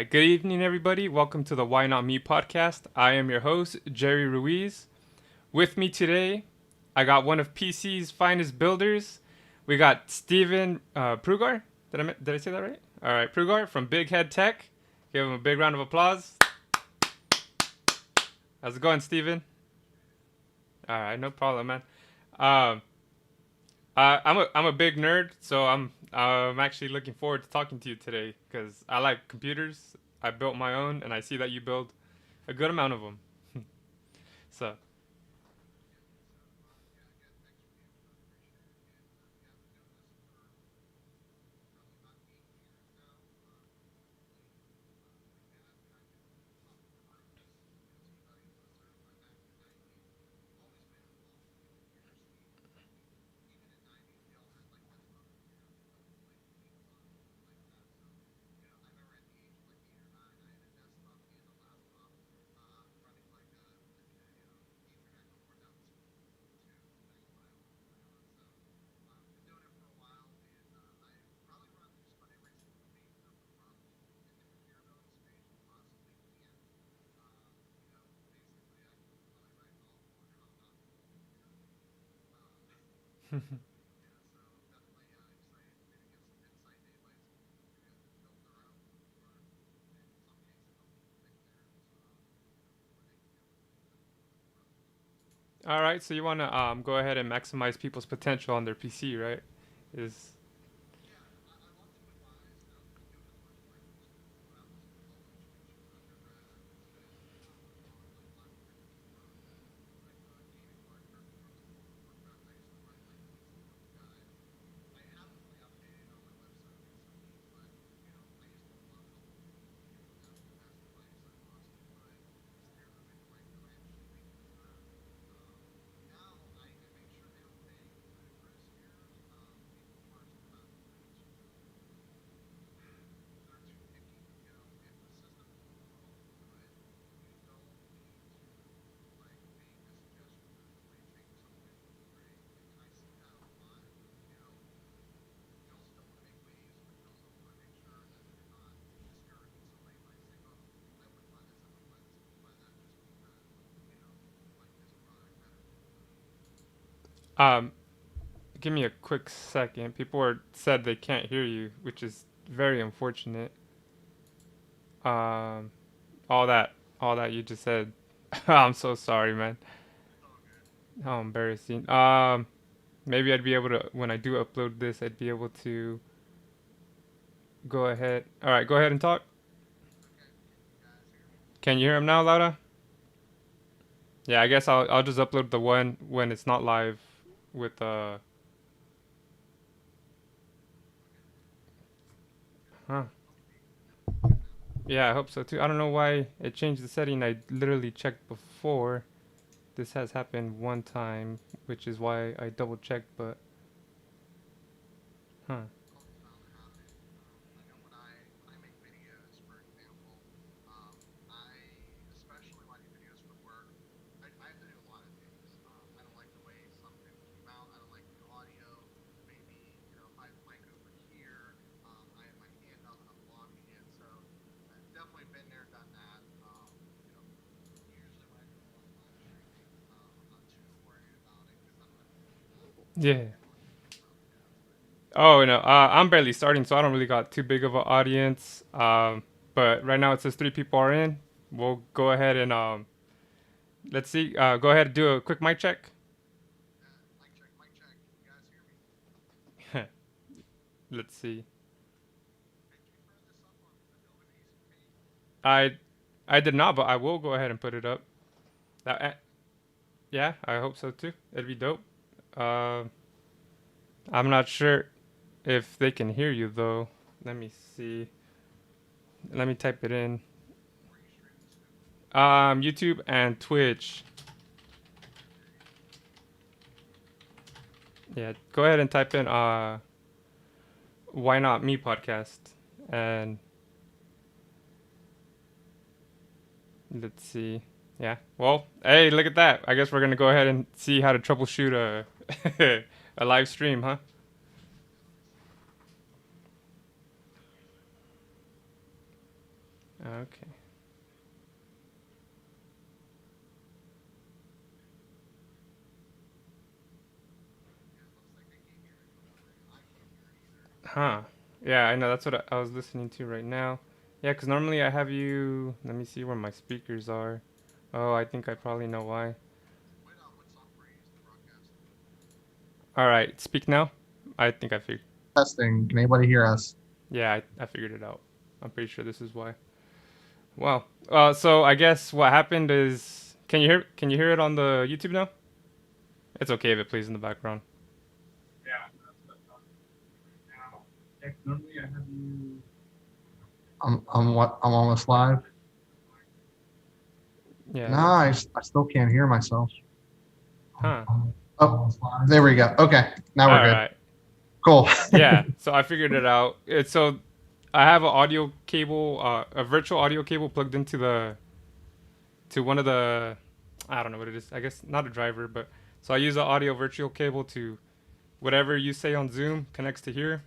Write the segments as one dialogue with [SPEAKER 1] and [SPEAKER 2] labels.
[SPEAKER 1] Good evening, everybody. Welcome to the Why Not Me podcast. I am your host, Jerry Ruiz. With me today, I got one of PC's finest builders. We got Steven Prugar. Did I say that right? All right, Prugar from Big Head Tech. Give him a big round of applause. How's it going, Steven? All right, no problem, man. Um, I'm a big nerd, so I'm actually looking forward to talking to you today because I like computers. I built my own, and I see that you build a good amount of them. So, all right. So you want to go ahead and maximize people's potential on their PC, right? Is um, give me a quick second. People said they can't hear you, which is very unfortunate. Um, all that, all that you just said. I'm so sorry, man. How embarrassing. Maybe I'd be able to when I do upload this, I'd be able to go ahead. All right, go ahead and talk. Can you hear him now, Laura? Yeah, I guess I'll just upload the one when it's not live with huh. Yeah, I hope so too. I don't know why it changed the setting. I literally checked before. This has happened one time, which is why I double checked, but huh. Yeah. Oh no, I'm barely starting, so I don't really got too big of an audience. But right now it says 3 people are in. We'll go ahead and let's see. Go ahead and do a quick mic check. Let's see. I I did not, but I will go ahead and put it up. Yeah, I hope so too. It'd be dope. Uh, I'm not sure if they can hear you though. Let me see. Let me type it in. YouTube and Twitch. Yeah, go ahead and type in why not me podcast and let's see. Yeah. Well, hey, look at that. I guess we're gonna go ahead and see how to troubleshoot a a live stream, huh? Okay. Huh. Yeah, I know. That's what I was listening to right now. Yeah, because normally I have you. Let me see where my speakers are. Oh, I think I probably know why. All right, speak now. I think I figured.
[SPEAKER 2] Testing. Can anybody hear us?
[SPEAKER 1] Yeah, I figured it out. I'm pretty sure this is why. Well, so I guess what happened is, can you hear it on the YouTube now? It's okay if it plays in the background.
[SPEAKER 2] Yeah, that's what I'm talking about now. Normally I have you. I'm almost live.
[SPEAKER 1] Yeah.
[SPEAKER 2] Nice. I still can't hear myself.
[SPEAKER 1] Huh.
[SPEAKER 2] Oh, there we go. Okay, now we're
[SPEAKER 1] All
[SPEAKER 2] good.
[SPEAKER 1] right.
[SPEAKER 2] Cool.
[SPEAKER 1] Yeah. So I figured it out. So I have an audio cable, a virtual audio cable plugged into the to one of the, I don't know what it is. I guess not a driver, but so I use an audio virtual cable to whatever you say on Zoom connects to here,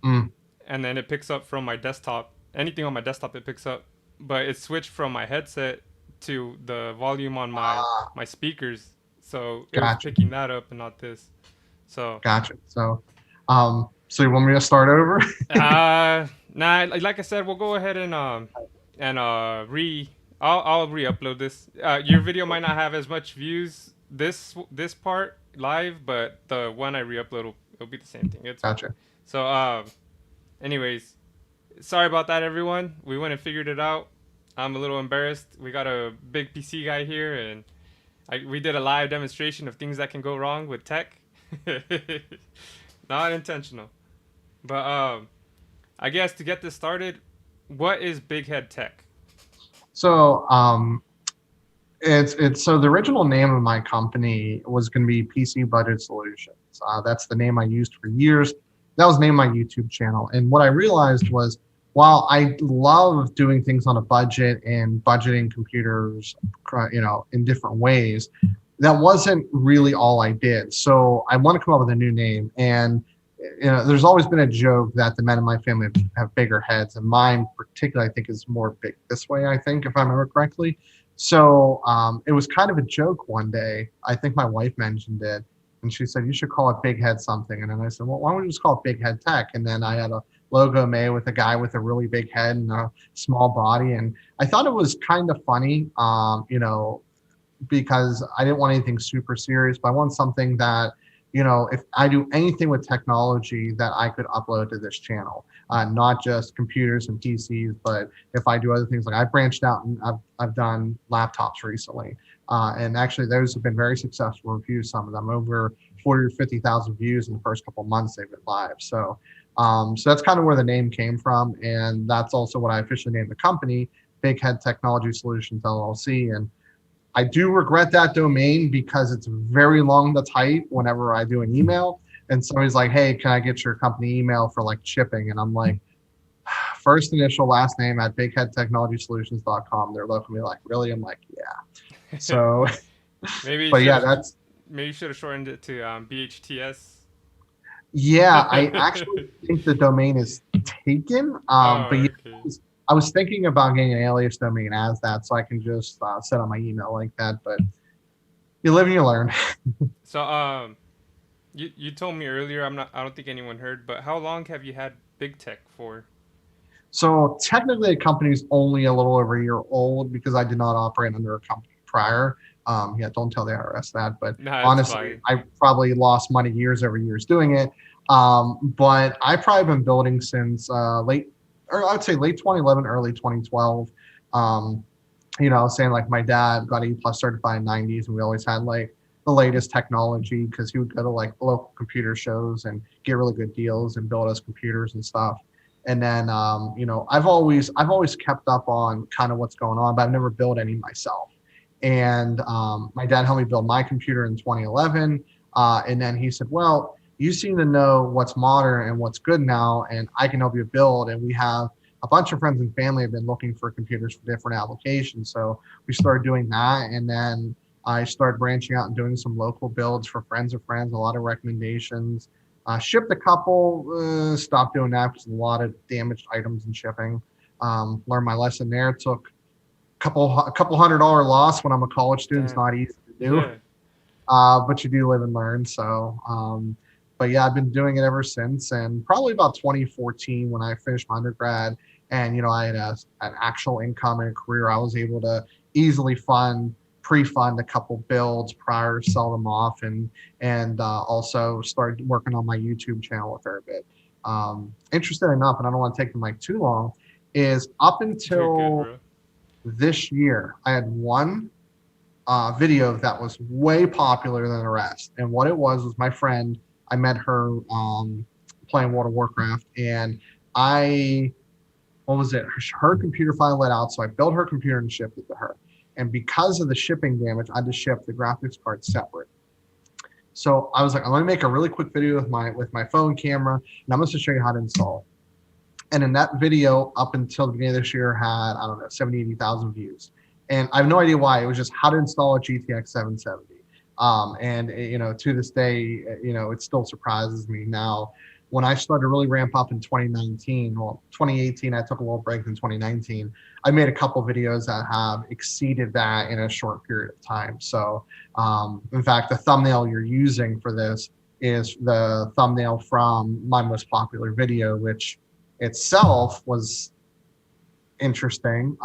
[SPEAKER 2] Mm,
[SPEAKER 1] and then it picks up from my desktop. Anything on my desktop it picks up, but it switched from my headset to the volume on my speakers, so it was
[SPEAKER 2] gotcha.
[SPEAKER 1] picking that up and not this. So
[SPEAKER 2] Gotcha. So you want me to start over?
[SPEAKER 1] nah, like I said, we'll go ahead and I'll re-upload this. Your video might not have as much views this part live, but the one I re-upload it'll be the same thing. It's okay.
[SPEAKER 2] Gotcha.
[SPEAKER 1] So anyways, sorry about that, everyone. We went and figured it out. I'm a little embarrassed. We got a big PC guy here, and we did a live demonstration of things that can go wrong with tech. Not intentional, but I guess to get this started, what is Big Head Tech?
[SPEAKER 2] So it's so the original name of my company was going to be PC Budget Solutions. That's the name I used for years. That was the name of my YouTube channel. And what I realized was, while I love doing things on a budget and budgeting computers, in different ways, that wasn't really all I did. So I want to come up with a new name. And there's always been a joke that the men in my family have bigger heads, and mine particularly, I think, is more big this way, I think, if I remember correctly. So it was kind of a joke one day. I think my wife mentioned it, and she said, you should call it Big Head something. And then I said, well, why don't we just call it Big Head Tech? And then I had a logo made with a guy with a really big head and a small body. And I thought it was kind of funny, because I didn't want anything super serious, but I want something that, if I do anything with technology, that I could upload to this channel, not just computers and PCs, but if I do other things, like I branched out and I've done laptops recently. And actually those have been very successful reviews, some of them over 40 or 50,000 views in the first couple of months they've been live. So that's kind of where the name came from. And that's also what I officially named the company, Big Head Technology Solutions LLC. And I do regret that domain because it's very long to type whenever I do an email. And somebody's like, hey, can I get your company email for like shipping? And I'm like, first initial, last name at bigheadtechnologysolutions.com. They're looking at me like, really? I'm like, yeah. So,
[SPEAKER 1] Maybe you
[SPEAKER 2] but
[SPEAKER 1] should
[SPEAKER 2] yeah,
[SPEAKER 1] have
[SPEAKER 2] that's,
[SPEAKER 1] maybe you should have shortened it to BHTS.
[SPEAKER 2] yeah, I actually think the domain is taken. But
[SPEAKER 1] Oh,
[SPEAKER 2] yeah,
[SPEAKER 1] okay.
[SPEAKER 2] I was thinking about getting an alias domain as that, so I can just set on my email like that. But you live and you learn.
[SPEAKER 1] So you told me earlier. I don't think anyone heard. But how long have you had Big Tech for?
[SPEAKER 2] So technically, the company's only a little over a year old because I did not operate under a company prior. Yeah, don't tell the IRS that. But
[SPEAKER 1] Nah, it's
[SPEAKER 2] honestly,
[SPEAKER 1] fine.
[SPEAKER 2] I probably lost money years over years doing it. But I've probably been building since or I would say late 2011, early 2012. Um, saying like my dad got A+ certified in '90s, and we always had like the latest technology because he would go to like local computer shows and get really good deals and build us computers and stuff. And then I've always kept up on kind of what's going on, but I've never built any myself. And my dad helped me build my computer in 2011, and then he said, well, you seem to know what's modern and what's good now, and I can help you build. And we have a bunch of friends and family have been looking for computers for different applications. So we started doing that. And then I started branching out and doing some local builds for friends of friends, a lot of recommendations. Shipped a couple, stopped doing that because a lot of damaged items and shipping. Learned my lesson there. Took a couple $100 loss when I'm a college student. It's
[SPEAKER 1] Damn.
[SPEAKER 2] not easy to do,
[SPEAKER 1] Yeah.
[SPEAKER 2] but you do live and learn. So, but yeah, I've been doing it ever since, and probably about 2014 when I finished my undergrad, and I had an actual income and a career. I was able to easily pre-fund a couple builds prior, sell them off, and also started working on my YouTube channel a fair bit. Interested enough, and I don't want to take the mic too long, is up
[SPEAKER 1] You're good,
[SPEAKER 2] until
[SPEAKER 1] bro.
[SPEAKER 2] this year, I had one video that was way popular than the rest. And what it was my friend. I met her playing World of Warcraft, and I, what was it? Her computer finally let out, so I built her computer and shipped it to her. And because of the shipping damage, I had to ship the graphics card separate. So I was like, I'm gonna make a really quick video with my phone camera, and I'm just gonna show you how to install it. And in that video, up until the beginning of this year, had, I don't know, 70, 80,000 views. And I have no idea why. It was just how to install a GTX 770. And to this day, it still surprises me now. When I started to really ramp up in 2019, well, 2018, I took a little break in 2019. I made a couple videos that have exceeded that in a short period of time. So, in fact, the thumbnail you're using for this is the thumbnail from my most popular video, which itself was interesting.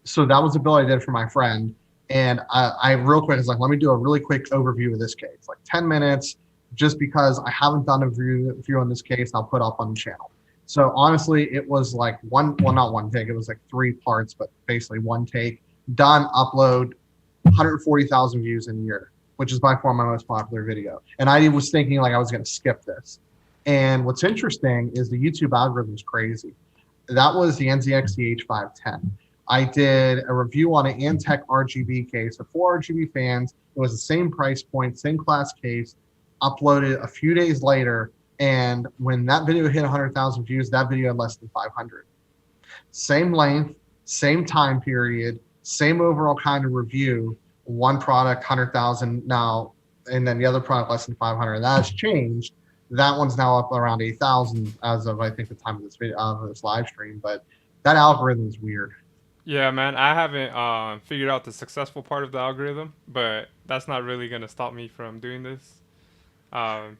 [SPEAKER 2] So that was a build I did for my friend. And I real quick was like, let me do a really quick overview of this case, like 10 minutes, just because I haven't done a review on this case. I'll put up on the channel. So honestly, it was like not one take. It was like 3 parts, but basically one take, done, upload, 140,000 views in a year, which is by far my most popular video. And I was thinking like I was going to skip this. And what's interesting is the YouTube algorithm is crazy. That was the NZXT H510. I did a review on an Antec RGB case for 4 RGB fans. It was the same price point, same class case, uploaded a few days later. And when that video hit 100,000 views, that video had less than 500. Same length, same time period, same overall kind of review. One product, 100,000 now, and then the other product less than 500. That has changed. That one's now up around 8,000 as of, I think, the time of this video, of this live stream. But that algorithm is weird.
[SPEAKER 1] Yeah, man. I haven't figured out the successful part of the algorithm, but that's not really gonna stop me from doing this. Um,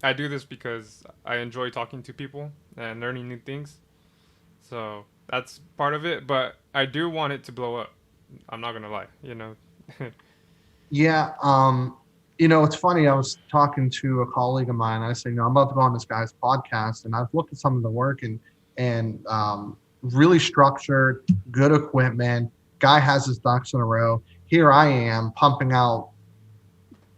[SPEAKER 1] I do this because I enjoy talking to people and learning new things. So that's part of it. But I do want it to blow up. I'm not gonna lie.
[SPEAKER 2] Yeah. It's funny. I was talking to a colleague of mine. I said, I'm about to go on this guy's podcast, and I've looked at some of the work and really structured, good equipment. Guy has his ducks in a row. Here I am pumping out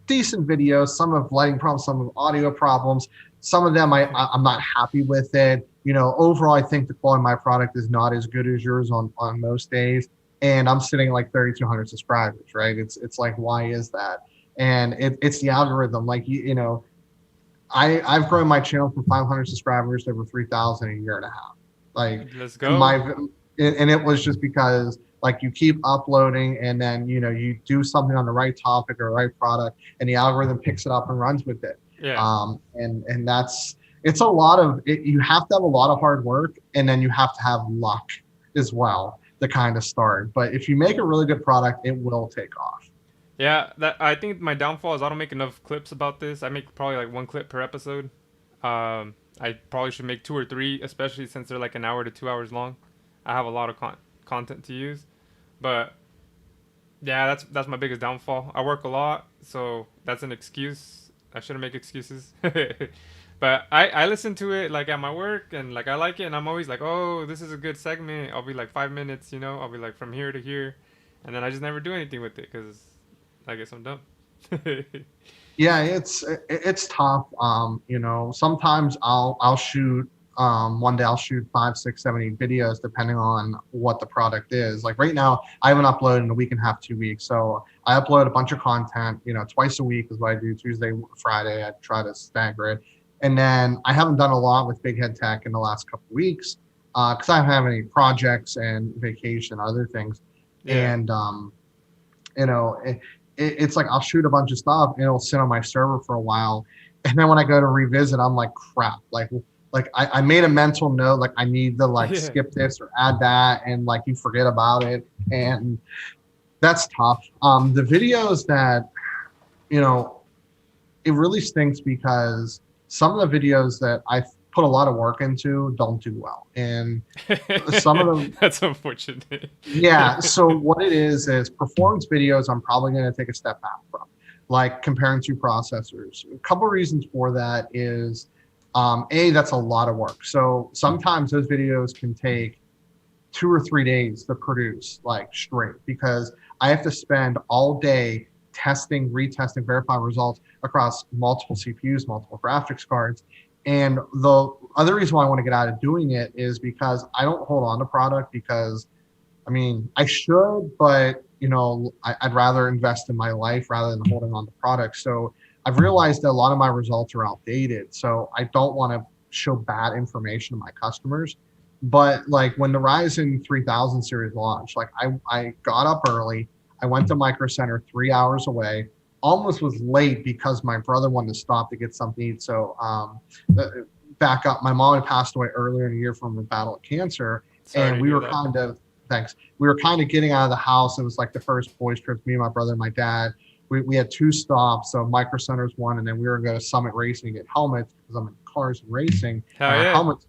[SPEAKER 2] decent videos. Some have lighting problems, some have audio problems. Some of them I'm not happy with it. Overall, I think the quality of my product is not as good as yours on most days. And I'm sitting at like 3,200 subscribers, right? It's like, why is that? And it's the algorithm. Like, I've grown my channel from 500 subscribers to over 3,000 in a year and a half. Like,
[SPEAKER 1] Let's go.
[SPEAKER 2] And it was just because like you keep uploading, and then you do something on the right topic or right product, and the algorithm picks it up and runs with it.
[SPEAKER 1] Yeah.
[SPEAKER 2] And it's a lot of it. You have to have a lot of hard work, and then you have to have luck as well to kind of start. But if you make a really good product, it will take off.
[SPEAKER 1] Yeah, that I think my downfall is I don't make enough clips about this. I make probably like 1 clip per episode. I probably should make 2 or 3, especially since they're like an hour to 2 hours long. I have a lot of content to use, but yeah, that's my biggest downfall. I work a lot, so that's an excuse. I shouldn't make excuses. But I listen to it like at my work, and like I like it, and I'm always like, oh, this is a good segment. I'll be like 5 minutes, I'll be like from here to here, and then I just never do anything with it because I guess I'm dumb.
[SPEAKER 2] Yeah, it's tough. Sometimes I'll shoot. One day I'll shoot 5, 6, 7, 8 videos depending on what the product is. Like right now, I haven't uploaded in a week and a half, 2 weeks. So I upload a bunch of content. Twice a week is what I do. Tuesday, Friday, I try to stagger it. And then I haven't done a lot with Big Head Tech in the last couple of weeks because I don't have any projects and vacation, other things.
[SPEAKER 1] Yeah.
[SPEAKER 2] And it's like I'll shoot a bunch of stuff and it'll sit on my server for a while, and then when I go to revisit, I'm like, crap. Like, like I made a mental note, like I need to like
[SPEAKER 1] Yeah.
[SPEAKER 2] skip this or add that, and like you forget about it, and that's tough. The videos that, you know, it really stinks because some of the videos that I put a lot of work into don't do well, and some of them,
[SPEAKER 1] That's unfortunate.
[SPEAKER 2] yeah. So what it is performance videos. I'm probably going to take a step back from, like comparing two processors. A couple of reasons for that is, a, that's a lot of work. So sometimes those videos can take 2 or 3 days to produce like straight, because I have to spend all day testing, retesting, verifying results across multiple CPUs, multiple graphics cards. And the other reason why I want to get out of doing it is because I don't hold on to product, because I mean, I should, but I'd rather invest in my life rather than holding on to products. So I've realized that a lot of my results are outdated. So I don't want to show bad information to my customers. But like when the Ryzen 3000 series launched, like I got up early. I went to Micro Center 3 hours away. Almost was late because my brother wanted to stop to get something to eat. So back up, my mom had passed away earlier in the year from a battle of cancer,
[SPEAKER 1] Sorry
[SPEAKER 2] and
[SPEAKER 1] to
[SPEAKER 2] we
[SPEAKER 1] hear
[SPEAKER 2] were
[SPEAKER 1] that.
[SPEAKER 2] kind of thanks. We were kind of getting out of the house. It was like the first boys trip, me, my brother, and my dad. We had two stops, so Micro Center's one, and then we were going to Summit Racing to get helmets because I'm in cars and racing. And
[SPEAKER 1] Hell
[SPEAKER 2] our
[SPEAKER 1] yeah.
[SPEAKER 2] helmets,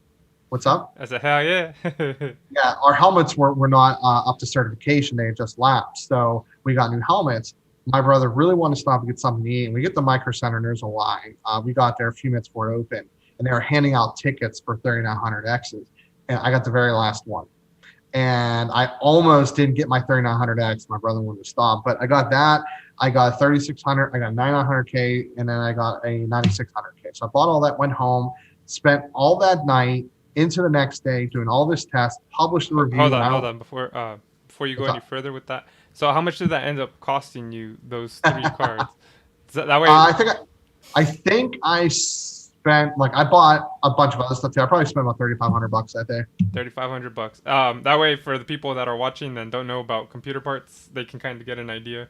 [SPEAKER 2] what's up?
[SPEAKER 1] I said, hell yeah.
[SPEAKER 2] Yeah, our helmets were not up to certification. They had just lapsed. So we got new helmets. My brother really wanted to stop and get something to eat. And we get the Micro Center, and there's a line. We got there a few minutes before it opened, and they were handing out tickets for 3900Xs. And I got the very last one. And I almost didn't get my 3900X. My brother wanted to stop, but I got that. I got 3600, I got 9900K, and then I got a 9600K. So I bought all that, went home, spent all that night into the next day doing all this test, published the
[SPEAKER 1] Hold
[SPEAKER 2] review, and
[SPEAKER 1] on,
[SPEAKER 2] I
[SPEAKER 1] hold
[SPEAKER 2] don't.
[SPEAKER 1] on. Before you go
[SPEAKER 2] What's
[SPEAKER 1] any
[SPEAKER 2] up?
[SPEAKER 1] further with that. So how much did that end up costing you? Those three cards. That way,
[SPEAKER 2] I think I spent, like, I bought a bunch of other stuff too. I probably spent about $3,500 that day.
[SPEAKER 1] $3,500. That way for the people that are watching and don't know about computer parts, they can kind of get an idea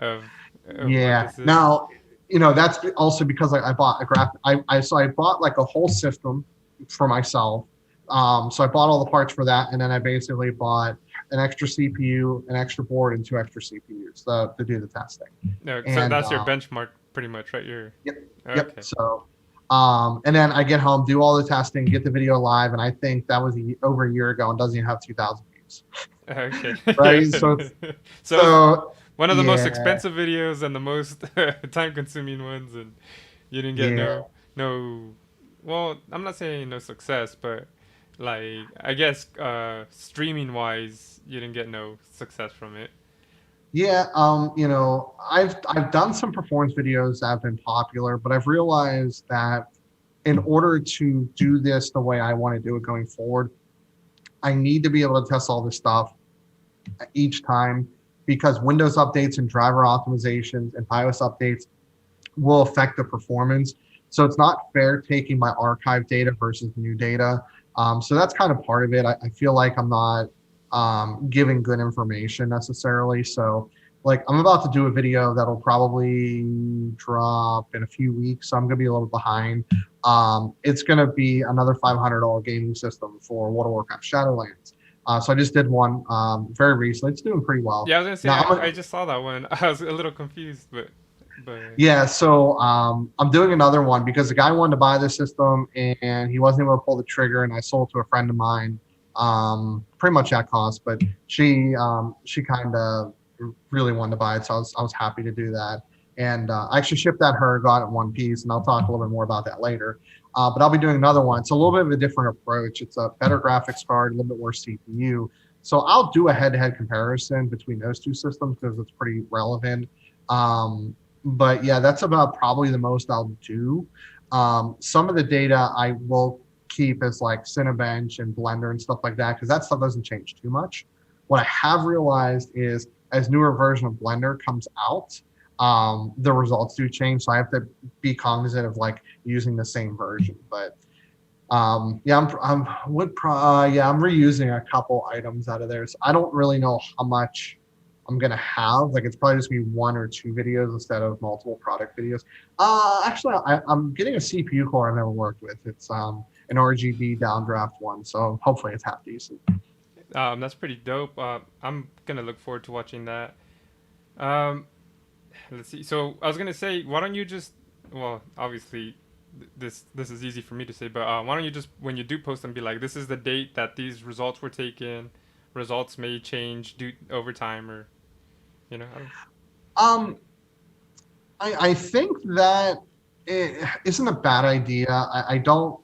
[SPEAKER 1] of what
[SPEAKER 2] Yeah.
[SPEAKER 1] this is.
[SPEAKER 2] Now, that's also because I bought a so I bought like a whole system for myself. So I bought all the parts for that, and then I basically bought an extra CPU, an extra board, and two extra CPUs to do the testing.
[SPEAKER 1] No, so
[SPEAKER 2] And
[SPEAKER 1] that's your benchmark, pretty much, right? Your
[SPEAKER 2] yep, yep.
[SPEAKER 1] okay.
[SPEAKER 2] So, and then I get home, do all the testing, get the video live, and I think that was over a year ago and doesn't even have 2,000 views.
[SPEAKER 1] Okay.
[SPEAKER 2] Right.
[SPEAKER 1] Yeah. So it's
[SPEAKER 2] So
[SPEAKER 1] one of the most
[SPEAKER 2] yeah,
[SPEAKER 1] expensive videos and the most time-consuming ones, and you didn't get
[SPEAKER 2] yeah.
[SPEAKER 1] no. Well, I'm not saying no success, but like I guess streaming wise, you didn't get no success from it.
[SPEAKER 2] Yeah, I've done some performance videos that have been popular, but I've realized that in order to do this the way I want to do it going forward, I need to be able to test all this stuff each time, because Windows updates and driver optimizations and BIOS updates will affect the performance. So it's not fair taking my archive data versus new data. So that's kind of part of it. I feel like I'm not giving good information necessarily. So like I'm about to do a video that'll probably drop in a few weeks. So I'm gonna be a little behind. It's gonna be another $500 gaming system for World of Warcraft Shadowlands. So I just did one very recently. It's doing pretty well.
[SPEAKER 1] Yeah, I was gonna say
[SPEAKER 2] Now
[SPEAKER 1] I just saw that one. I was a little confused, but
[SPEAKER 2] yeah, so I'm doing another one because the guy wanted to buy the system and he wasn't able to pull the trigger, and I sold to a friend of mine, pretty much at cost. But she kind of really wanted to buy it, so I was happy to do that. And I actually shipped that her, got it in one piece, and I'll talk a little bit more about that later. But I'll be doing another one. It's a little bit of a different approach. It's a better graphics card, a little bit more CPU. So I'll do a head-to-head comparison between those two systems because it's pretty relevant. Um, but yeah, that's about probably the most I'll do. Some of the data I will keep as like Cinebench and Blender and stuff like that, because that stuff doesn't change too much. What I have realized is as newer version of Blender comes out, the results do change. So I have to be cognizant of like using the same version. But yeah, I'm reusing a couple items out of there. So I don't really know how much I'm gonna have. Like it's probably just gonna be one or two videos instead of multiple product videos. Actually, I'm getting a CPU core I've never worked with. It's an an RGB downdraft one. So hopefully it's half decent.
[SPEAKER 1] That's pretty dope. I'm gonna look forward to watching that. Um, let's see. So I was gonna say, why don't you just, well, obviously, this is easy for me to say, but why don't you just, when you do post them, be like, this is the date that these results were taken. Results may change due over time, or I don't.
[SPEAKER 2] Um, I think that it isn't a bad idea. I don't.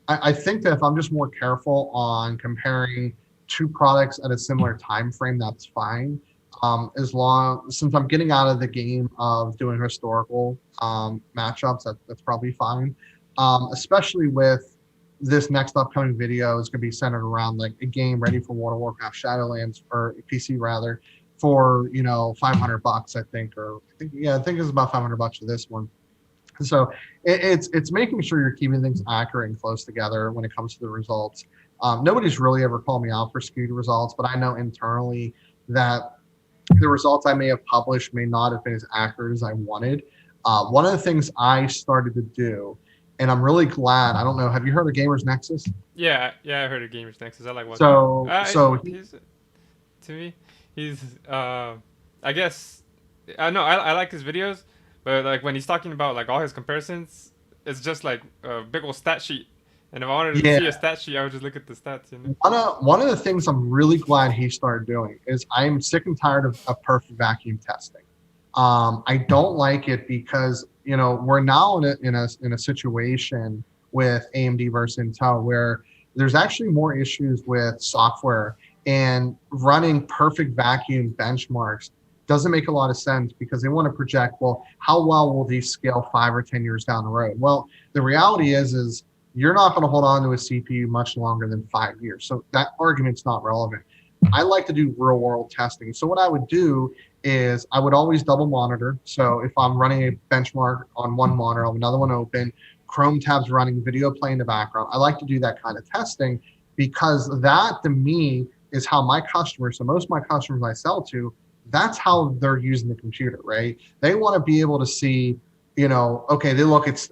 [SPEAKER 2] I think that if I'm just more careful on comparing two products at a similar time frame, that's fine. As long since I'm getting out of the game of doing historical matchups, that's probably fine. Especially with this next upcoming video is going to be centered around like a game ready for World of Warcraft Shadowlands or PC rather for $500 I think, or I think it's about $500 for this one. So it's making sure you're keeping things accurate and close together when it comes to the results. Nobody's really ever called me out for skewed results, but I know internally that the results I may have published may not have been as accurate as I wanted. One of the things I started to do, and I'm really glad. I don't know. Have you heard of Gamers Nexus?
[SPEAKER 1] Yeah, yeah, I heard of Gamers Nexus. I like watching.
[SPEAKER 2] So
[SPEAKER 1] To me, he's I guess I know I like his videos, but like when he's talking about like all his comparisons, it's just like a big old stat sheet. And if I wanted to
[SPEAKER 2] yeah,
[SPEAKER 1] see a stat sheet, I would just look at the stats.
[SPEAKER 2] one of the things I'm really glad he started doing is I'm sick and tired of perfect vacuum testing. I don't like it because we're now in a situation with AMD versus Intel where there's actually more issues with software, and running perfect vacuum benchmarks doesn't make a lot of sense because they want to project, well, how well will these scale 5 or 10 years down the road? Well, the reality is you're not going to hold on to a CPU much longer than 5 years. So that argument's not relevant. I like to do real world testing. So what I would do is I would always double monitor. So if I'm running a benchmark on one monitor, I'll have another one open, Chrome tabs running, video playing in the background. I like to do that kind of testing because that to me is how my customers, so most of my customers I sell to, that's how they're using the computer, right? They want to be able to see, okay, they look at,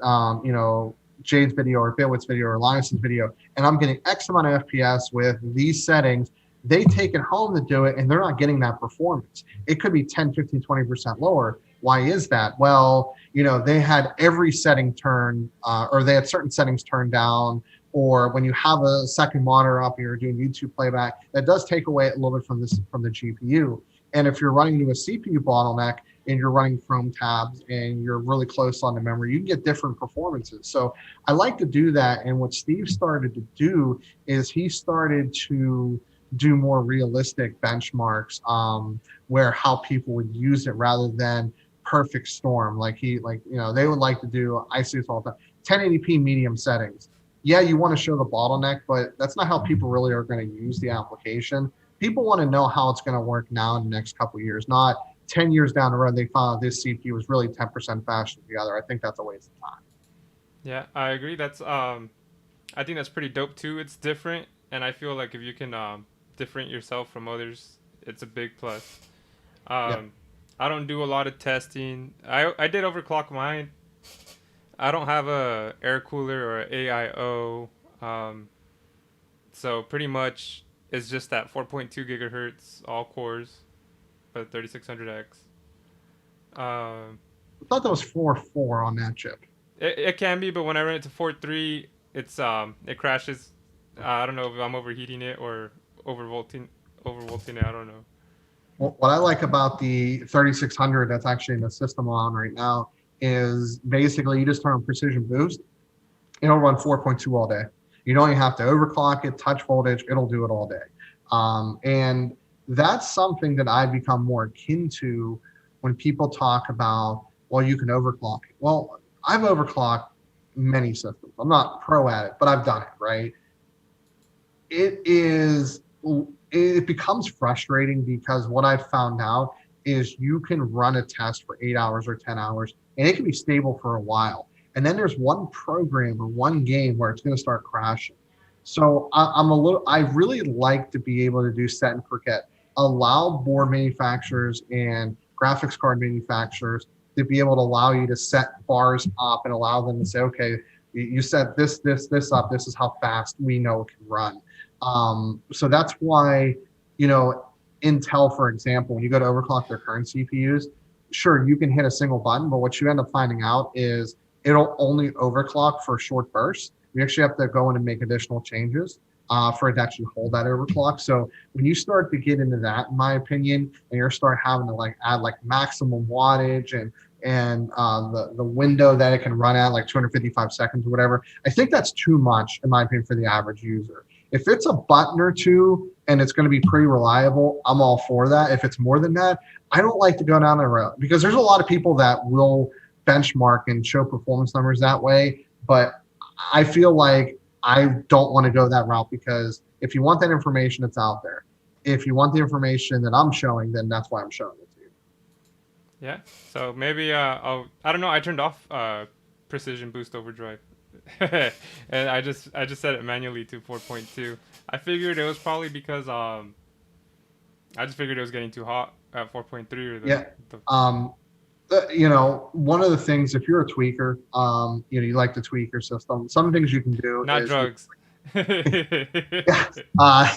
[SPEAKER 2] Jade's video or Bitwit's video or Linus's video, and I'm getting X amount of FPS with these settings. They take it home to do it, and they're not getting that performance. It could be 10, 15, 20% lower. Why is that? Well, they had every setting turned, or they had certain settings turned down, or when you have a second monitor up and you're doing YouTube playback, that does take away a little bit from the GPU. And if you're running into a CPU bottleneck and you're running Chrome tabs and you're really close on the memory, you can get different performances. So I like to do that. And what Steve started to do is he started to do more realistic benchmarks where how people would use it rather than perfect storm. They would like to do, I see this all the time, 1080p medium settings. Yeah, you want to show the bottleneck, but that's not how people really are going to use the application. People want to know how it's going to work now in the next couple of years, not 10 years down the road, they found out this CPU was really 10% faster than the other. I think that's a waste of time.
[SPEAKER 1] Yeah, I agree. That's I think that's pretty dope too. It's different, and I feel like if you can differentiate yourself from others, it's a big plus.
[SPEAKER 2] Yeah.
[SPEAKER 1] I don't do a lot of testing. I did overclock mine. I don't have a air cooler or a AIO, so pretty much it's just that 4.2 gigahertz all cores, but 3600X.
[SPEAKER 2] I thought that was 4.4 on that chip.
[SPEAKER 1] It can be, but when I run it to 4.3, it crashes. I don't know if I'm overheating it or overvolting it. I don't know.
[SPEAKER 2] Well, what I like about the 3600 that's actually in the system on right now is basically you just turn on precision boost. It'll run 4.2 all day. You don't even have to overclock it, touch voltage. It'll do it all day. And that's something that I've become more akin to when people talk about, well, you can overclock it. Well, I've overclocked many systems. I'm not pro at it, but I've done it, right? It becomes frustrating because what I've found out is you can run a test for 8 hours or 10 hours and it can be stable for a while. And then there's one program or one game where it's going to start crashing. So I really like to be able to do set and forget, allow board manufacturers and graphics card manufacturers to be able to allow you to set bars up and allow them to say, okay, You set this up. This is how fast we know it can run. So that's why, you know, Intel, for example, when you go to overclock their current CPUs, sure, you can hit a single button, but what you end up finding out is it'll only overclock for short bursts. You actually have to go in and make additional changes for it to actually hold that overclock. So when you start to get into that, in my opinion, and you start having to like add like maximum wattage and the window that it can run at, like 255 seconds or whatever, I think that's too much, in my opinion, for the average user. If it's a button or two and it's going to be pretty reliable, I'm all for that. If it's more than that, I don't like to go down the road because there's a lot of people that will benchmark and show performance numbers that way. But I feel like I don't want to go that route because if you want that information, it's out there. If you want the information that I'm showing, then that's why I'm showing it to you.
[SPEAKER 1] Yeah. So maybe I don't know. I turned off precision boost overdrive, and I just set it manually to 4.2. I figured it was probably because I just figured it was getting too hot at 4.3 or
[SPEAKER 2] Yeah.
[SPEAKER 1] the
[SPEAKER 2] You know, one of the things, if you're a tweaker, you know, you like to tweak your system. Some things you can do
[SPEAKER 1] not
[SPEAKER 2] is
[SPEAKER 1] drugs.
[SPEAKER 2] yeah,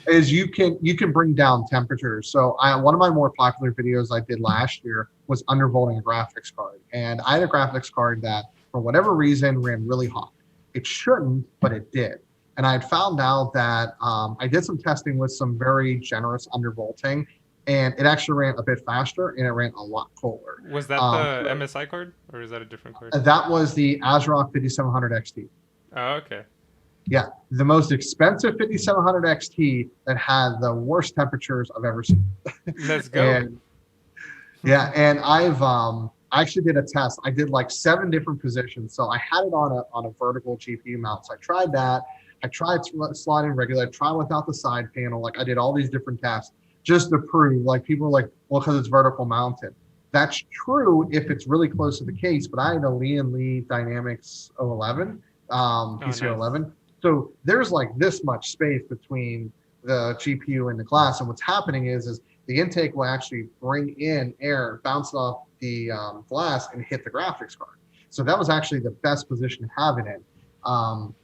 [SPEAKER 2] is you can bring down temperatures. So one of my more popular videos I did last year was undervolting a graphics card, and I had a graphics card that for whatever reason ran really hot. It shouldn't, but it did. And I had found out that I did some testing with some very generous undervolting, and it actually ran a bit faster and it ran a lot cooler.
[SPEAKER 1] Was that the MSI card or is that a different card?
[SPEAKER 2] That was the ASRock 5700 XT.
[SPEAKER 1] Oh, okay.
[SPEAKER 2] Yeah, the most expensive 5700 XT that had the worst temperatures I've ever seen.
[SPEAKER 1] Let's go.
[SPEAKER 2] And yeah, and I actually did a test. I did like 7 different positions. So I had it on a vertical GPU mount. So I tried that. I tried sliding regular. I tried without the side panel. Like I did all these different tests just to prove. Like people are like, well, because it's vertical mounted. That's true if it's really close to the case. But I had a Lee Dynamics 011, PC011. Nice. So there's like this much space between the GPU and the glass. And what's happening is the intake will actually bring in air, bounce off the glass, and hit the graphics card. So that was actually the best position to have it in.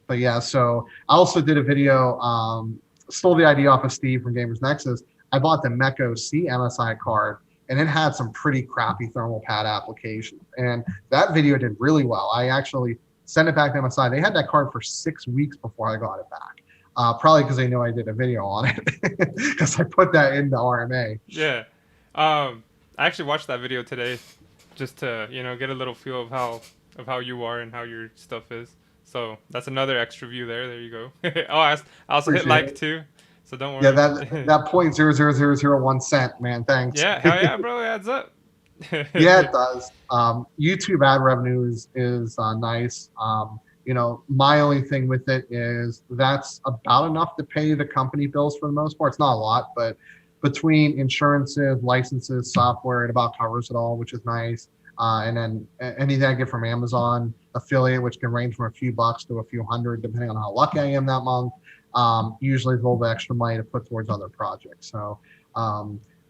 [SPEAKER 2] But yeah, so I also did a video, stole the idea off of Steve from Gamers Nexus. I bought the Mecho C MSI card, and it had some pretty crappy thermal pad applications. And that video did really well. I actually sent it back to MSI. They had that card for 6 weeks before I got it back. Probably because they knew I did a video on it because I put that in the RMA.
[SPEAKER 1] Yeah. I actually watched that video today just to, get a little feel of how you are and how your stuff is. So that's another extra view there. There you go. Oh, I also hit like too. So don't worry.
[SPEAKER 2] Yeah, that 0.00001 cent, man. Thanks.
[SPEAKER 1] Yeah, hell yeah, bro. It adds up.
[SPEAKER 2] Yeah, it does. YouTube ad revenue is nice. My only thing with it is that's about enough to pay the company bills for the most part. It's not a lot, but between insurances, licenses, software, it about covers it all, which is nice. And then anything I get from Amazon affiliate, which can range from a few bucks to a few hundred, depending on how lucky I am that month. Usually a little bit extra money to put towards other projects. So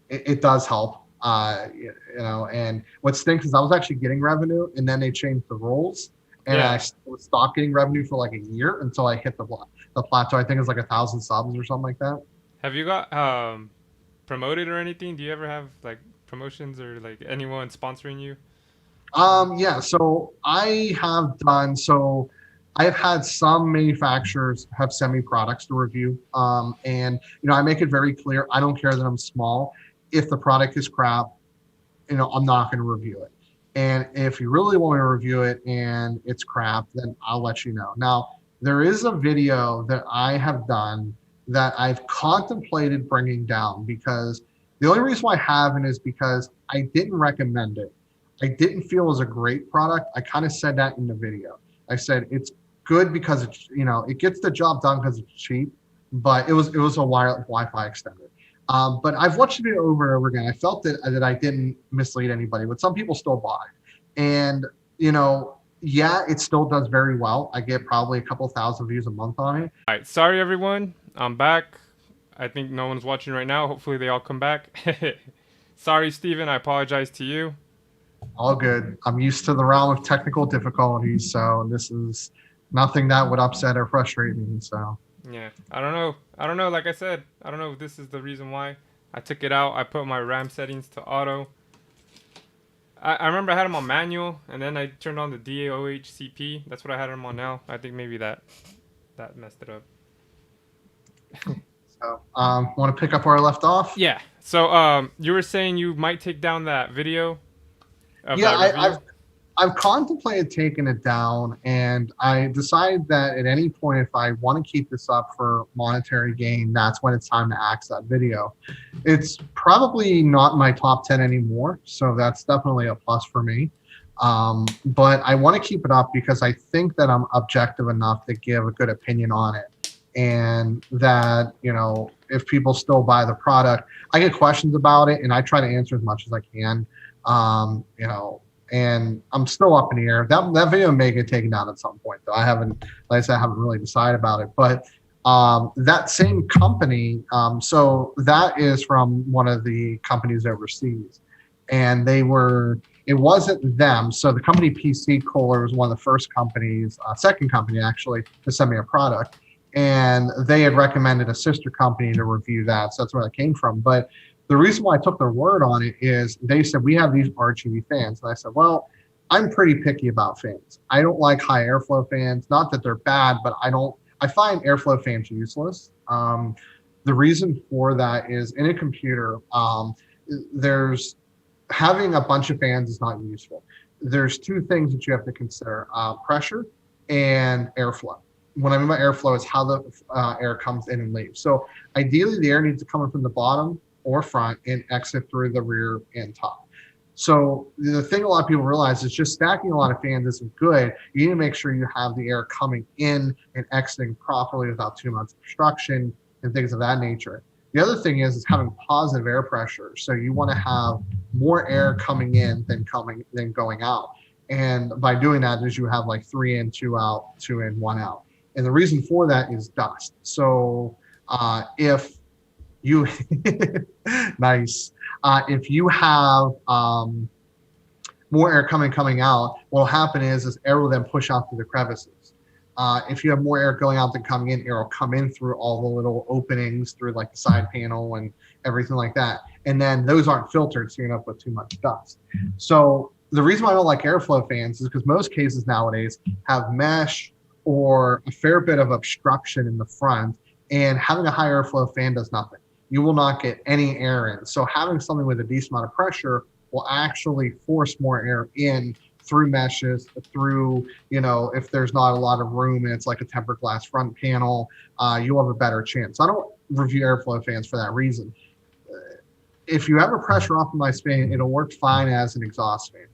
[SPEAKER 2] it does help. And what stinks is I was actually getting revenue, and then they changed the rules, and I stopped getting revenue for like a year until I hit the plateau. I think it's like 1,000 subs or something like that.
[SPEAKER 1] Have you got promoted or anything? Do you ever have like promotions or like anyone sponsoring you?
[SPEAKER 2] Yeah. So I have done. So I've had some manufacturers have sent me products to review, and I make it very clear I don't care that I'm small. If the product is crap, I'm not going to review it. And if you really want to review it and it's crap, then I'll let you know. Now, there is a video that I have done that I've contemplated bringing down, because the only reason why I haven't is because I didn't recommend it. I didn't feel it was a great product. I kind of said that in the video. I said it's good because it's, it gets the job done because it's cheap, but it was a Wi-Fi extender. But I've watched it over and over again. I felt that I didn't mislead anybody, but some people still buy. And, it still does very well. I get probably a couple thousand views a month on it.
[SPEAKER 1] All right. Sorry, everyone. I'm back. I think no one's watching right now. Hopefully they all come back. Sorry, Steven. I apologize to you.
[SPEAKER 2] All good. I'm used to the realm of technical difficulties, so this is nothing that would upset or frustrate me. So
[SPEAKER 1] Yeah, I don't know. I don't know. Like I said, I don't know if this is the reason why. I took it out. I put my RAM settings to auto. I remember I had them on manual, and then I turned on the DAOHCP. That's what I had them on now. I think maybe that messed it up.
[SPEAKER 2] want to pick up where I left off?
[SPEAKER 1] Yeah. So you were saying you might take down that video of
[SPEAKER 2] Yeah,
[SPEAKER 1] that review.
[SPEAKER 2] I've contemplated taking it down, and I decided that at any point, if I want to keep this up for monetary gain, that's when it's time to axe that video. It's probably not my top 10 anymore, so that's definitely a plus for me. But I want to keep it up because I think that I'm objective enough to give a good opinion on it. And that, if people still buy the product, I get questions about it and I try to answer as much as I can. And I'm still up in the air. That video may get taken down at some point, though. I haven't, like I said, I haven't really decided about it. But that same company, so that is from one of the companies overseas, and it wasn't them. So the company PC Cooler was one of the first companies, second company actually, to send me a product, and they had recommended a sister company to review that. So that's where that came from. But the reason why I took their word on it is they said, we have these RGB fans. And I said, well, I'm pretty picky about fans. I don't like high airflow fans. Not that they're bad, but I find airflow fans useless. The reason for that is in a computer, there's having a bunch of fans is not useful. There's two things that you have to consider, pressure and airflow. What I mean by airflow is how the air comes in and leaves. So ideally, the air needs to come in from the bottom or front and exit through the rear and top. So the thing a lot of people realize is just stacking a lot of fans isn't good. You need to make sure you have the air coming in and exiting properly without too much obstruction and things of that nature. The other thing is having positive air pressure. So you want to have more air coming in than going out. And by doing that is you have like 3 in, 2 out, 2 in, 1 out. And the reason for that is dust. So if you nice. If you have more air coming out, what will happen is air will then push out through the crevices. If you have more air going out than coming in, air will come in through all the little openings through like the side panel and everything like that. And then those aren't filtered, so you end up with too much dust. So the reason why I don't like airflow fans is because most cases nowadays have mesh or a fair bit of obstruction in the front, and having a high airflow fan does nothing. You will not get any air in. So having something with a decent amount of pressure will actually force more air in through meshes, through, if there's not a lot of room and it's like a tempered glass front panel, you'll have a better chance. I don't review airflow fans for that reason. If you have a pressure optimized fan, it'll work fine as an exhaust fan.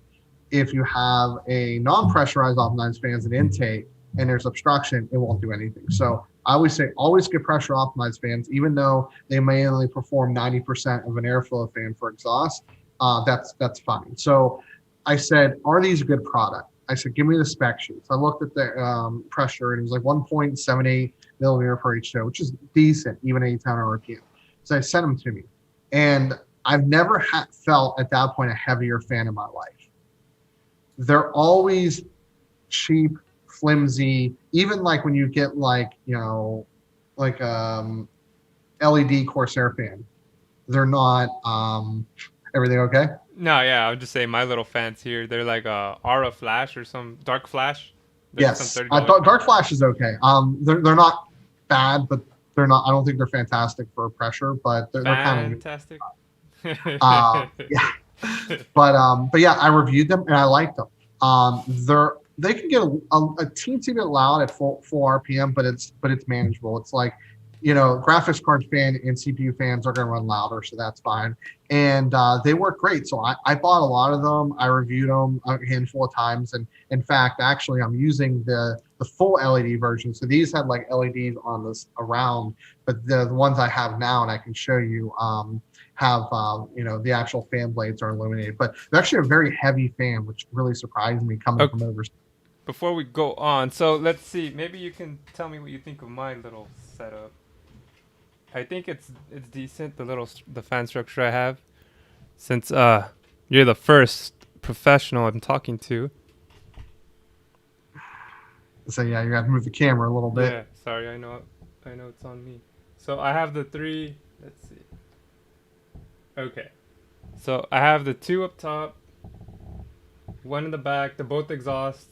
[SPEAKER 2] If you have a non-pressurized optimized fan as an intake and there's obstruction, it won't do anything. So I always say, always get pressure optimized fans, even though they may only perform 90% of an airflow fan for exhaust. That's fine. So I said, are these a good product? I said, give me the spec sheets. I looked at the pressure, and it was like 1.78 millimeter per H2, which is decent, even 810 RPM. So I sent them to me. And I've never felt at that point a heavier fan in my life. They're always cheap, flimsy, even like when you get like LED Corsair fan, they're not everything okay?
[SPEAKER 1] No, yeah, I would just say my little fans here. They're like Aura Flash or some Dark Flash. They're some
[SPEAKER 2] Yes,
[SPEAKER 1] $30.
[SPEAKER 2] Dark Flash is okay. They're not bad, but they're not. I don't think they're fantastic for pressure, but they're kind of
[SPEAKER 1] Fantastic.
[SPEAKER 2] yeah. But yeah, I reviewed them and I liked them. They can get a teensy bit loud at full RPM, but it's manageable. It's like, graphics card fan and CPU fans are going to run louder, so that's fine. And they work great. So I bought a lot of them. I reviewed them a handful of times. And in fact, actually, I'm using the full LED version. So these had like LEDs on this around, but the ones I have now, and I can show you, have the actual fan blades are illuminated. But they're actually a very heavy fan, which really surprised me coming from overseas.
[SPEAKER 1] Before we go on, so let's see. Maybe you can tell me what you think of my little setup. I think it's decent, the fan structure I have, since you're the first professional I'm talking to.
[SPEAKER 2] So yeah, you have to move the camera a little bit.
[SPEAKER 1] Yeah, sorry, I know it's on me. So I have the three. Let's see. Okay, so I have the two up top, one in the back. They're both exhaust.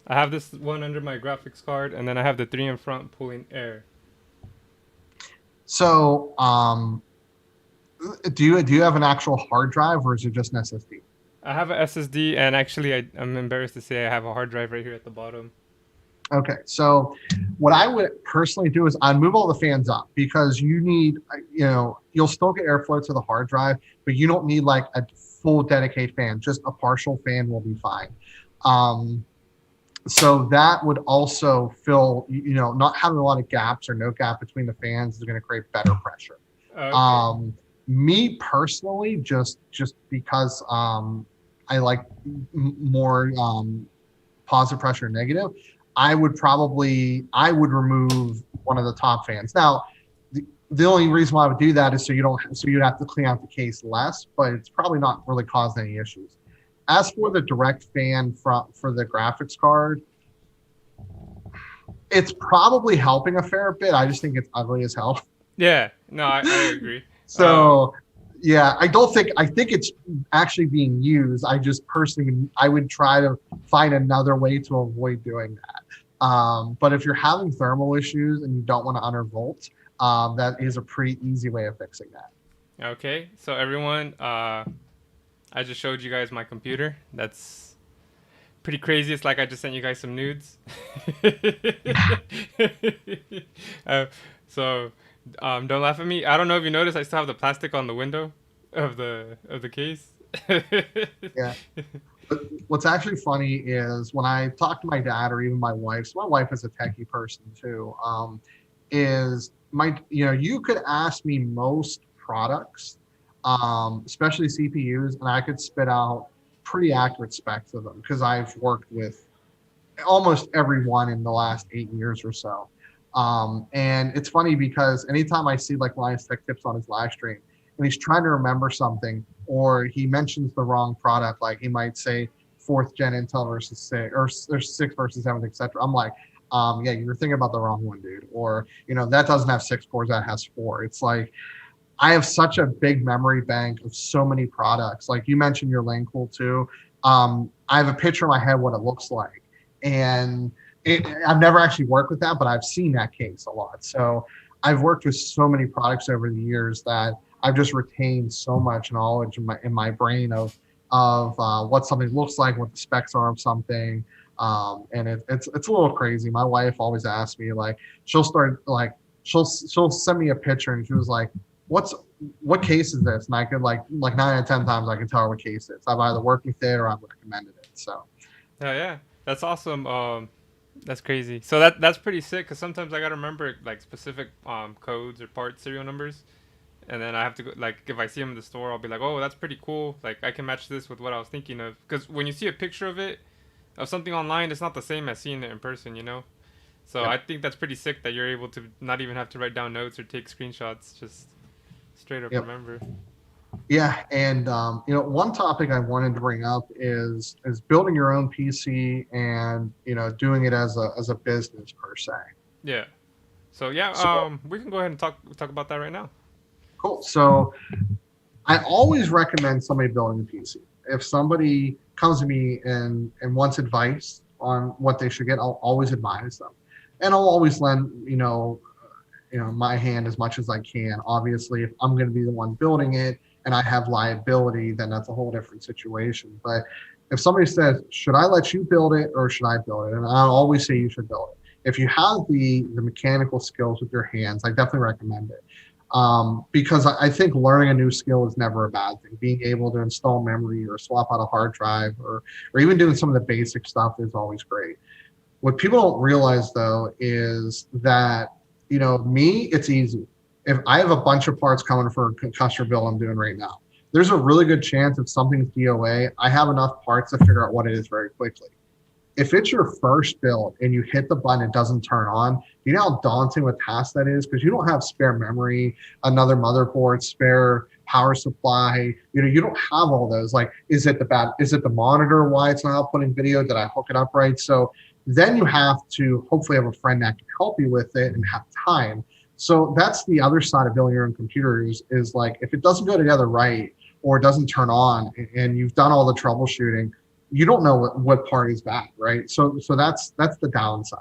[SPEAKER 1] I have this one under my graphics card, and then I have the three in front pulling air.
[SPEAKER 2] So do you have an actual hard drive, or is it just an SSD?
[SPEAKER 1] I have a SSD, and actually, I'm embarrassed to say I have a hard drive right here at the bottom.
[SPEAKER 2] Okay, so what I would personally do is I'd move all the fans up, because you need, you'll still get airflow to the hard drive, but you don't need like a full dedicated fan. Just a partial fan will be fine. So that would also fill, not having a lot of gaps or no gap between the fans is going to create better pressure.
[SPEAKER 1] Okay.
[SPEAKER 2] Me personally, just because I like more positive pressure and negative, I would remove one of the top fans. Now, the only reason why I would do that is so you'd have to clean out the case less, but it's probably not really causing any issues. As for the direct fan for the graphics card, it's probably helping a fair bit. I just think it's ugly as hell.
[SPEAKER 1] Yeah, no, I agree.
[SPEAKER 2] So, yeah, I think it's actually being used. I just personally, I would try to find another way to avoid doing that. But if you're having thermal issues and you don't want to undervolt, that is a pretty easy way of fixing that.
[SPEAKER 1] Okay, so everyone, I just showed you guys my computer. That's pretty crazy. It's like I just sent you guys some nudes. So don't laugh at me. I don't know if you noticed, I still have the plastic on the window of the case.
[SPEAKER 2] Yeah. But what's actually funny is when I talk to my dad or even my wife, so my wife is a techie person too, is you could ask me most products, especially CPUs, and I could spit out pretty accurate specs of them because I've worked with almost everyone in the last 8 years or so. And it's funny because anytime I see like Lions Tech Tips on his live stream and he's trying to remember something, or he mentions the wrong product, like he might say 4th gen Intel versus 6, or there's 6 versus 7, etc. I'm like, yeah, you're thinking about the wrong one, dude. Or, that doesn't have 6 cores, that has 4. It's like, I have such a big memory bank of so many products. Like you mentioned your lane cool too. I have a picture in my head what it looks like. And I've never actually worked with that, but I've seen that case a lot. So I've worked with so many products over the years that I've just retained so much knowledge in my brain of what something looks like, what the specs are of something. And it's a little crazy. My wife always asks me, like, she'll send me a picture and she was like, what case is this? And I could like 9 out of 10 times I can tell her what case it's. I've either worked with it or I've recommended it. So
[SPEAKER 1] yeah, that's awesome. That's crazy. So that's pretty sick because sometimes I gotta remember like specific codes or part serial numbers, and then I have to go, like, if I see them in the store, I'll be like, oh, that's pretty cool. Like I can match this with what I was thinking of. Because when you see a picture of something online, it's not the same as seeing it in person. So
[SPEAKER 2] Yep.
[SPEAKER 1] I think that's pretty sick that you're able to not even have to write down notes or take screenshots, just straight up
[SPEAKER 2] Yep.
[SPEAKER 1] remember.
[SPEAKER 2] Yeah, and one topic I wanted to bring up is building your own PC and doing it as a business per se.
[SPEAKER 1] Yeah. So yeah,
[SPEAKER 2] So
[SPEAKER 1] we can go ahead and talk about that right now.
[SPEAKER 2] cool. So I always recommend somebody building a PC. If somebody comes to me and wants advice on what they should get, I'll always advise them, and I'll always lend my hand as much as I can. Obviously, if I'm going to be the one building it and I have liability, then that's a whole different situation. But if somebody says, should I let you build it or should I build it? And I'll always say you should build it. If you have the mechanical skills with your hands, I definitely recommend it. Because I think learning a new skill is never a bad thing. Being able to install memory or swap out a hard drive or even doing some of the basic stuff is always great. What people don't realize though is that, me, it's easy. If I have a bunch of parts coming for a customer build I'm doing right now, there's a really good chance if something's DOA, I have enough parts to figure out what it is very quickly. If it's your first build and you hit the button, it doesn't turn on, you know how daunting a task that is, because you don't have spare memory, another motherboard, spare power supply. You don't have all those. Like, is it the monitor why it's not outputting video? Did I hook it up right? So then you have to hopefully have a friend that can help you with it and have time. So that's the other side of building your own computers, is like, if it doesn't go together right, or it doesn't turn on, and you've done all the troubleshooting, you don't know what part is bad, right? So that's the downside.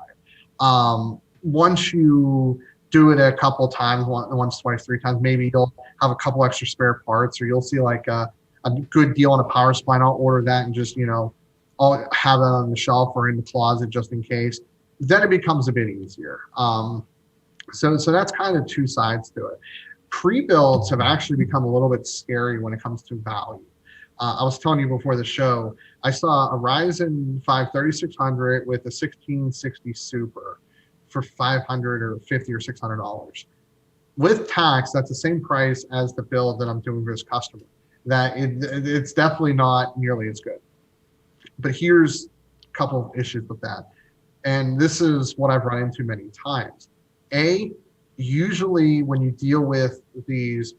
[SPEAKER 2] Once you do it a couple times, once, twice, three times, maybe you'll have a couple extra spare parts, or you'll see like a good deal on a power supply, and I'll order that and just, I'll have it on the shelf or in the closet just in case. Then it becomes a bit easier. So that's kind of two sides to it. Pre-builds have actually become a little bit scary when it comes to value. I was telling you before the show, I saw a Ryzen 5 3600 with a 1660 Super for $500 or $50 or $600. With tax, that's the same price as the build that I'm doing for this customer. It's definitely not nearly as good. But here's a couple of issues with that. And this is what I've run into many times. Usually when you deal with these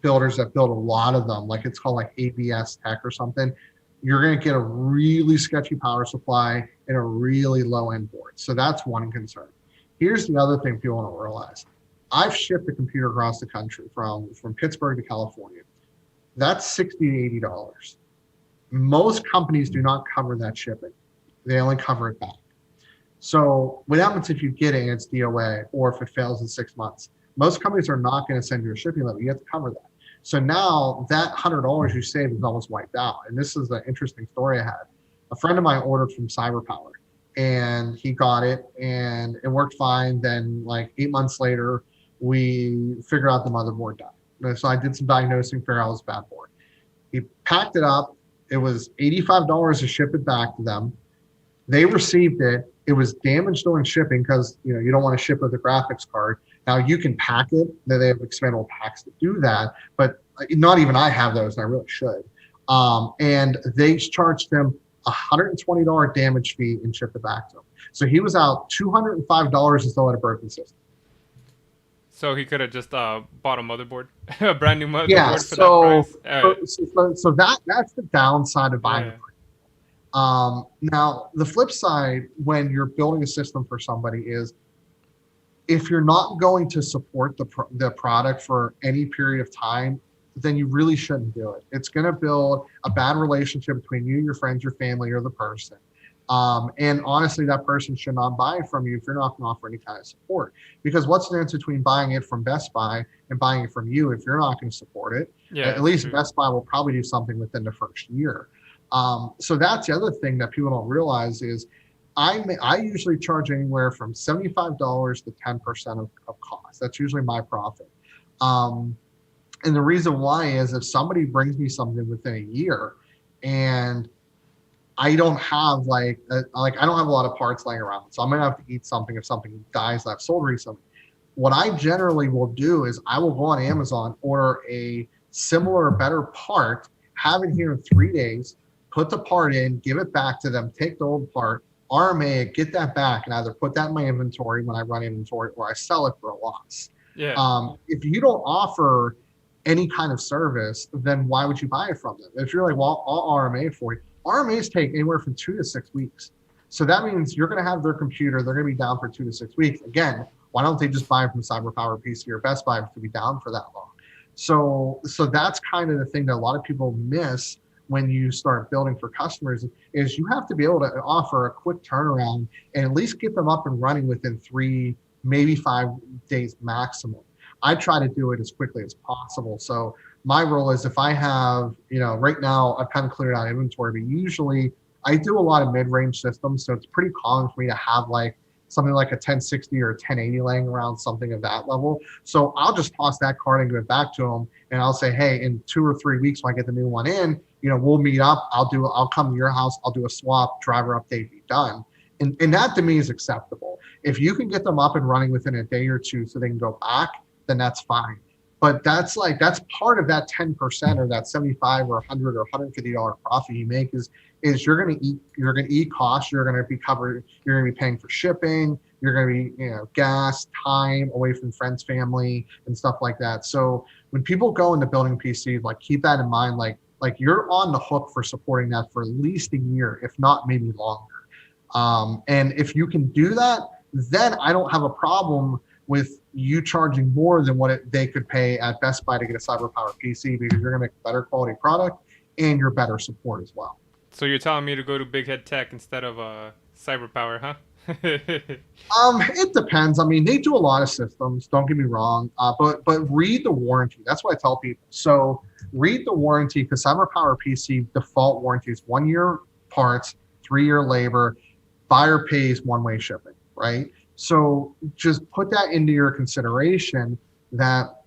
[SPEAKER 2] builders that build a lot of them, like it's called like ABS Tech or something, you're going to get a really sketchy power supply and a really low end board. So that's one concern. Here's the other thing people don't realize. I've shipped a computer across the country from Pittsburgh to California. That's $60 to $80. Most companies do not cover that shipping. They only cover it back. So what happens if you get it and it's DOA, or if it fails in 6 months? Most companies are not going to send you a shipping label. You have to cover that. So now that $100 you saved is almost wiped out. And this is an interesting story I had. A friend of mine ordered from CyberPower, and he got it and it worked fine. Then like 8 months later, we figured out the motherboard died. So I did some diagnosing, figured out it was a bad board. He packed it up. It was $85 to ship it back to them. They received it. It was damaged during shipping because you don't want to ship with a graphics card. Now you can pack it. They have expandable packs to do that, but not even I have those, and I really should. And they charged him $120 damage fee and shipped it back to him. So he was out $205 and still had a broken system.
[SPEAKER 1] So he could have just bought a motherboard, a brand new motherboard for
[SPEAKER 2] that
[SPEAKER 1] price.
[SPEAKER 2] So that's the downside of buying. Yeah. Now, the flip side when you're building a system for somebody is, if you're not going to support the product for any period of time, then you really shouldn't do it. It's going to build a bad relationship between you, your friends, your family, or the person. And honestly, that person should not buy from you if you're not going to offer any kind of support. Because what's the difference between buying it from Best Buy and buying it from you if you're not going to support it? Yeah, at least true. Best Buy will probably do something within the first year. So that's the other thing that people don't realize is I usually charge anywhere from $75 to 10% of cost. That's usually my profit. And the reason why is, if somebody brings me something within a year and I don't have I don't have a lot of parts laying around, so I'm gonna have to eat something if something dies that I've sold recently. What I generally will do is I will go on Amazon, order a similar or better part, have it here in 3 days, put the part in, give it back to them, take the old part, RMA it, get that back, and either put that in my inventory when I run inventory, or I sell it for a loss. Yeah. If you don't offer any kind of service, then why would you buy it from them? If you're like, well, I'll RMA for you. RMAs take anywhere from 2 to 6 weeks. So that means you're going to have their computer. They're going to be down for 2 to 6 weeks. Again, why don't they just buy it from CyberPower PC or Best Buy to be down for that long? So that's kind of the thing that a lot of people miss when you start building for customers, is you have to be able to offer a quick turnaround and at least get them up and running within 3, maybe 5 days maximum. I try to do it as quickly as possible. So my role is, if I have, right now I've kind of cleared out inventory, but usually I do a lot of mid-range systems. So it's pretty common for me to have like something like a 1060 or a 1080 laying around, something of that level. So I'll just toss that card and give it back to them. And I'll say, hey, in 2 or 3 weeks when I get the new one in, we'll meet up. I'll come to your house. I'll do a swap, driver update, be done. And that to me is acceptable. If you can get them up and running within a day or two so they can go back, then that's fine. But that's part of that 10% or that 75 or 100 or $150 profit you make is you're gonna eat costs, you're gonna be covered, you're gonna be paying for shipping, you're gonna be, gas, time away from friends, family, and stuff like that. So when people go into building PCs, like keep that in mind, like you're on the hook for supporting that for at least a year, if not maybe longer. And if you can do that, then I don't have a problem with you charging more than what they could pay at Best Buy to get a CyberPower PC, because you're going to make a better quality product and you're better support as well.
[SPEAKER 1] So you're telling me to go to Big Head Tech instead of Cyberpower, huh?
[SPEAKER 2] It depends. I mean, they do a lot of systems. Don't get me wrong. But read the warranty. That's what I tell people. So read the warranty, because CyberPower PC default warranty is 1 year parts, 3 year labor, buyer pays one-way shipping, right? So just put that into your consideration, that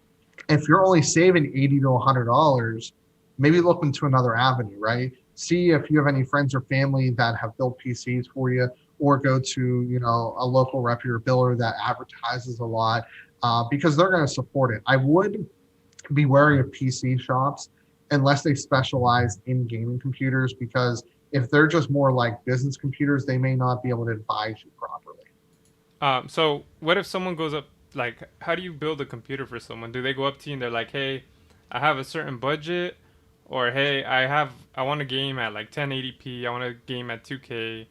[SPEAKER 2] if you're only saving $80 to $100, maybe look into another avenue, right? See if you have any friends or family that have built PCs for you, or go to, a local reputable builder that advertises a lot, because they're going to support it. I would be wary of PC shops unless they specialize in gaming computers, because if they're just more like business computers, they may not be able to advise you properly.
[SPEAKER 1] So what if someone goes up, like, how do you build a computer for someone? Do they go up to you and they're like, hey, I have a certain budget, or hey, I want to game at like 1080p, I want to game at 2K.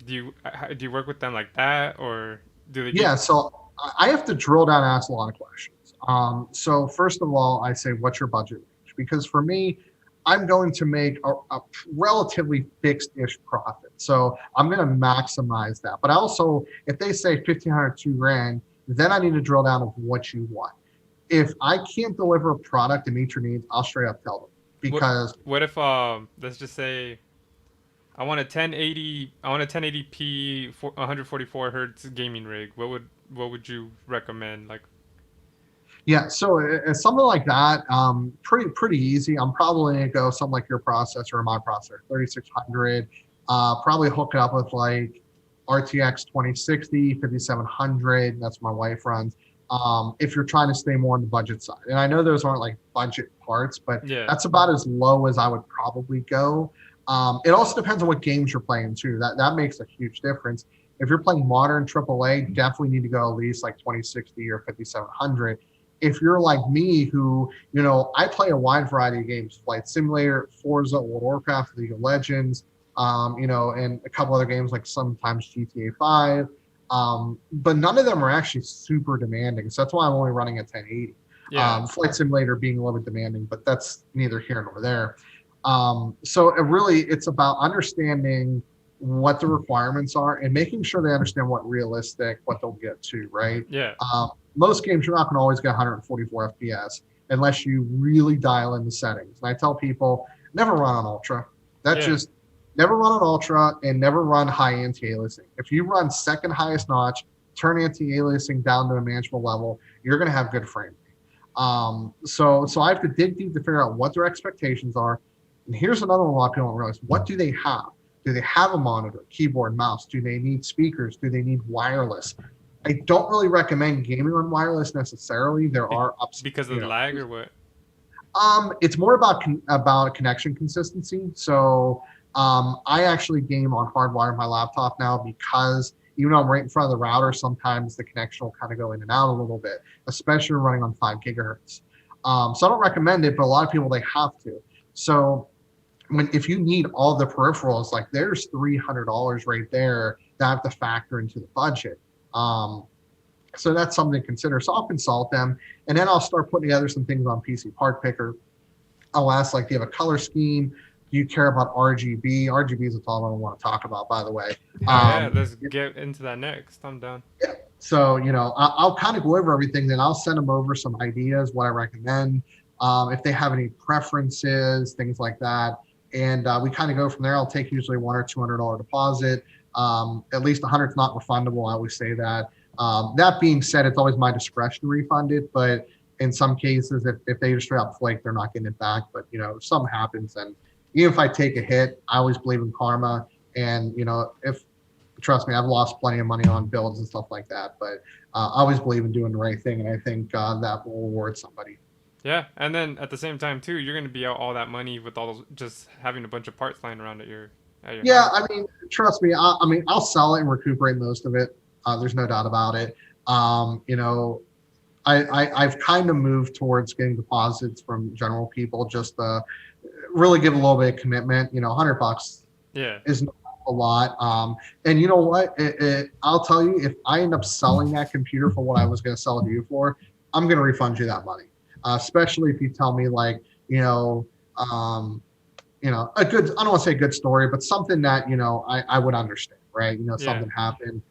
[SPEAKER 1] Do you work with them like that, or do they give?
[SPEAKER 2] Yeah, so I have to drill down and ask a lot of questions. So first of all, I say, what's your budget range? Because for me, I'm going to make a relatively fixed-ish profit. So I'm going to maximize that. But also, if they say 1,500, 2 grand, then I need to drill down of what you want. If I can't deliver a product to meet your needs, I'll straight up tell them.
[SPEAKER 1] What
[SPEAKER 2] Because
[SPEAKER 1] what if let's just say I want a 1080p 144 hertz gaming rig. What would you recommend? Like,
[SPEAKER 2] yeah, so something like that, pretty easy. I'm probably gonna go something like your processor or my processor, 3600. Probably hook it up with like RTX 2060, 5700. That's what my wife runs. If you're trying to stay more on the budget side, and I know those aren't like budget parts, but
[SPEAKER 1] yeah,
[SPEAKER 2] that's about as low as I would probably go. It also depends on what games you're playing too. That makes a huge difference. If you're playing modern AAA, definitely need to go at least like 2060 or 5700. If you're like me, who, I play a wide variety of games: Flight Simulator, Forza, World of Warcraft, League of Legends, and a couple other games like sometimes GTA 5. But none of them are actually super demanding. So that's why I'm only running at 1080.
[SPEAKER 1] yeah.
[SPEAKER 2] Flight Simulator being a little bit demanding, but that's neither here nor there. So it's about understanding what the requirements are and making sure they understand what they'll get to, right?
[SPEAKER 1] Yeah.
[SPEAKER 2] Most games, you're not going to always get 144 FPS unless you really dial in the settings. And I tell people, never run on Ultra.
[SPEAKER 1] Yeah.
[SPEAKER 2] Never run on Ultra, and never run high anti-aliasing. If you run second highest notch, turn anti-aliasing down to a manageable level, you're going to have good frame rate. So I have to dig deep to figure out what their expectations are. And here's another one a lot of people don't realize. What do they have? Do they have a monitor, keyboard, mouse? Do they need speakers? Do they need wireless? I don't really recommend gaming on wireless necessarily. There are ups
[SPEAKER 1] Because of the lag or what?
[SPEAKER 2] It's more about connection consistency. So I actually game on hardwire my laptop now, because even though I'm right in front of the router, sometimes the connection will kind of go in and out a little bit, especially running on 5 gigahertz. So I don't recommend it, but a lot of people, they have to. So if you need all the peripherals, like there's $300 right there that I have to factor into the budget. So that's something to consider. So I'll consult them, and then I'll start putting together some things on PC Part Picker. I'll ask, like, do you have a color scheme? Do you care about RGB? RGB is a topic I don't want to talk about, by the way.
[SPEAKER 1] Yeah, let's get into that next. I'm down.
[SPEAKER 2] Yeah. So, I'll kind of go over everything, then I'll send them over some ideas, what I recommend, if they have any preferences, things like that. And we kind of go from there. I'll take usually $100 or $200 deposit. At least 100 is not refundable. I always say that. That being said, it's always my discretion to refund it. But in some cases, if they just straight up flake, they're not getting it back. But, if something happens, and even if I take a hit, I always believe in karma. And, if trust me, I've lost plenty of money on builds and stuff like that. But I always believe in doing the right thing, and I think that will reward somebody.
[SPEAKER 1] Yeah, and then at the same time too, you're gonna be out all that money with all those just having a bunch of parts lying around at your
[SPEAKER 2] Yeah,
[SPEAKER 1] house.
[SPEAKER 2] I mean, trust me. I mean, I'll sell it and recuperate most of it. There's no doubt about it. You know, I've kind of moved towards getting deposits from general people just to really give a little bit of commitment. You know, $100
[SPEAKER 1] Yeah,
[SPEAKER 2] is not a lot. And you know what? I'll tell you, if I end up selling that computer for what I was going to sell it to you for, I'm going to refund you that money. Especially if you tell me like, you know, um, a good, I don't want to say a good story, but something that, I would understand, right?
[SPEAKER 1] yeah,
[SPEAKER 2] Something happened.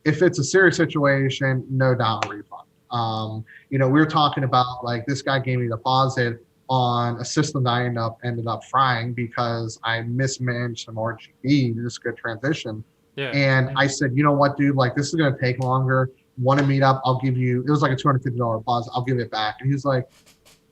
[SPEAKER 2] If it's a serious situation, no doubt refund. We were talking about like this guy gave me a deposit on a system that I ended up frying because I mismanaged some RGB, just good transition.
[SPEAKER 1] yeah.
[SPEAKER 2] And I said, you know what, dude, like this is gonna take longer. Want to meet up? I'll give you. It was like a $250 deposit. I'll give it back. And he's like,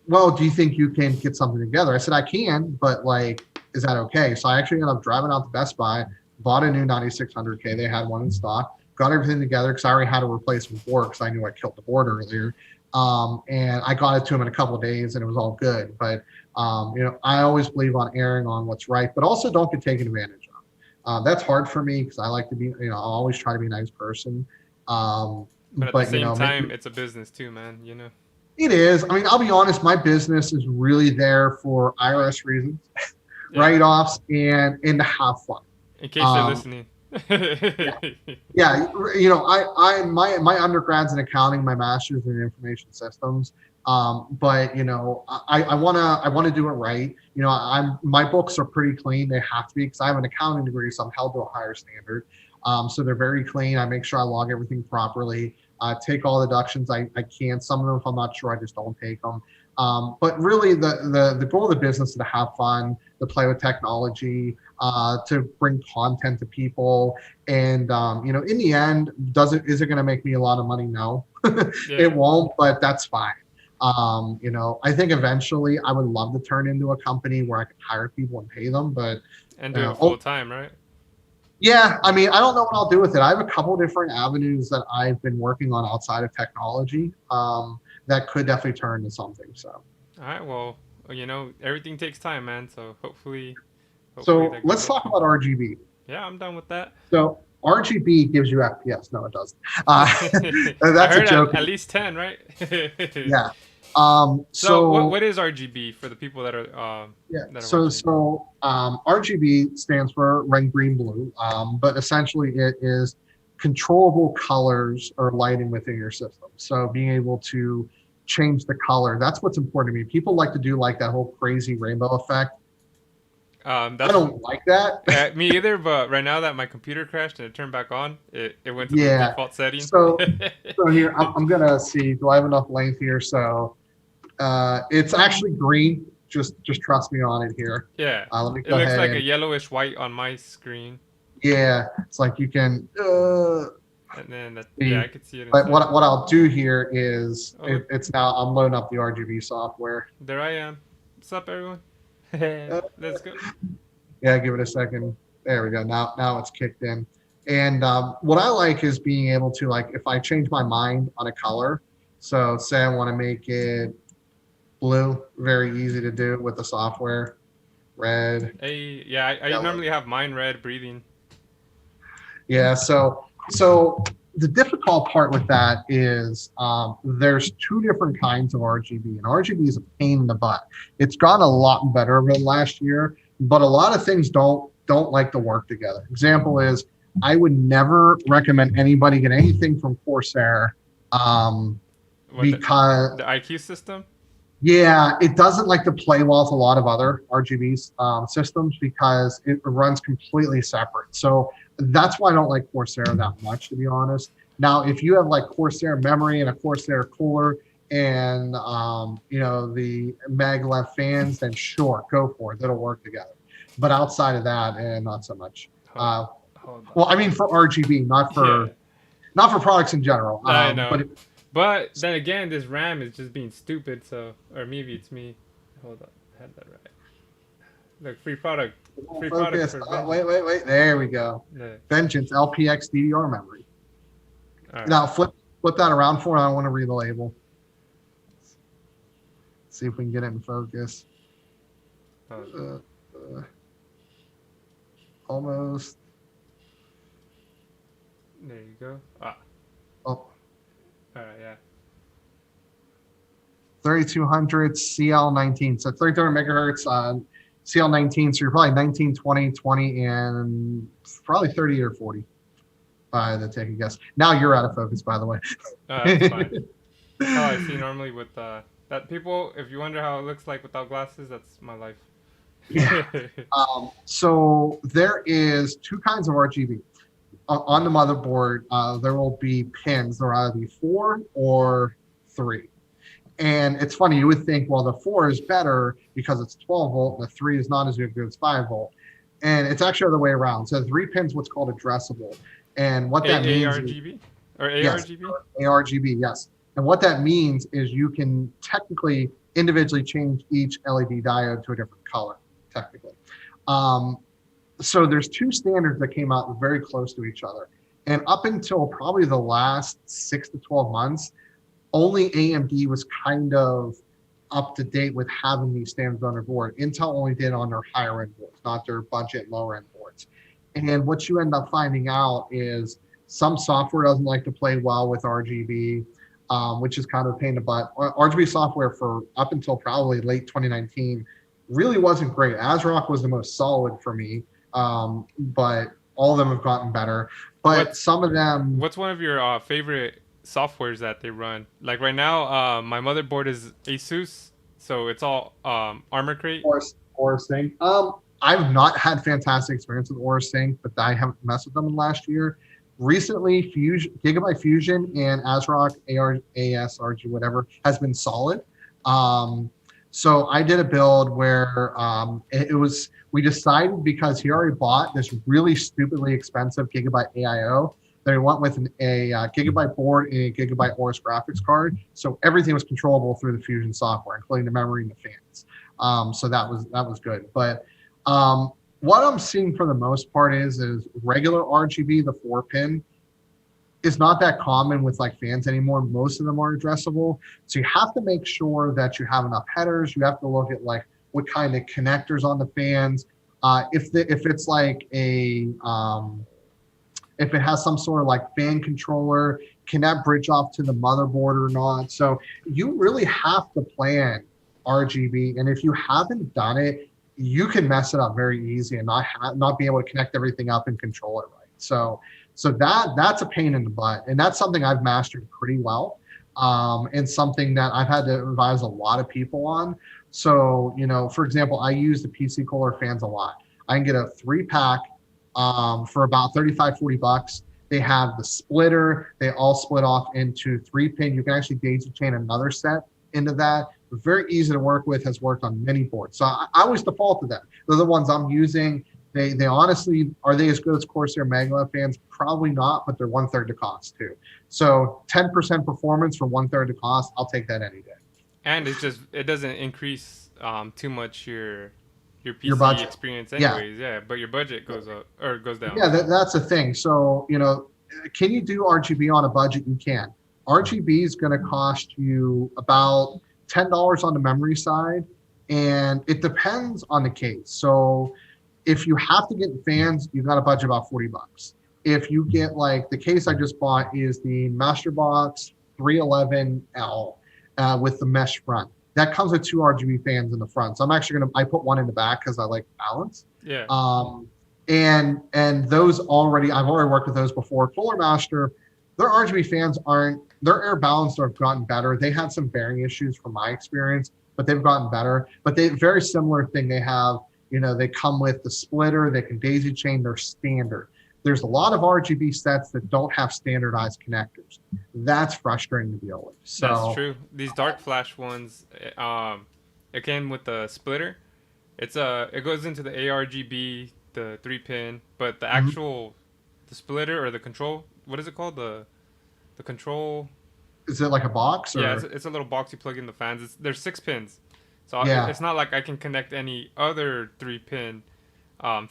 [SPEAKER 2] well, do you think you can get something together? I said, I can, but like, is that okay? So I actually ended up driving out to Best Buy, bought a new 9600K. They had one in stock, got everything together because I already had a replacement board because I knew I killed the board earlier. And I got it to him in a couple of days and it was all good. But, I always believe on erring on what's right, but also don't get taken advantage of. That's hard for me because I like to be, I always try to be a nice person. Um,
[SPEAKER 1] But at the
[SPEAKER 2] but,
[SPEAKER 1] same
[SPEAKER 2] make,
[SPEAKER 1] time, it's a business too, man. You know.
[SPEAKER 2] it is. I mean, I'll be honest, my business is really there for IRS reasons,
[SPEAKER 1] Yeah.
[SPEAKER 2] write-offs, and to have fun.
[SPEAKER 1] In case they're
[SPEAKER 2] Um,
[SPEAKER 1] listening.
[SPEAKER 2] yeah, yeah. My undergrad's in accounting, my master's in information systems. But I wanna do it right. My books are pretty clean. They have to be because I have an accounting degree, so I'm held to a higher standard. So they're very clean. I make sure I log everything properly. Take all the deductions I can. Some of them, if I'm not sure, I just don't take them. But really, the goal of the business is to have fun, to play with technology, to bring content to people, and in the end, is it going to make me a lot of money? No,
[SPEAKER 1] Yeah.
[SPEAKER 2] it won't. But that's fine. I think eventually I would love to turn into a company where I could hire people and pay them, but
[SPEAKER 1] And do it full
[SPEAKER 2] oh,
[SPEAKER 1] time, right?
[SPEAKER 2] yeah, I mean, I don't know what I'll do with it. I have a couple different avenues that I've been working on outside of technology that could definitely turn into something. So,
[SPEAKER 1] All right. Well, everything takes time, man. So hopefully
[SPEAKER 2] so
[SPEAKER 1] that goes
[SPEAKER 2] let's
[SPEAKER 1] well
[SPEAKER 2] talk
[SPEAKER 1] for you.
[SPEAKER 2] about RGB.
[SPEAKER 1] Yeah, I'm done with that.
[SPEAKER 2] So RGB gives you FPS. No, it doesn't.
[SPEAKER 1] I
[SPEAKER 2] That's a
[SPEAKER 1] heard
[SPEAKER 2] joke.
[SPEAKER 1] at least 10, right?
[SPEAKER 2] Yeah.
[SPEAKER 1] So
[SPEAKER 2] So
[SPEAKER 1] what is RGB for the people
[SPEAKER 2] yeah.
[SPEAKER 1] that are
[SPEAKER 2] So
[SPEAKER 1] watching?
[SPEAKER 2] so RGB stands for red, green, blue. But essentially, it is controllable colors or lighting within your system. So being able to change the color. That's what's important to me. People like to do like that whole crazy rainbow effect. I
[SPEAKER 1] That's
[SPEAKER 2] don't like that.
[SPEAKER 1] me either. But right now that my computer crashed and it turned back on, it went to the
[SPEAKER 2] Yeah.
[SPEAKER 1] default setting.
[SPEAKER 2] So here I'm gonna see. Do I have enough length here? So it's actually green. Just trust me on it here.
[SPEAKER 1] Yeah,
[SPEAKER 2] Let me
[SPEAKER 1] it
[SPEAKER 2] go
[SPEAKER 1] looks
[SPEAKER 2] ahead
[SPEAKER 1] like a
[SPEAKER 2] and
[SPEAKER 1] yellowish white on my screen,
[SPEAKER 2] yeah. It's like you can
[SPEAKER 1] and then yeah,
[SPEAKER 2] see.
[SPEAKER 1] I could see it
[SPEAKER 2] But
[SPEAKER 1] inside.
[SPEAKER 2] what I'll do here is
[SPEAKER 1] Oh look,
[SPEAKER 2] it's now I'm loading up the RGB software.
[SPEAKER 1] there I am. What's up, everyone?
[SPEAKER 2] Uh,
[SPEAKER 1] Let's go.
[SPEAKER 2] yeah, give it a second. There we go. Now it's kicked in. And what I like is being able to like if I change my mind on a color. So say I want to make it blue, very easy to do with the software. Red,
[SPEAKER 1] Hey, yeah, I
[SPEAKER 2] yellow.
[SPEAKER 1] normally have mine red breathing.
[SPEAKER 2] Yeah. So the difficult part with that is there's two different kinds of RGB, and RGB is a pain in the butt. It's gotten a lot better over the last year, but a lot of things don't like to work together. Example is I would never recommend anybody get anything from Corsair
[SPEAKER 1] What
[SPEAKER 2] because
[SPEAKER 1] the IQ system?
[SPEAKER 2] yeah, it doesn't like to play well with a lot of other RGB systems because it runs completely separate. So that's why I don't like Corsair that much, to be honest. Now, if you have like Corsair memory and a Corsair cooler and the maglev fans, then sure, go for it. It'll work together. But outside of that, not so much.
[SPEAKER 1] Hold, hold
[SPEAKER 2] Well,
[SPEAKER 1] on.
[SPEAKER 2] I mean for RGB, not
[SPEAKER 1] Yeah,
[SPEAKER 2] for products in general.
[SPEAKER 1] I know.
[SPEAKER 2] But
[SPEAKER 1] But then again, this RAM is just being stupid. So, or maybe it's me. Hold on, I had that right. Look, free product. Free product
[SPEAKER 2] Focus.
[SPEAKER 1] for
[SPEAKER 2] Oh,
[SPEAKER 1] Vengeance.
[SPEAKER 2] wait. There we go.
[SPEAKER 1] Yeah.
[SPEAKER 2] Vengeance LPX DDR memory.
[SPEAKER 1] All right.
[SPEAKER 2] Now flip that around for me. I want to read the label. See if we can get it in focus.
[SPEAKER 1] Oh,
[SPEAKER 2] Uh, uh, almost.
[SPEAKER 1] there you go. Ah.
[SPEAKER 2] Oh,
[SPEAKER 1] All right. Yeah.
[SPEAKER 2] 3200 CL19. So 3200 megahertz CL19. So you're probably 19, 20, 20, and probably 30 or 40. To take a guess. Now you're out of focus, by the way.
[SPEAKER 1] That's fine. That's how I see normally with that people. If you wonder how it looks like without glasses, that's my life.
[SPEAKER 2] Yeah. So there is two kinds of RGB. On the motherboard, there will be pins. There will either be 4 or 3. And it's funny, you would think, well, the 4 is better because it's 12 volt, and the 3 is not as good as 5 volt. And it's actually the other way around. So the 3 pins what's called addressable. And what that means is,
[SPEAKER 1] ARGB or
[SPEAKER 2] yes,
[SPEAKER 1] ARGB?
[SPEAKER 2] ARGB, yes. And what that means is you can technically individually change each LED diode to a different color, technically. Um, so there's two standards that came out very close to each other. And up until probably the last 6 to 12 months, only AMD was kind of up to date with having these standards on their board. Intel only did on their higher end boards, not their budget lower end boards. And what you end up finding out is some software doesn't like to play well with RGB, which is kind of a pain in the butt. RGB software for up until probably late 2019 really wasn't great. ASRock was the most solid for me, but all of them have gotten better. But some of them.
[SPEAKER 1] What's one of your favorite softwares that they run? Like right now, my motherboard is Asus, so it's all Armor Crate.
[SPEAKER 2] Aura Sync. I've not had fantastic experience with Aura Sync, but I haven't messed with them in the last year. Recently, Gigabyte Fusion and ASRock, ASRG, whatever, has been solid. So I did a build where we decided because he already bought this really stupidly expensive Gigabyte AIO, that he went with a Gigabyte board and a Gigabyte Aorus graphics card. So everything was controllable through the Fusion software, including the memory and the fans. So that was good. But what I'm seeing for the most part is regular RGB, the 4-pin, is not that common with like fans anymore. Most of them are addressable. So you have to make sure that you have enough headers. You have to look at like what kind of connectors on the fans. If it's like if it has some sort of like fan controller, can that bridge off to the motherboard or not? So you really have to plan RGB. And if you haven't done it, you can mess it up very easy and not be able to connect everything up and control it right. So that's a pain in the butt, and that's something I've mastered pretty well, and something that I've had to advise a lot of people on. So for example, I use the PC cooler fans a lot. I can get a 3-pack for about $35-$40. They have the splitter. They all split off into 3-pin. You can actually daisy chain another set into that. Very easy to work with, has worked on many boards. So I always default to them. They're the ones I'm using. They honestly, are they as good as Corsair Maglev fans? Probably not, but they're 1/3 the cost too. So 10% performance for 1/3 the cost, I'll take that any day.
[SPEAKER 1] And it doesn't increase too much your
[SPEAKER 2] Your
[SPEAKER 1] PC
[SPEAKER 2] budget.
[SPEAKER 1] experience
[SPEAKER 2] Yeah.
[SPEAKER 1] anyways. Yeah, but your budget goes up or goes down.
[SPEAKER 2] Yeah, that's the thing. So, can you do RGB on a budget? You can. RGB is going to cost you about $10 on the memory side, and it depends on the case. So if you have to get fans, you've got to budget about $40. If you get like the case I just bought is the Masterbox 311L with the mesh front. That comes with 2 RGB fans in the front. So I'm actually I put one in the back because I like balance.
[SPEAKER 1] Yeah.
[SPEAKER 2] And those I've already worked with those before. Cooler Master, their RGB fans their air balance have gotten better. They had some bearing issues from my experience, but they've gotten better. But very similar thing. They have, they come with the splitter. They can daisy chain. They're standard. There's a lot of RGB sets that don't have standardized connectors. That's frustrating to deal with. So
[SPEAKER 1] that's true. These dark flash ones, it came with the splitter. It goes into the ARGB, the 3-pin, but the actual the splitter or the control, what is it called? The control.
[SPEAKER 2] Is it like a box? Or?
[SPEAKER 1] Yeah, it's a little box you plug in the fans. There's 6 pins, so
[SPEAKER 2] yeah.
[SPEAKER 1] It's not like I can connect any other 3-pin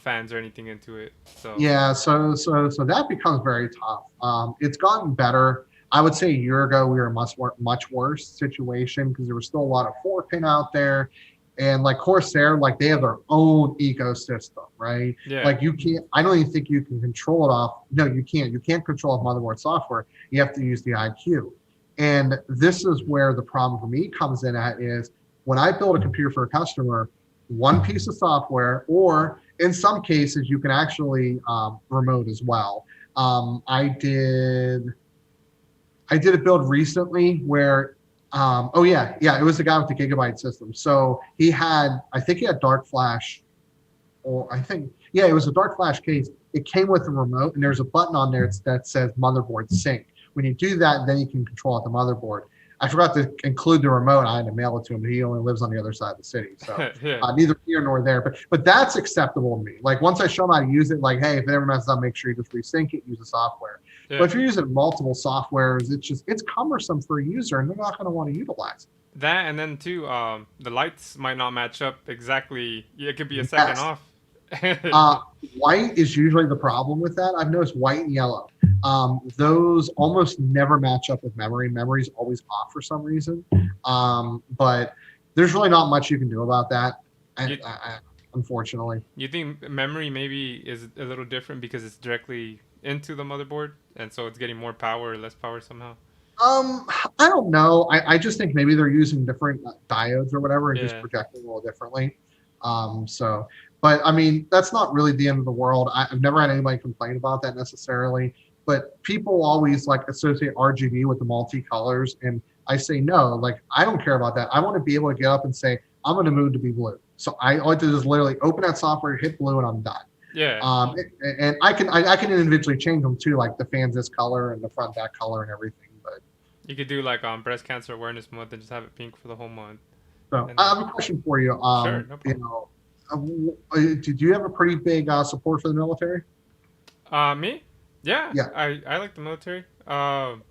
[SPEAKER 1] fans or anything into it. So
[SPEAKER 2] Yeah, so that becomes very tough. It's gotten better. I would say a year ago we were in a much worse situation because there was still a lot of 4-pin out there, and like Corsair, like they have their own ecosystem, right?
[SPEAKER 1] yeah,
[SPEAKER 2] Like you can't. I don't even think you can control it off. No, you can't. You can't control off motherboard software. You have to use the IQ, and this is where the problem for me comes in at is when I build a computer for a customer, one piece of software, or in some cases, you can actually remote as well. I did a build recently where, oh yeah, it was the guy with the gigabyte system. So I think he had Dark Flash, or I think, yeah, it was a Dark Flash case. It came with a remote, and there's a button on there that says motherboard sync. When you do that, then you can control out the motherboard. I forgot to include the remote. I had to mail it to him, but he only lives on the other side of the city. So
[SPEAKER 1] yeah,
[SPEAKER 2] neither here nor there. But that's acceptable to me. Like once I show him how to use it, like, hey, if it ever messes up, make sure you just resync it, use the software.
[SPEAKER 1] yeah.
[SPEAKER 2] But if you're using multiple softwares, it's cumbersome for a user and they're not going to want to utilize
[SPEAKER 1] That and then too, the lights might not match up exactly. Yeah, it could be a
[SPEAKER 2] it.
[SPEAKER 1] second
[SPEAKER 2] Yes.
[SPEAKER 1] off.
[SPEAKER 2] White is usually the problem with that. I've noticed white and yellow. Those almost never match up with memory. Memory's always off for some reason. But there's really not much you can do about that,
[SPEAKER 1] you,
[SPEAKER 2] unfortunately.
[SPEAKER 1] you think memory maybe is a little different because it's directly into the motherboard, and so it's getting more power or less power somehow?
[SPEAKER 2] Um, I don't know. I just think maybe they're using different diodes or whatever and just
[SPEAKER 1] Yeah,
[SPEAKER 2] projecting a little differently. So, but I mean, that's not really the end of the world. I've never had anybody complain about that necessarily. But people always like associate RGB with the multicolors, and I say no. Like I don't care about that. I want to be able to get up and say I'm going to move to be blue. So I like to just literally open that software, hit blue, and I'm done.
[SPEAKER 1] yeah.
[SPEAKER 2] And I can individually change them too, like the fans this color and the front that color and everything. But
[SPEAKER 1] You could do like breast cancer awareness month and just have it pink for the whole month.
[SPEAKER 2] so
[SPEAKER 1] And
[SPEAKER 2] I have a question for you.
[SPEAKER 1] sure, no problem.
[SPEAKER 2] Did you have a pretty big support for the military?
[SPEAKER 1] Me? Yeah,
[SPEAKER 2] Yeah.
[SPEAKER 1] I like the military. One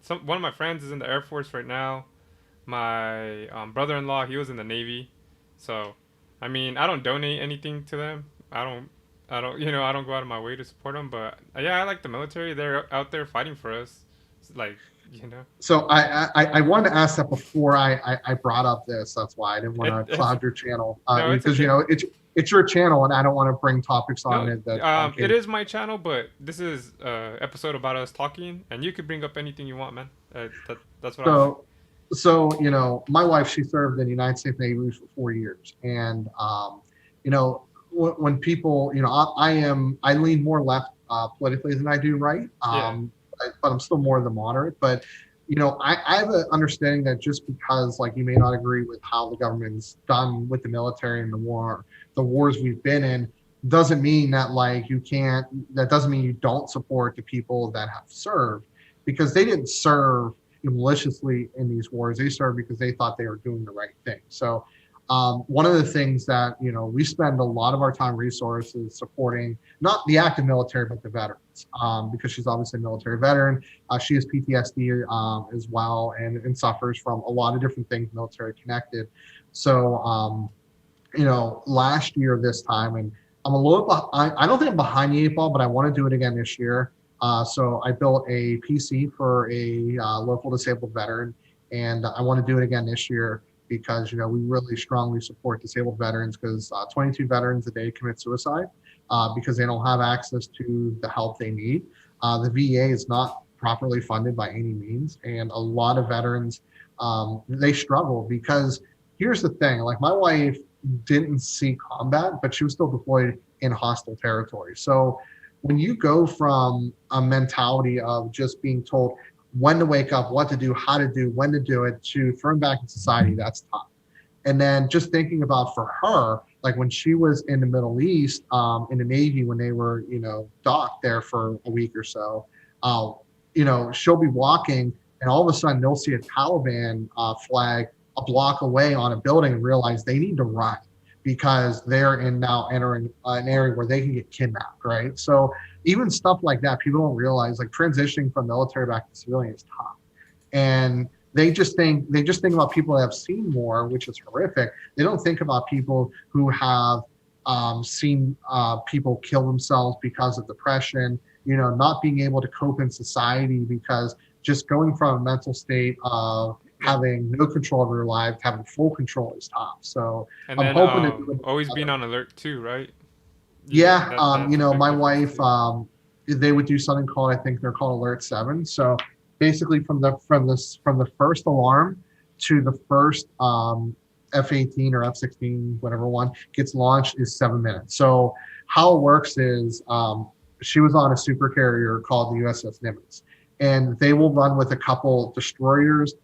[SPEAKER 1] of my friends is in the Air Force right now. My brother-in-law, he was in the Navy. So, I mean, I don't donate anything to them. I don't go out of my way to support them. But yeah, I like the military. They're out there fighting for us. It's like, you know,
[SPEAKER 2] So I wanted to ask that before I brought up this. That's why I didn't want to
[SPEAKER 1] it's
[SPEAKER 2] cloud your channel
[SPEAKER 1] no, it's
[SPEAKER 2] because
[SPEAKER 1] okay.
[SPEAKER 2] it's your channel and I don't want to bring topics on
[SPEAKER 1] No,
[SPEAKER 2] it that
[SPEAKER 1] it is my channel, but this is episode about us talking, and you could bring up anything you want, man. That's what I like.
[SPEAKER 2] so my wife, she served in the United States Navy for 4 years, and when people, I lean more left politically than I do right,
[SPEAKER 1] Yeah,
[SPEAKER 2] but I'm still more the moderate. But I have an understanding that just because like you may not agree with how the government's done with the military and the wars we've been in, doesn't mean that like you can't. That doesn't mean you don't support the people that have served, because they didn't serve maliciously in these wars. They served because they thought they were doing the right thing. So one of the things that we spend a lot of our time resources supporting, not the active military but the veterans, because she's obviously a military veteran. She has PTSD as well, and suffers from a lot of different things military connected. So last year this time, and I'm a little behind. I don't think I'm behind the eight ball, but I want to do it again this year. So I built a PC for a local disabled veteran, and I want to do it again this year because we really strongly support disabled veterans, because 22 veterans a day commit suicide because they don't have access to the help they need. The VA is not properly funded by any means, and a lot of veterans they struggle because here's the thing: like my wife didn't see combat, but she was still deployed in hostile territory. So when you go from a mentality of just being told when to wake up, what to do, how to do, when to do it, to thrown back in society, that's tough. And then just thinking about for her, like when she was in the Middle East, in the Navy, when they were, docked there for a week or so, she'll be walking and all of a sudden they'll see a Taliban flag a block away on a building and realize they need to run because they're now entering an area where they can get kidnapped, right? So even stuff like that, people don't realize, like transitioning from military back to civilian is tough. And they just think about people that have seen war, which is horrific. They don't think about people who have seen people kill themselves because of depression, not being able to cope in society because just going from a mental state of
[SPEAKER 1] Yeah.
[SPEAKER 2] having no control of your life to having full control is tough. So
[SPEAKER 1] And
[SPEAKER 2] I'm
[SPEAKER 1] then
[SPEAKER 2] hoping to do it
[SPEAKER 1] always being
[SPEAKER 2] together.
[SPEAKER 1] on alert too, right? Yeah,
[SPEAKER 2] Yeah,
[SPEAKER 1] that's a big
[SPEAKER 2] my
[SPEAKER 1] difference
[SPEAKER 2] wife,
[SPEAKER 1] too.
[SPEAKER 2] they would do something called, I think they're called Alert 7. So basically, from the first alarm to the first F-18 or F-16, whatever one gets launched, is 7 minutes. So how it works is, she was on a super carrier called the USS Nimitz, and they will run with a couple destroyers,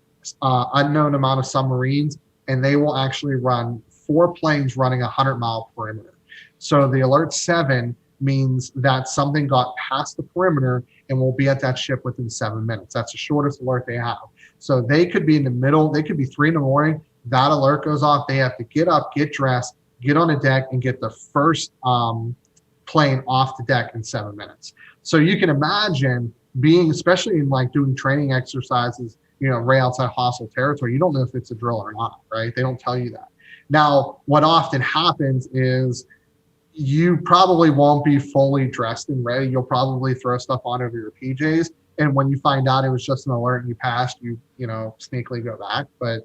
[SPEAKER 2] unknown amount of submarines, and they will actually run 4 planes running 100-mile perimeter. So the alert 7 means that something got past the perimeter and will be at that ship within 7 minutes. That's the shortest alert they have. So they could be in the middle, they could be 3 in the morning. That alert goes off. They have to get up, get dressed, get on a deck, and get the first plane off the deck in 7 minutes. So you can imagine being, especially in like doing training exercises, right outside hostile territory, you don't know if it's a drill or not, right? They don't tell you that. Now, what often happens is you probably won't be fully dressed and ready. You'll probably throw stuff on over your PJs. And when you find out it was just an alert and you passed, sneakily go back. But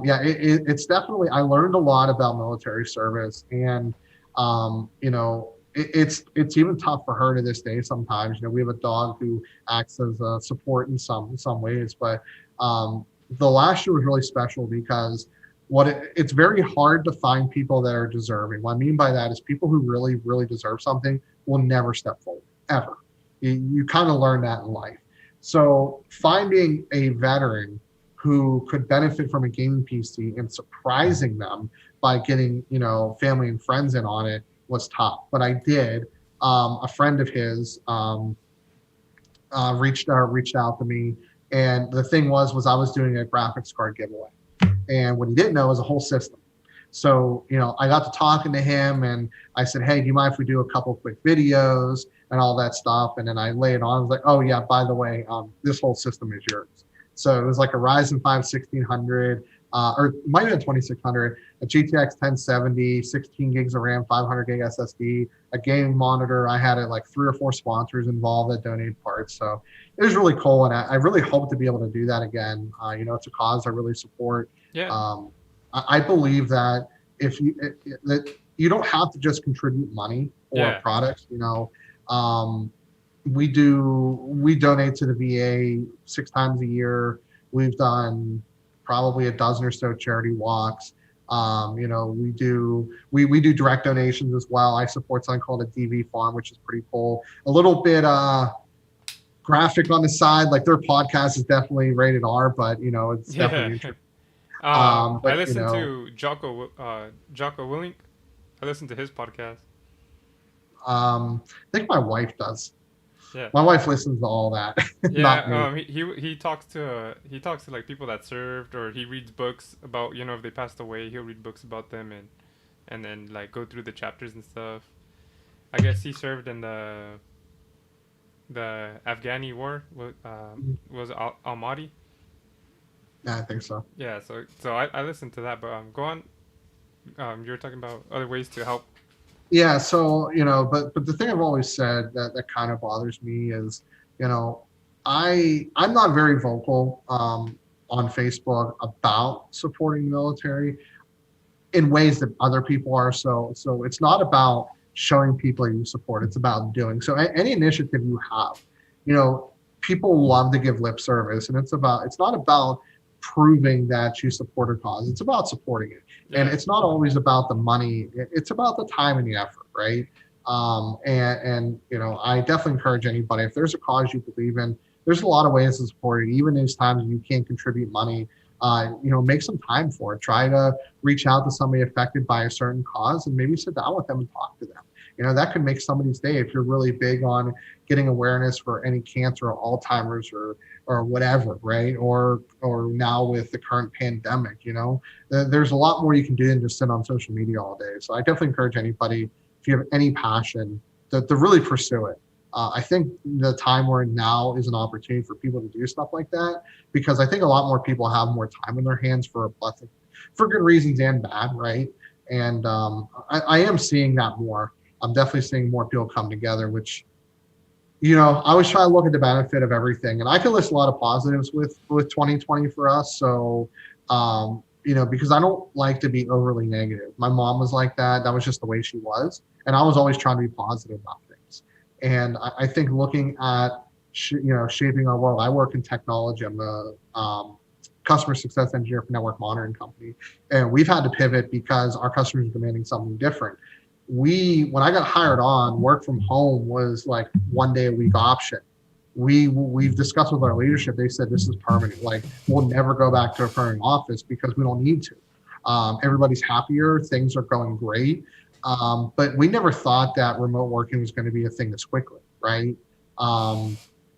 [SPEAKER 2] yeah, it's definitely, I learned a lot about military service. And, it's even tough for her to this day sometimes. We have a dog who acts as a support in some ways. But the last year was really special because it's very hard to find people that are deserving. What I mean by that is people who really, really deserve something will never step forward, ever. You kind of learn that in life. So finding a veteran who could benefit from a gaming PC and surprising them by getting, family and friends in on it was tough. But I did. A friend of his reached out to me, and the thing was I was doing a graphics card giveaway. And what he didn't know was a whole system. So, I got to talking to him and I said, hey, do you mind if we do a couple quick videos and all that stuff? And then I lay it on. I was like, oh, yeah, by the way, this whole system is yours. So it was like a Ryzen 5 1600, or it might have been 2600, a GTX 1070, 16 gigs of RAM, 500 gig SSD, a gaming monitor. I had like 3 or 4 sponsors involved that donated parts. So it was really cool. And I really hope to be able to do that again. It's a cause I really support.
[SPEAKER 1] Yeah.
[SPEAKER 2] I believe that that you don't have to just contribute money or products. We donate to the VA 6 times a year. We've done probably a dozen or so charity walks. We do direct donations as well. I support something called a DV Farm, which is pretty cool. A little bit graphic on the side, like their podcast is definitely rated R, but it's definitely interesting.
[SPEAKER 1] I listened to Jocko Willink. I listened to his podcast.
[SPEAKER 2] I think my wife does.
[SPEAKER 1] Yeah.
[SPEAKER 2] My wife listens to all that.
[SPEAKER 1] Yeah. He talks to like people that served, or he reads books about, if they passed away, he'll read books about them and then like go through the chapters and stuff. I guess he served in the Afghani war. Was Almaty?
[SPEAKER 2] Yeah, I think so.
[SPEAKER 1] Yeah, so I listened to that, but go on. You were talking about other ways to help.
[SPEAKER 2] Yeah, so but the thing I've always said that kind of bothers me is, I'm not very vocal on Facebook about supporting the military in ways that other people are. So it's not about showing people you support. It's about doing. So any initiative you have, people love to give lip service, and it's not about proving that you support a cause. It's about supporting it. Yeah. And it's not always about the money. It's about the time and the effort, right? And I definitely encourage anybody, if there's a cause you believe in, there's a lot of ways to support it. Even those times you can't contribute money, make some time for it. Try to reach out to somebody affected by a certain cause and maybe sit down with them and talk to them. That could make somebody's day if you're really big on getting awareness for any cancer or Alzheimer's or whatever, right? Or now with the current pandemic, there's a lot more you can do than just sit on social media all day. So I definitely encourage anybody, if you have any passion, to really pursue it. I think the time we're in now is an opportunity for people to do stuff like that, because I think a lot more people have more time in their hands for good reasons and bad, right? And I am seeing that more. I'm definitely seeing more people come together, which, I always try to look at the benefit of everything. And I can list a lot of positives with 2020 for us. So, because I don't like to be overly negative. My mom was like that. That was just the way she was. And I was always trying to be positive about things. And I think looking at, shaping our world, I work in technology. I'm a customer success engineer for network monitoring company. And we've had to pivot because our customers are demanding something different. When I got hired on, work from home was like 1 day a week option. We've discussed with our leadership. They said this is permanent. Like, we'll never go back to a permanent office because we don't need to. Everybody's happier. Things are going great. But we never thought that remote working was going to be a thing this quickly, right?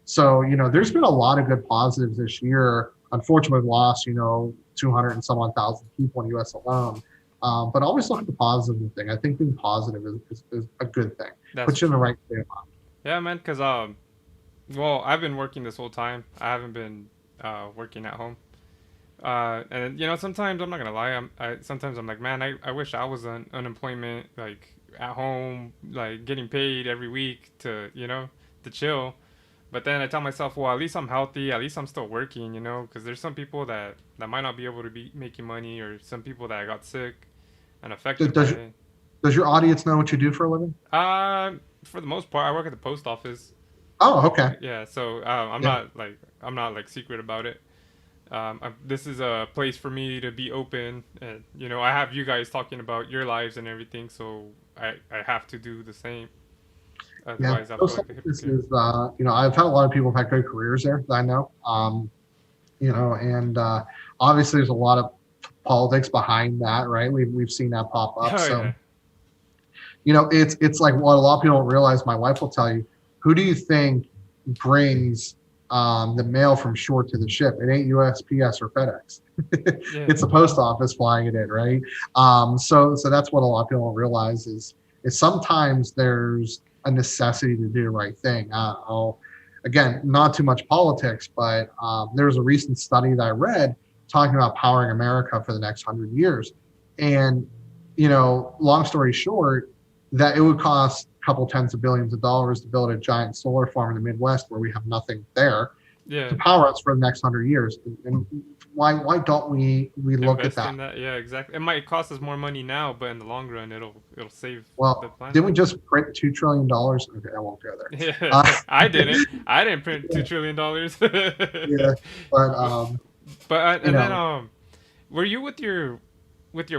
[SPEAKER 2] So, there's been a lot of good positives this year. Unfortunately, we've lost, 200 and some odd thousand people in the U.S. alone. But always look at the positive thing. I think being positive is a good thing. Puts you in the right state of mind.
[SPEAKER 1] Yeah, man. Because well, I've been working this whole time. I haven't been working at home. And sometimes I'm not gonna lie. Sometimes I'm like, man, I wish I was on unemployment, like at home, like getting paid every week to chill. But then I tell myself, well, at least I'm healthy. At least I'm still working, because there's some people that might not be able to be making money, or some people that got sick and affected by
[SPEAKER 2] Does
[SPEAKER 1] it.
[SPEAKER 2] does your audience know what you do for a living?
[SPEAKER 1] For the most part, I work at the post office.
[SPEAKER 2] Oh, okay.
[SPEAKER 1] Yeah, so
[SPEAKER 2] Yeah.
[SPEAKER 1] I'm not like secret about it. This is a place for me to be open, and I have you guys talking about your lives and everything, so I have to do the same.
[SPEAKER 2] Yeah.
[SPEAKER 1] Otherwise, I feel
[SPEAKER 2] Post
[SPEAKER 1] like a
[SPEAKER 2] office
[SPEAKER 1] hypocrite.
[SPEAKER 2] is, I've had a lot of people who've had good careers there that I know. And obviously there's a lot of politics behind that, right? We've seen that pop up.
[SPEAKER 1] Oh
[SPEAKER 2] So,
[SPEAKER 1] yeah,
[SPEAKER 2] it's like what a lot of people don't realize. My wife will tell you, who do you think brings the mail from shore to the ship? It ain't USPS or FedEx.
[SPEAKER 1] yeah,
[SPEAKER 2] It's the post office flying it in, right? So that's what a lot of people don't realize is sometimes there's a necessity to do the right thing. Again, not too much politics, but there was a recent study that I read talking about powering America for the next 100 years. And, long story short, that it would cost a couple tens of billions of dollars to build a giant solar farm in the Midwest where we have nothing there
[SPEAKER 1] yeah.
[SPEAKER 2] to power us for the next 100 years. And why don't we look at
[SPEAKER 1] Invest
[SPEAKER 2] that?
[SPEAKER 1] in that. Yeah, exactly. It might cost us more money now, but in the long run, it'll save the
[SPEAKER 2] Well, didn't
[SPEAKER 1] planet.
[SPEAKER 2] we just print $2 trillion? Okay, I won't go there.
[SPEAKER 1] Yeah,
[SPEAKER 2] Uh,
[SPEAKER 1] I didn't. I didn't print $2 trillion.
[SPEAKER 2] yeah, but
[SPEAKER 1] But
[SPEAKER 2] you
[SPEAKER 1] and then
[SPEAKER 2] know,
[SPEAKER 1] were you with your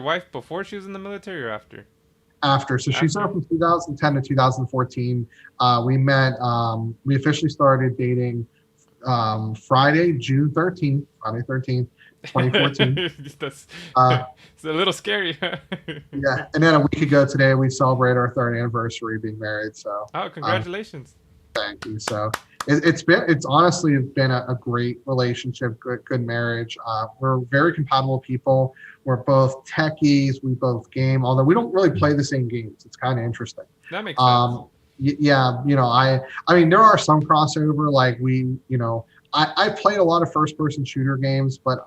[SPEAKER 1] wife before she was in the military or after?
[SPEAKER 2] after. So she
[SPEAKER 1] After.
[SPEAKER 2] served from 2010 to 2014. We met. We officially started dating Friday 13th, 2014.
[SPEAKER 1] That's
[SPEAKER 2] Uh,
[SPEAKER 1] it's a little scary.
[SPEAKER 2] yeah, and then a week ago today we celebrate our third anniversary being married. So
[SPEAKER 1] Oh,
[SPEAKER 2] um,
[SPEAKER 1] congratulations.
[SPEAKER 2] thank you. So it's honestly been a great relationship, good marriage. We're very compatible people. We're both techies. We both game, although we don't really play the same games. It's kind of interesting.
[SPEAKER 1] That makes sense.
[SPEAKER 2] Yeah, I mean, there are some crossover. Like I played a lot of first person shooter games, but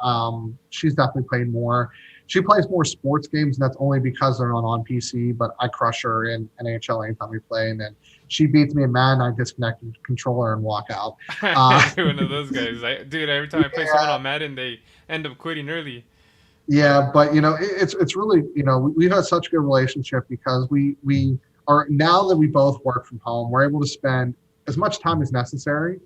[SPEAKER 2] she's definitely played more. She plays more sports games, and that's only because they're not on PC. But I crush her in NHL anytime we play, and then she beats me in Madden. I disconnect the controller and walk out. Uh,
[SPEAKER 1] You're one of those guys. Dude, every time I play someone
[SPEAKER 2] yeah,
[SPEAKER 1] on Madden, they end up quitting early.
[SPEAKER 2] yeah, but it's really we've had such a good relationship because we are, now that we both work from home, we're able to spend as much time as necessary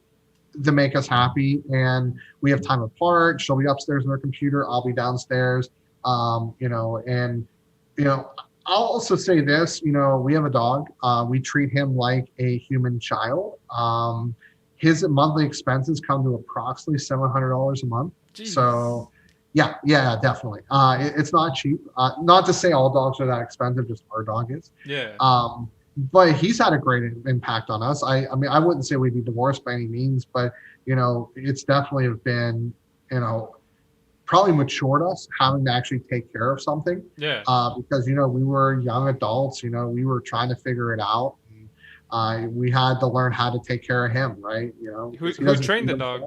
[SPEAKER 2] to make us happy, and we have time apart. She'll be upstairs on her computer, I'll be downstairs. And you know I'll also say this, we have a dog. We treat him like a human child. His monthly expenses come to approximately $700 a month.
[SPEAKER 1] Jeez.
[SPEAKER 2] So yeah, definitely. It's not cheap. Not to say all dogs are that expensive, just our dog is.
[SPEAKER 1] Yeah.
[SPEAKER 2] But he's had a great impact on us. I mean, I wouldn't say we'd be divorced by any means, but it's definitely been, you know, probably matured us having to actually take care of something.
[SPEAKER 1] Yeah.
[SPEAKER 2] Because we were young adults. We were trying to figure it out. And, we had to learn how to take care of him, right?
[SPEAKER 1] Who
[SPEAKER 2] Because he
[SPEAKER 1] who
[SPEAKER 2] doesn't
[SPEAKER 1] trained
[SPEAKER 2] feed
[SPEAKER 1] the dog?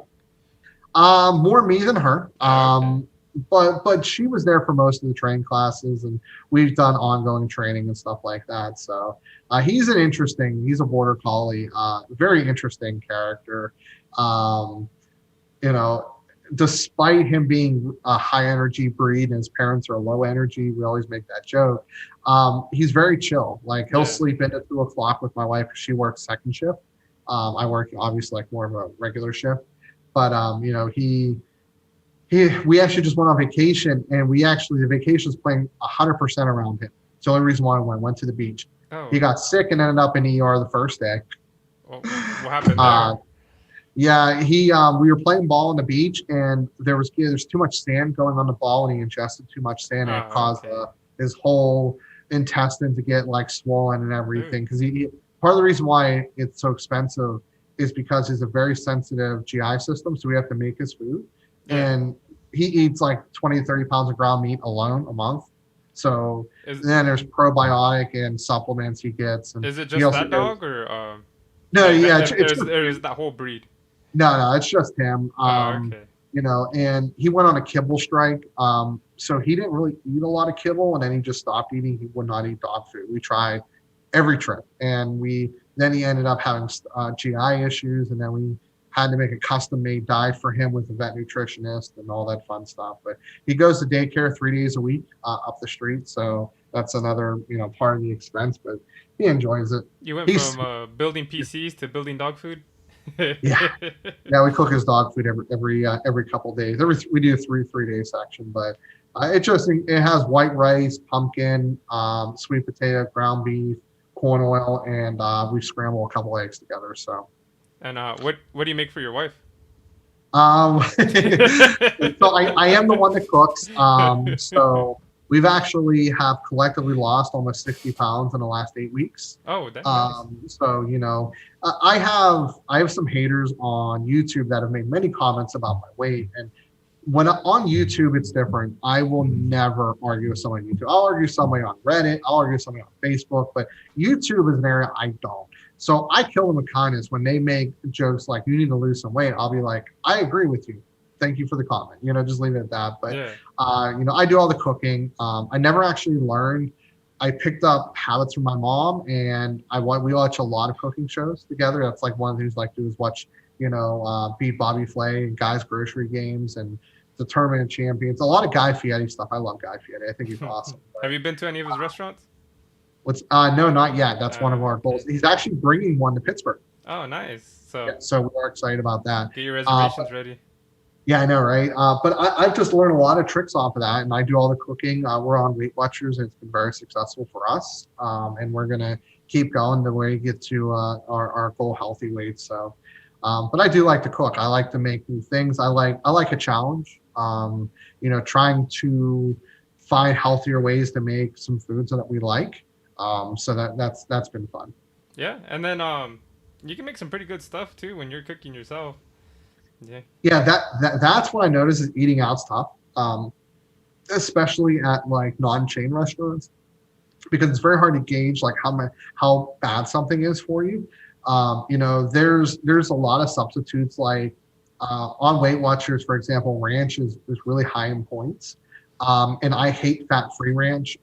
[SPEAKER 2] himself. More me than her.
[SPEAKER 1] Oh, okay.
[SPEAKER 2] but she was there for most of the training classes, and we've done ongoing training and stuff like that. So he's a border collie, very interesting character. Um, you know, despite him being a high energy breed and his parents are low energy, we always make that joke. He's very chill. Like he'll
[SPEAKER 1] Yeah.
[SPEAKER 2] sleep in at 2 o'clock with my wife. She works second shift. I work obviously like more of a regular shift, but we actually just went on vacation, and the vacation was playing 100% around him. It's the only reason why I went to the beach. He
[SPEAKER 1] Oh,
[SPEAKER 2] got sick and ended up in ER the first day.
[SPEAKER 1] well, what happened
[SPEAKER 2] Uh,
[SPEAKER 1] there?
[SPEAKER 2] yeah, we were playing ball on the beach, and there's too much sand going on the ball, and he ingested too much sand, and it
[SPEAKER 1] Oh,
[SPEAKER 2] caused
[SPEAKER 1] okay.
[SPEAKER 2] his whole intestine to get like swollen and
[SPEAKER 1] Ooh.
[SPEAKER 2] everything. Because part of the reason why it's so expensive is because he's a very sensitive GI system, so we have to make his food,
[SPEAKER 1] Yeah.
[SPEAKER 2] and he eats like 20 to 30 pounds of ground meat alone a month. So
[SPEAKER 1] Is
[SPEAKER 2] then there's probiotic and supplements he gets, and
[SPEAKER 1] is it
[SPEAKER 2] he
[SPEAKER 1] just
[SPEAKER 2] also
[SPEAKER 1] that
[SPEAKER 2] goes.
[SPEAKER 1] dog or
[SPEAKER 2] No,
[SPEAKER 1] like
[SPEAKER 2] yeah,
[SPEAKER 1] that?
[SPEAKER 2] it's just
[SPEAKER 1] Or is that whole breed?
[SPEAKER 2] no, it's just him.
[SPEAKER 1] Oh, okay.
[SPEAKER 2] And he went on a kibble strike. So he didn't really eat a lot of kibble, and then he just stopped eating. He would not eat dog food. We tried every trip, and then he ended up having GI issues, and then we had to make a custom made diet for him with a vet nutritionist and all that fun stuff. But he goes to daycare 3 days a week up the street, so that's another part of the expense. But he enjoys it.
[SPEAKER 1] You went
[SPEAKER 2] He's
[SPEAKER 1] from building PCs to building dog food.
[SPEAKER 2] Yeah, yeah, we cook his dog food every couple days. We do a 3 day section, but it has white rice, pumpkin, sweet potato, ground beef, corn oil, and we scramble a couple eggs together. So,
[SPEAKER 1] And what do you make for your wife?
[SPEAKER 2] I am the one that cooks. So we've actually have collectively lost almost 60 pounds in the last 8 weeks.
[SPEAKER 1] Oh, that's nice.
[SPEAKER 2] So I have some haters on YouTube that have made many comments about my weight, and on YouTube it's different. I will never argue with someone on YouTube. I'll argue with somebody on Reddit. I'll argue with somebody on Facebook, but YouTube is an area I don't. So I kill them with kindness when they make jokes like "you need to lose some weight." I'll be like, "I agree with you. Thank you for the comment." Just leave it at that. But
[SPEAKER 1] Yeah.
[SPEAKER 2] I do all the cooking. I never actually learned. I picked up habits from my mom, and we watch a lot of cooking shows together. That's like one of the things I like to do is watch, beat Bobby Flay and Guy's Grocery Games and the Tournament of Champions. A lot of Guy Fieri stuff. I love Guy Fieri. I think he's awesome.
[SPEAKER 1] Have you been to any of his restaurants?
[SPEAKER 2] No, not yet. That's one of our goals.
[SPEAKER 1] Okay.
[SPEAKER 2] He's actually bringing one to Pittsburgh.
[SPEAKER 1] Oh, nice.
[SPEAKER 2] Yeah,
[SPEAKER 1] So
[SPEAKER 2] so we're excited about that.
[SPEAKER 1] get your
[SPEAKER 2] But
[SPEAKER 1] reservations ready.
[SPEAKER 2] yeah, I know, right? But I've just learned a lot of tricks off of that, and I do all the cooking. We're on Weight Watchers, and it's been very successful for us. And we're gonna keep going the way we get to our goal healthy weight. So, but I do like to cook. I like to make new things. I like a challenge. Trying to find healthier ways to make some foods that we like. So that's been fun.
[SPEAKER 1] Yeah, and then you can make some pretty good stuff too when you're cooking yourself. Yeah.
[SPEAKER 2] Yeah, that's what I noticed is eating out's tough, especially at like non-chain restaurants, because it's very hard to gauge like how bad something is for you. There's a lot of substitutes like on Weight Watchers, for example, ranch is really high in points, and I hate fat-free ranch.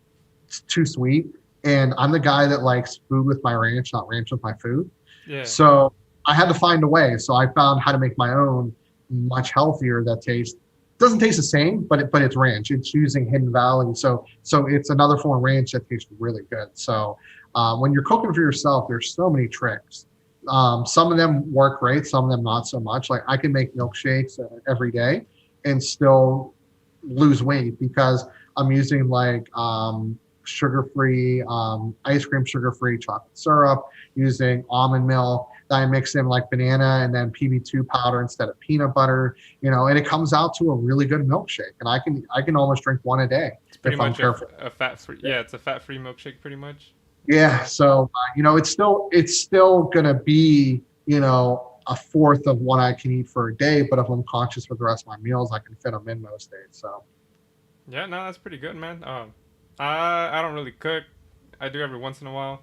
[SPEAKER 2] It's too sweet, and I'm the guy that likes food with my ranch, not ranch with my food.
[SPEAKER 1] Yeah.
[SPEAKER 2] So I had to find a way. So I found how to make my own much healthier that doesn't taste the same, but it's ranch. It's using Hidden Valley. So it's another form of ranch that tastes really good. So when you're cooking for yourself, there's so many tricks. Some of them work great, some of them not so much. Like I can make milkshakes every day and still lose weight because I'm using like sugar-free ice cream, sugar-free chocolate syrup, using almond milk that I mix in like banana and then PB2 powder instead of peanut butter, and it comes out to a really good milkshake. And I can almost drink one a day
[SPEAKER 1] It's pretty
[SPEAKER 2] if I'm
[SPEAKER 1] much
[SPEAKER 2] careful.
[SPEAKER 1] a fat free. Yeah, it's a fat free milkshake, pretty much.
[SPEAKER 2] Yeah, so it's still gonna be a fourth of what I can eat for a day, but if I'm conscious with the rest of my meals, I can fit them in most days. So
[SPEAKER 1] Yeah, no, that's pretty good, man. I don't really cook. I do every once in a while.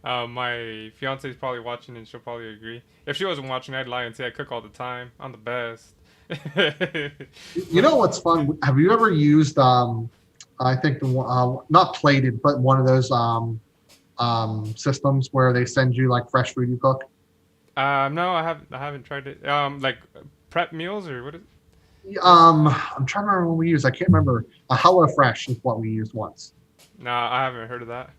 [SPEAKER 1] My fiance is probably watching and she'll probably agree. If she wasn't watching, I'd lie and say I cook all the time. I'm the best.
[SPEAKER 2] You know what's fun? Have you ever used I think not plated, but one of those systems where they send you like fresh food you cook?
[SPEAKER 1] No, I haven't tried it. Like prep meals or what is?
[SPEAKER 2] I'm trying to remember what we used. I can't remember. Hello Fresh is what we used once.
[SPEAKER 1] No, I haven't heard of that.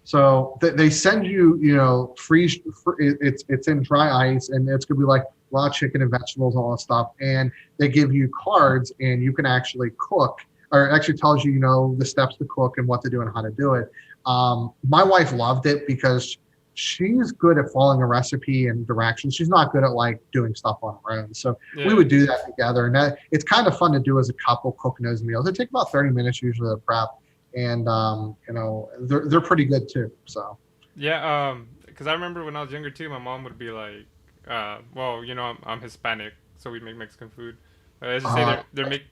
[SPEAKER 2] So they send you, freeze. It's in dry ice, and it's gonna be like raw chicken and vegetables, all that stuff. And they give you cards, and you can actually cook, or it actually tells you, the steps to cook and what to do and how to do it. My wife loved it because she's good at following a recipe and directions. She's not good at like doing stuff on her own. So we
[SPEAKER 1] Yeah.
[SPEAKER 2] would do that together, and it's kind of fun to do as a couple cooking those meals. It takes about 30 minutes usually to prep, and they're pretty good too. So
[SPEAKER 1] Yeah, because I remember when I was younger too, my mom would be like, well, I'm Hispanic, so we make Mexican food. Let's just say
[SPEAKER 2] uh,
[SPEAKER 1] they're make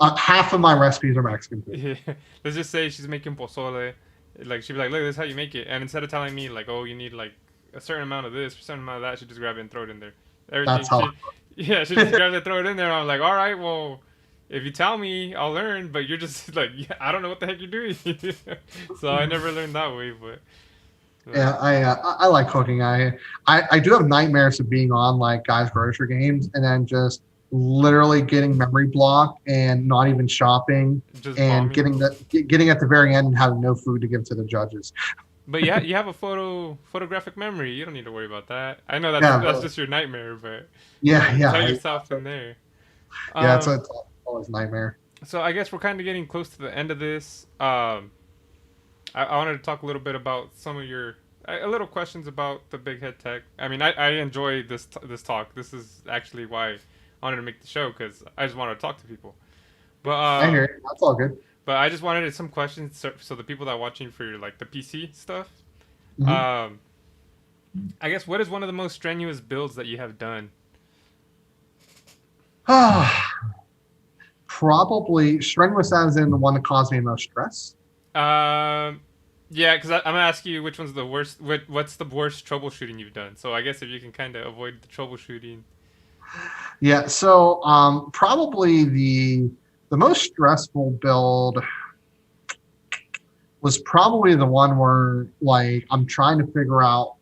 [SPEAKER 2] half of my recipes are Mexican food.
[SPEAKER 1] yeah, let's just say she's making pozole, like she'd be like, look, this is how you make it, and instead of telling me like, oh, you need like a certain amount of this, a certain amount of that, she just grab it and throw it in there.
[SPEAKER 2] That's
[SPEAKER 1] Everything
[SPEAKER 2] how.
[SPEAKER 1] she, yeah, she just grab it, throw it in there. I'm like, all right, well, if you tell me, I'll learn, but you're just like, yeah, I don't know what the heck you're doing, so I never learned that way, but.
[SPEAKER 2] Yeah, I like cooking. I do have nightmares of being on like guys' grocery games and then just literally getting memory block and not even shopping
[SPEAKER 1] Just
[SPEAKER 2] and
[SPEAKER 1] bombing.
[SPEAKER 2] getting at the very end and having no food to give to the judges.
[SPEAKER 1] But yeah, you have a photographic memory. You don't need to worry about that. I know
[SPEAKER 2] Yeah,
[SPEAKER 1] that's
[SPEAKER 2] really.
[SPEAKER 1] just your nightmare, but
[SPEAKER 2] Yeah, yeah,
[SPEAKER 1] tell yourself in there.
[SPEAKER 2] yeah. It's,
[SPEAKER 1] Um,
[SPEAKER 2] it's always a nightmare.
[SPEAKER 1] so I guess we're kind of getting close to the end of this. I wanted to talk a little bit about some of your a little questions about the big head tech. I mean, I enjoy this talk. This is actually why I wanted to make the show because I just wanted to talk to people. But
[SPEAKER 2] I hear it. That's all good.
[SPEAKER 1] I just wanted some questions so the people that are watching for like the PC stuff.
[SPEAKER 2] Hmm.
[SPEAKER 1] Um, I guess what is one of the most strenuous builds that you have done?
[SPEAKER 2] Probably strenuous as in the one that caused me the most stress.
[SPEAKER 1] Um, yeah, because I'm gonna ask you which one's the worst. What's the worst troubleshooting you've done? So I guess if you can kind of avoid the troubleshooting.
[SPEAKER 2] Yeah, so probably the most stressful build was probably the one where like I'm trying to figure out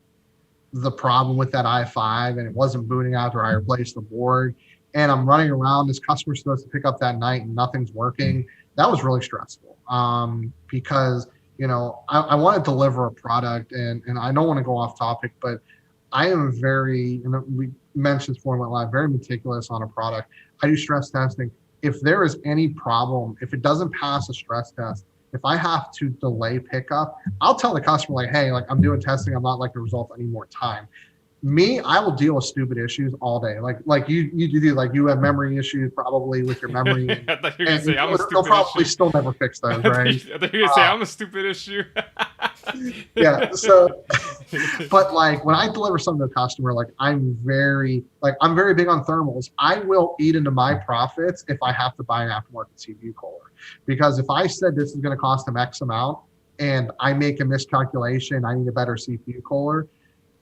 [SPEAKER 2] the problem with that i5 and it wasn't booting after I replaced the board. And I'm running around. This customer's supposed to pick up that night and nothing's working. That was really stressful because, I want to deliver a product and I don't want to go off topic, but I am very, and we mentioned this before in my life, very meticulous on a product. I do stress testing. If there is any problem, if it doesn't pass a stress test, if I have to delay pickup, I'll tell the customer like, hey, like I'm doing testing. I'm not like the result. I need more time. Me, I will deal with stupid issues all day. Like you do, like you have memory issues probably with your memory, and,
[SPEAKER 1] I thought you were gonna
[SPEAKER 2] and
[SPEAKER 1] say I'm a
[SPEAKER 2] they'll
[SPEAKER 1] stupid
[SPEAKER 2] probably
[SPEAKER 1] issue.
[SPEAKER 2] still never fix those,
[SPEAKER 1] I thought
[SPEAKER 2] right?
[SPEAKER 1] you were gonna say
[SPEAKER 2] Uh,
[SPEAKER 1] I'm a stupid issue.
[SPEAKER 2] yeah. So, but like when I deliver something to a customer, like I'm very big on thermals. I will eat into my profits if I have to buy an aftermarket CPU cooler, because if I said this is going to cost them X amount and I make a miscalculation, I need a better CPU cooler.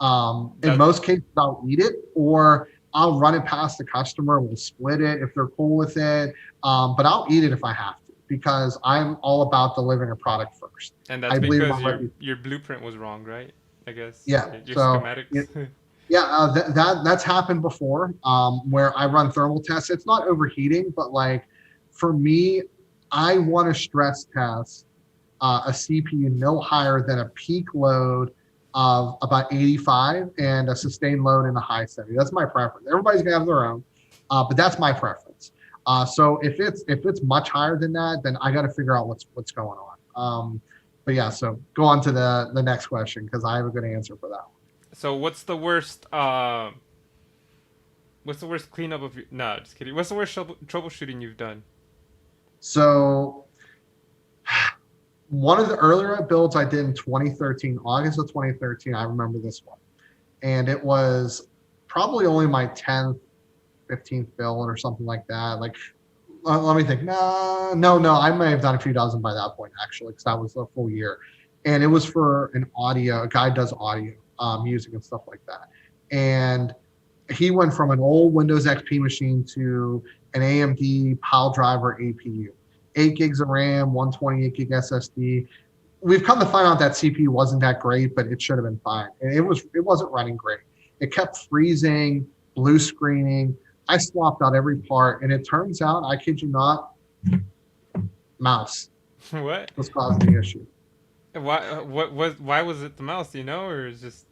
[SPEAKER 2] In
[SPEAKER 1] that
[SPEAKER 2] most cases, I'll eat it or I'll run it past the customer. We'll split it if they're cool with it. But I'll eat it if I have to because I'm all about delivering a product first.
[SPEAKER 1] and
[SPEAKER 2] I
[SPEAKER 1] that's
[SPEAKER 2] believe in
[SPEAKER 1] because
[SPEAKER 2] my reputation.
[SPEAKER 1] your blueprint was wrong, right? I guess
[SPEAKER 2] Yeah.
[SPEAKER 1] your
[SPEAKER 2] So
[SPEAKER 1] schematics.
[SPEAKER 2] yeah, that's happened before where I run thermal tests. It's not overheating, but like for me, I want to stress test a CPU no higher than a peak load of about 85 and a sustained load in the high 70. That's my preference. Everybody's gonna have their own, but that's my preference. So if it's much higher than that, then I got to figure out what's going on. But yeah, so go on to the next question because I have a good answer for that one.
[SPEAKER 1] So what's the worst cleanup of your? No, just kidding. What's the worst troubleshooting you've done?
[SPEAKER 2] So one of the earlier builds I did in 2013, August of 2013, I remember this one. And it was probably only my 10th, 15th build or something like that. Like, let me think. No. I may have done a few dozen by that point, actually, because that was a full year. And it was for a guy does audio, music and stuff like that. And he went from an old Windows XP machine to an AMD Piledriver APU, 8 gigs of RAM, 128 gig SSD. We've come to find out that CPU wasn't that great, but it should have been fine. And it wasn't running great. It kept freezing, blue screening. I swapped out every part, and it turns out, I kid you not, mouse
[SPEAKER 1] What?
[SPEAKER 2] was causing the issue.
[SPEAKER 1] Why was it the mouse? Do you know, or is just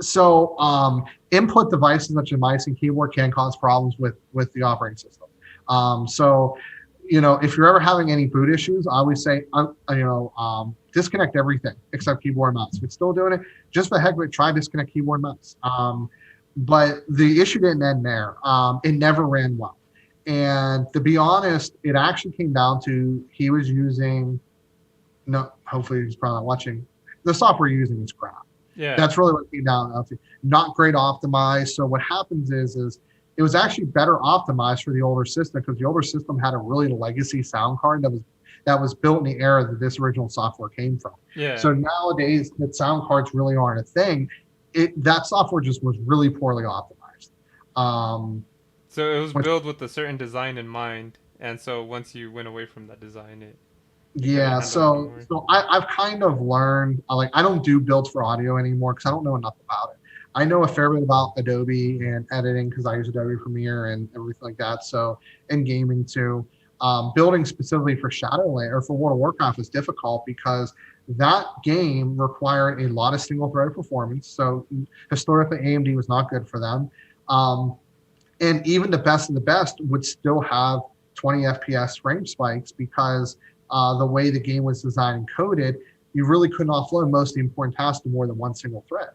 [SPEAKER 2] So input devices such as mice and keyboard can cause problems with the operating system. So if you're ever having any boot issues, I always say disconnect everything except keyboard and mouse. If it's still doing it, just for the heck of it, try disconnect keyboard and mouse. But the issue didn't end there. It never ran well. And to be honest, it actually came down to he was using, no, hopefully he's probably not watching, the software you're using is crap.
[SPEAKER 1] yeah.
[SPEAKER 2] That's really what it came down to. Not great optimized. So what happens is it was actually better optimized for the older system because the older system had a really legacy sound card that was built in the era that this original software came from.
[SPEAKER 1] Yeah.
[SPEAKER 2] So nowadays, that sound cards really aren't a thing. That software just was really poorly optimized.
[SPEAKER 1] So it was built with a certain design in mind, and so once you went away from that design, it couldn't
[SPEAKER 2] Yeah,
[SPEAKER 1] handle it
[SPEAKER 2] so I've kind of learned, I don't do builds for audio anymore because I don't know enough about it. I know a fair bit about Adobe and editing because I use Adobe Premiere and everything like that. So, and gaming too. Building specifically for Shadowland or for World of Warcraft is difficult because that game required a lot of single-threaded performance. So historically, AMD was not good for them. And even the best of the best would still have 20 FPS frame spikes because the way the game was designed and coded, you really couldn't offload most of the important tasks to more than one single thread.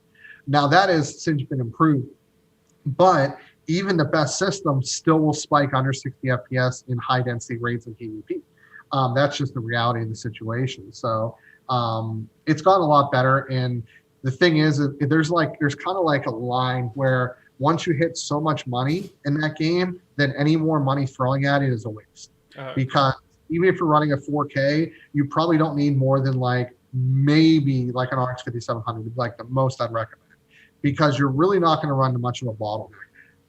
[SPEAKER 2] Now that has since been improved, but even the best systems still will spike under 60 FPS in high density raids and PvP. That's just the reality of the situation. So it's gotten a lot better. And the thing is, there's kind of like a line where once you hit so much money in that game, then any more money throwing at it is a waste. Because even if you're running a 4K, you probably don't need more than maybe like an RX 5700, like the most I'd recommend, because you're really not going to run to much of a bottleneck.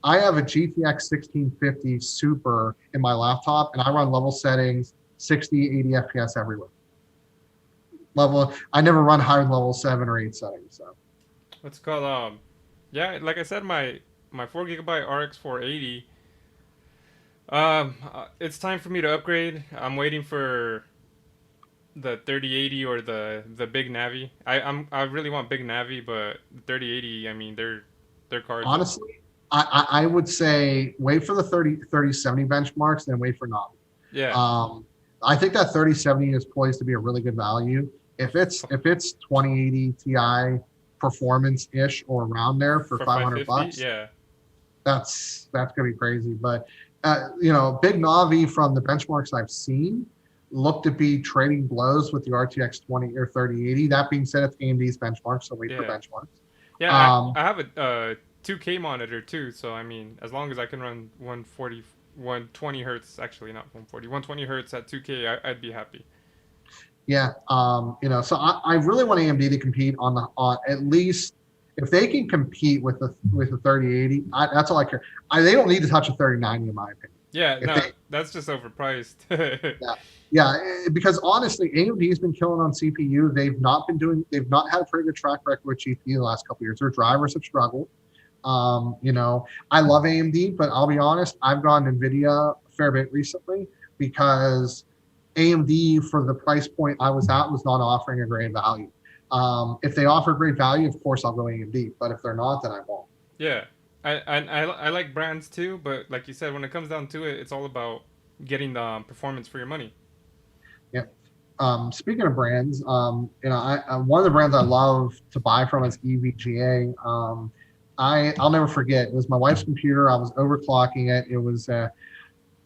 [SPEAKER 2] I have a GTX 1650 Super in my laptop, and I run level settings 60, 80 FPS everywhere. I never run higher than level 7 or 8 settings. So
[SPEAKER 1] what's it called yeah, like I said, my 4 GB RX 480. It's time for me to upgrade. I'm waiting for the 3080 or the big Navi. I really want big Navi, but the 3080, I mean, their cards.
[SPEAKER 2] Honestly, I would say wait for the 3070 benchmarks, then wait for Navi.
[SPEAKER 1] Yeah.
[SPEAKER 2] I think that 3070 is poised to be a really good value. If it's 2080 Ti performance ish or around there for $500,
[SPEAKER 1] yeah,
[SPEAKER 2] that's gonna be crazy. But big Navi from the benchmarks I've seen look to be trading blows with the RTX 20 or 3080. That being said, it's AMD's benchmark, so wait for benchmarks.
[SPEAKER 1] Yeah, I have a 2K monitor too, so I mean, as long as I can run 120 hertz, actually not 120 hertz at 2K, I'd be happy.
[SPEAKER 2] Yeah, so I really want AMD to compete on at least if they can compete with the 3080. That's all I care. They don't need to touch a 3090 in my opinion.
[SPEAKER 1] Yeah, that's just overpriced.
[SPEAKER 2] Yeah, because honestly, AMD's been killing on CPU. They've not had a pretty good track record with GPU the last couple of years. Their drivers have struggled. I love AMD, but I'll be honest, I've gone NVIDIA a fair bit recently because AMD, for the price point I was at, was not offering a great value. If they offer great value, of course I'll go AMD, but if they're not, then I won't.
[SPEAKER 1] Yeah, I like brands too, but like you said, when it comes down to it, it's all about getting the performance for your money.
[SPEAKER 2] Yeah. Speaking of brands, one of the brands I love to buy from is EVGA. I'll never forget. It was my wife's computer. I was overclocking it. It was a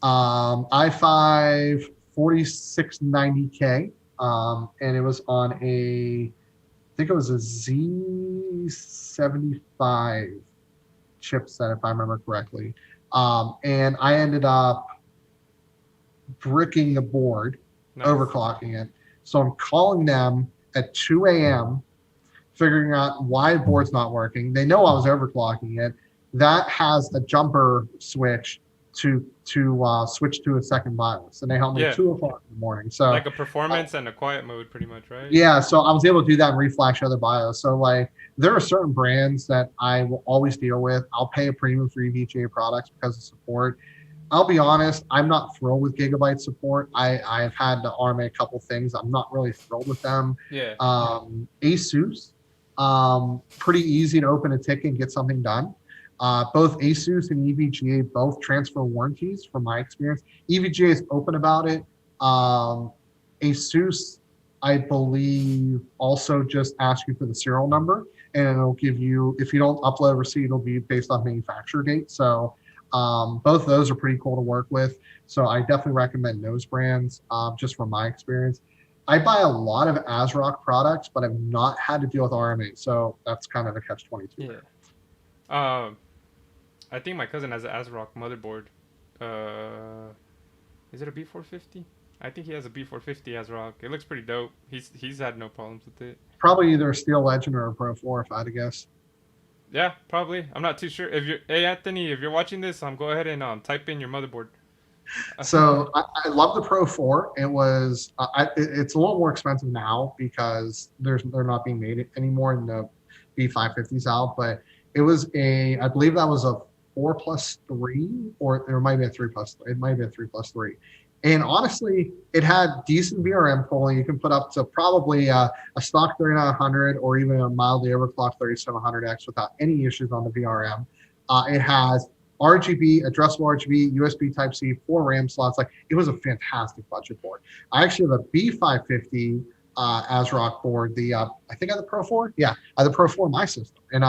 [SPEAKER 2] i5 4690K, and it was on I think it was a Z75 chipset, if I remember correctly. And I ended up bricking the board, overclocking it. So I'm calling them at 2 a.m., figuring out why the board's not working. They know I was overclocking it. that has a jumper switch to switch to a second BIOS, and they help me at
[SPEAKER 1] Yeah,
[SPEAKER 2] 2 o'clock in the morning. So
[SPEAKER 1] like a
[SPEAKER 2] uh,
[SPEAKER 1] performance and a quiet mode, pretty much, right?
[SPEAKER 2] yeah, so I was able to do that and reflash other BIOS. So like there are certain brands that I will always deal with. I'll pay a premium for EVGA products because of support. I'll be honest, I'm not thrilled with Gigabyte support. I've had to RMA a couple things. I'm not really thrilled with them.
[SPEAKER 1] Yeah.
[SPEAKER 2] Asus, pretty easy to open a ticket and get something done. Both Asus and EVGA both transfer warranties from my experience. EVGA is open about it. Asus, I believe, also just asks you for the serial number, and it'll give you, if you don't upload a receipt, it'll be based on manufacturer date. So both of those are pretty cool to work with. So I definitely recommend those brands, just from my experience. I buy a lot of ASRock products, but I've not had to deal with RMA. So that's kind of a catch 22
[SPEAKER 1] Yeah.
[SPEAKER 2] there.
[SPEAKER 1] Um, I think my cousin has an ASRock motherboard. Is it a B450? I think he has a B450 ASRock. It looks pretty dope. He's had no problems with it.
[SPEAKER 2] Probably either a Steel Legend or a Pro 4, if I had to guess.
[SPEAKER 1] Yeah, probably. I'm not too sure. If you're, hey Anthony, if you're watching this, go ahead and type in your motherboard.
[SPEAKER 2] So I love the Pro 4. It was it's a little more expensive now because they're not being made anymore in the B550s out. But it was I believe that was a 4+3, or there might be a 3+3. It might be a 3+3. And honestly, it had decent VRM cooling. You can put up to probably a stock 3900 or even a mildly overclocked 3700X without any issues on the VRM. It has RGB, addressable RGB, USB Type-C, 4 RAM slots. Like, it was a fantastic budget board. I actually have a B550 ASRock board. I think I have the Pro 4. Yeah, I have the Pro 4 in my system, and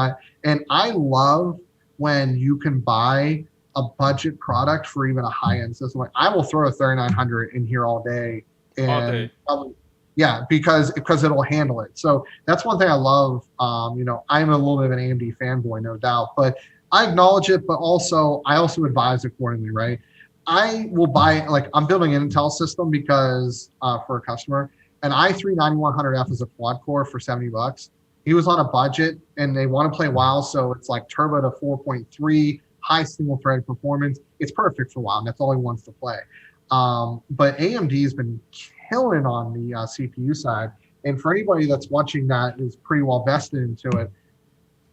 [SPEAKER 2] I love when you can buy a budget product for even a high-end system. Like, I will throw a 3900 in here all day,
[SPEAKER 1] All
[SPEAKER 2] and
[SPEAKER 1] day.
[SPEAKER 2] probably, yeah, because it'll handle it. So that's one thing I love. I'm a little bit of an AMD fanboy, no doubt, but I acknowledge it, but also I also advise accordingly, right? I will buy, like, I'm building an Intel system because for a customer, an i3-9100F is a quad core for $70. He was on a budget and they want to play WoW, so it's like turbo to 4.3, high single thread performance. It's perfect for WoW, and that's all he wants to play. But AMD has been killing on the CPU side, and for anybody that's watching that is pretty well vested into it.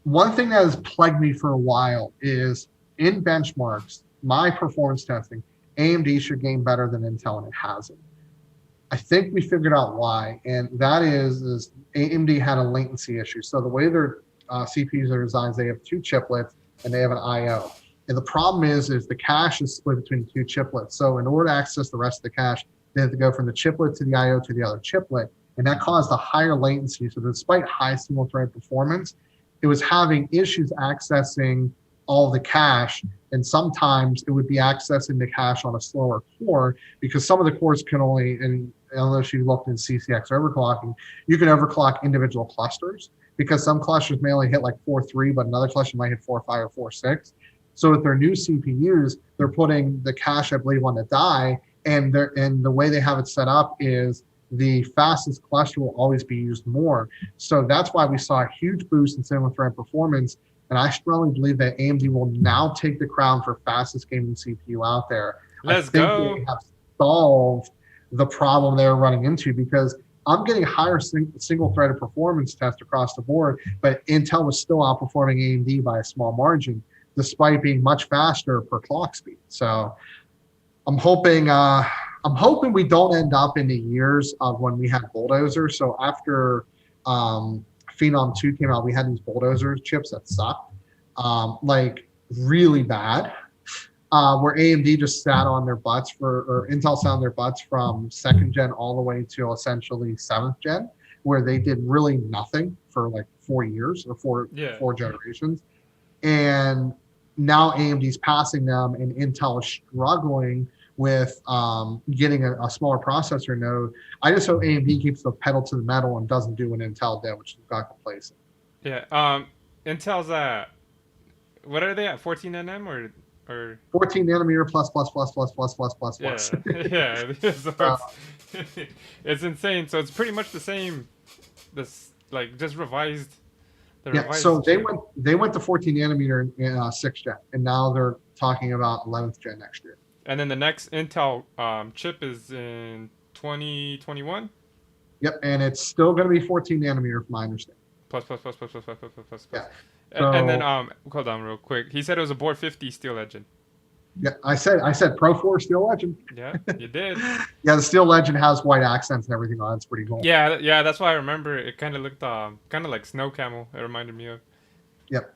[SPEAKER 2] One thing that has plagued me for a while is in benchmarks, my performance testing, AMD should gain better than Intel, and it hasn't. I think we figured out why, and that is AMD had a latency issue. So the way their CPUs are designed, they have two chiplets and they have an I/O. And the problem is the cache is split between two chiplets. So in order to access the rest of the cache, they have to go from the chiplet to the I/O to the other chiplet, and that caused a higher latency. So despite high single thread performance, it was having issues accessing all the cache, and sometimes it would be accessing the cache on a slower core because some of the cores can only, and unless you looked in CCX overclocking, you can overclock individual clusters because some clusters may only hit like 4.3, but another cluster might hit 4.5 or 4.6. So with their new CPUs, they're putting the cache, I believe, on the die, and the way they have it set up is the fastest cluster will always be used more. So that's why we saw a huge boost in single thread performance. And I strongly believe that AMD will now take the crown for fastest gaming CPU out there.
[SPEAKER 1] Let's
[SPEAKER 2] I think
[SPEAKER 1] go.
[SPEAKER 2] they have solved the problem they're running into because I'm getting higher single threaded performance test across the board, but Intel was still outperforming AMD by a small margin, despite being much faster per clock speed. So I'm hoping we don't end up in the years of when we had bulldozers. So after Phenom 2 came out, we had these bulldozer chips that sucked, like really bad, where AMD just sat on their butts or Intel sat on their butts from 2nd gen all the way to essentially 7th gen, where they did really nothing for like 4 years or four generations. And now AMD's passing them, and Intel is struggling with getting a smaller processor node. I just hope AMD keeps the pedal to the metal and doesn't do what Intel did, which is got complacent.
[SPEAKER 1] Yeah. Intel's what are they at? 14 nm or
[SPEAKER 2] 14 nanometer plus plus plus plus plus plus plus
[SPEAKER 1] yeah,
[SPEAKER 2] plus.
[SPEAKER 1] yeah. So it's insane. So it's pretty much the same. This like just revised The
[SPEAKER 2] Yeah,
[SPEAKER 1] revised
[SPEAKER 2] so
[SPEAKER 1] chip.
[SPEAKER 2] they went to 14 nanometer in 6th gen, and now they're talking about 11th gen next year.
[SPEAKER 1] And then the next Intel chip is in 2021.
[SPEAKER 2] Yep, and it's still going to be 14 nanometer, from my understanding.
[SPEAKER 1] Plus, plus, plus, plus, plus, plus, plus, plus, plus,
[SPEAKER 2] Yeah.
[SPEAKER 1] plus. And then
[SPEAKER 2] So
[SPEAKER 1] hold on real quick. He said it was a board 50 Steel Legend.
[SPEAKER 2] yeah, I said Pro 4 Steel Legend.
[SPEAKER 1] Yeah, you did.
[SPEAKER 2] Yeah, the Steel Legend has white accents and everything on it. It's pretty cool.
[SPEAKER 1] Yeah, yeah. That's why I remember. It kind of looked kind of like snow camel. It reminded me of.
[SPEAKER 2] Yep.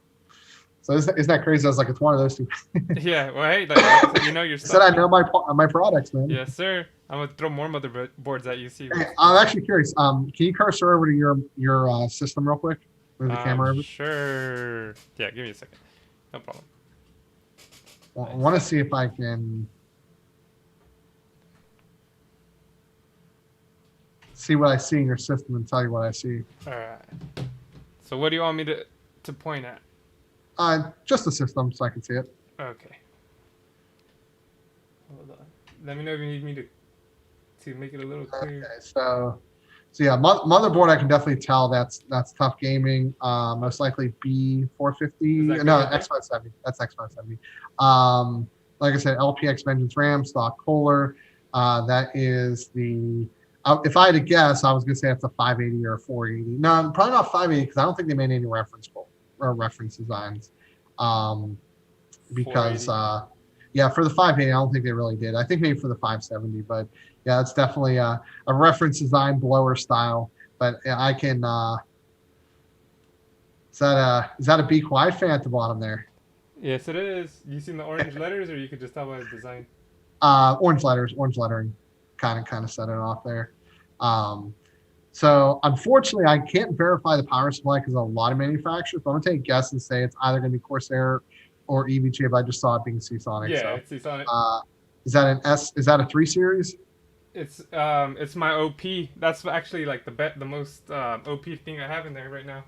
[SPEAKER 2] So isn't that crazy? I was like, it's one of those two.
[SPEAKER 1] Yeah. Well, hey, like, you know your
[SPEAKER 2] I said
[SPEAKER 1] stuff.
[SPEAKER 2] I know my products, man.
[SPEAKER 1] Yes, sir. I'm gonna throw more motherboards at you. See.
[SPEAKER 2] Hey, I'm actually curious. Can you cursor over to your system real quick? Move the camera over.
[SPEAKER 1] Sure. Yeah. Give me a second. No problem.
[SPEAKER 2] I want to see if I can see what I see in your system and tell you what I see.
[SPEAKER 1] All right. So what do you want me to point at?
[SPEAKER 2] Just the system so I can see it.
[SPEAKER 1] Okay. Hold on. Let me know if you need me to make it a little clearer.
[SPEAKER 2] Okay, so yeah, motherboard I can definitely tell that's tough gaming. Most likely B450. No, X570. That's X570. Like I said, LPX Vengeance RAM, stock Kohler. That is the. If I had to guess, I was gonna say it's a 580 or a 480. No, probably not 580 because I don't think they made any reference designs. Because yeah, for the 580, I don't think they really did. I think maybe for the 570, but yeah, it's definitely a reference design blower style. But I can. Is that a Be Quiet fan at the bottom there?
[SPEAKER 1] Yes, it is. You seen the orange letters, or you could just tell by the design?
[SPEAKER 2] Orange lettering, kind of set it off there. So unfortunately, I can't verify the power supply because a lot of manufacturers. But I'm gonna take a guess and say it's either gonna be Corsair or EVGA. But I just saw it being Seasonic.
[SPEAKER 1] Yeah,
[SPEAKER 2] so.
[SPEAKER 1] it's Seasonic.
[SPEAKER 2] Is that an S? Is that a 3 series?
[SPEAKER 1] It's my OP. That's actually like the most OP thing I have in there right now.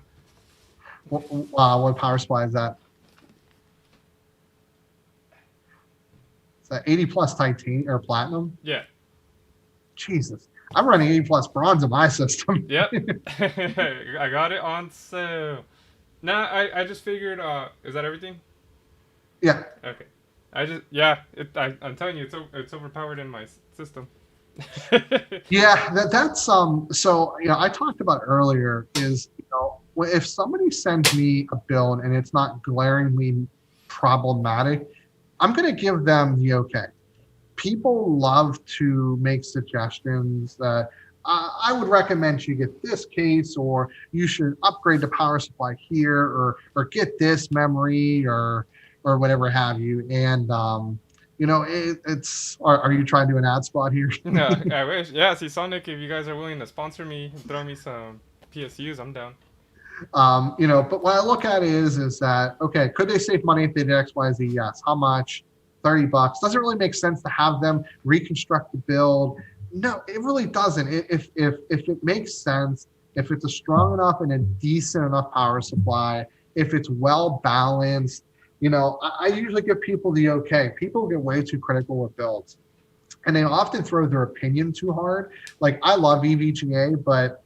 [SPEAKER 2] What power supply is that? Is that 80 plus titanium or platinum?
[SPEAKER 1] Yeah.
[SPEAKER 2] Jesus, I'm running 80 plus bronze in my system.
[SPEAKER 1] Yep. I got it on sale. Nah, I just figured. Is that everything?
[SPEAKER 2] Yeah.
[SPEAKER 1] Okay. I'm telling you, it's overpowered in my system.
[SPEAKER 2] Yeah, that's so I talked about earlier is if somebody sends me a build and it's not glaringly problematic, I'm going to give them the okay. People love to make suggestions that I would recommend you get this case, or you should upgrade the power supply here, or get this memory, or whatever have you. And it's. Are you trying to do an ad spot here?
[SPEAKER 1] No, I wish. Yeah, see, Sonic, if you guys are willing to sponsor me and throw me some PSUs, I'm down.
[SPEAKER 2] But what I look at is that okay? Could they save money if they did X, Y, Z? Yes. How much? $30. Doesn't really make sense to have them reconstruct the build. No, it really doesn't. If it makes sense, if it's a strong enough and a decent enough power supply, if it's well balanced, I usually give people the okay. People get way too critical with builds, and they often throw their opinion too hard. Like I love EVGA, but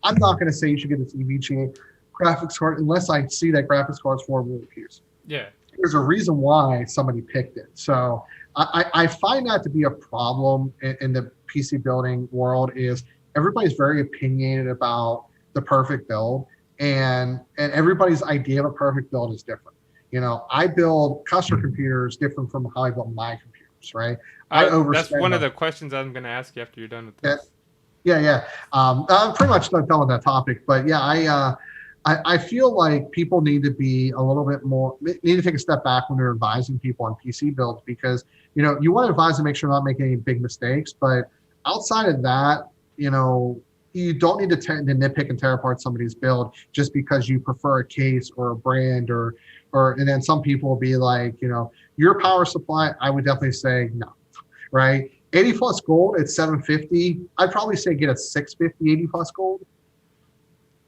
[SPEAKER 2] I'm not going to say you should get this EVGA graphics card unless I see that graphics card's formally reviews.
[SPEAKER 1] Yeah.
[SPEAKER 2] There's a reason why somebody picked it. So I find that to be a problem in the PC building world is everybody's very opinionated about the perfect build, and everybody's idea of a perfect build is different. I build customer computers different from how I build my computers, right?
[SPEAKER 1] That's one of the questions I'm going to ask you after you're done with this.
[SPEAKER 2] Yeah. I'm pretty much done with that topic, but yeah, I feel like people need to be a little bit more, need to take a step back when they're advising people on PC builds because, you want to advise to make sure you're not making any big mistakes. But outside of that, you don't need to nitpick and tear apart somebody's build just because you prefer a case or a brand and then some people will be like, your power supply, I would definitely say no, right? 80 plus gold at 750, I'd probably say get a 650 80 plus gold.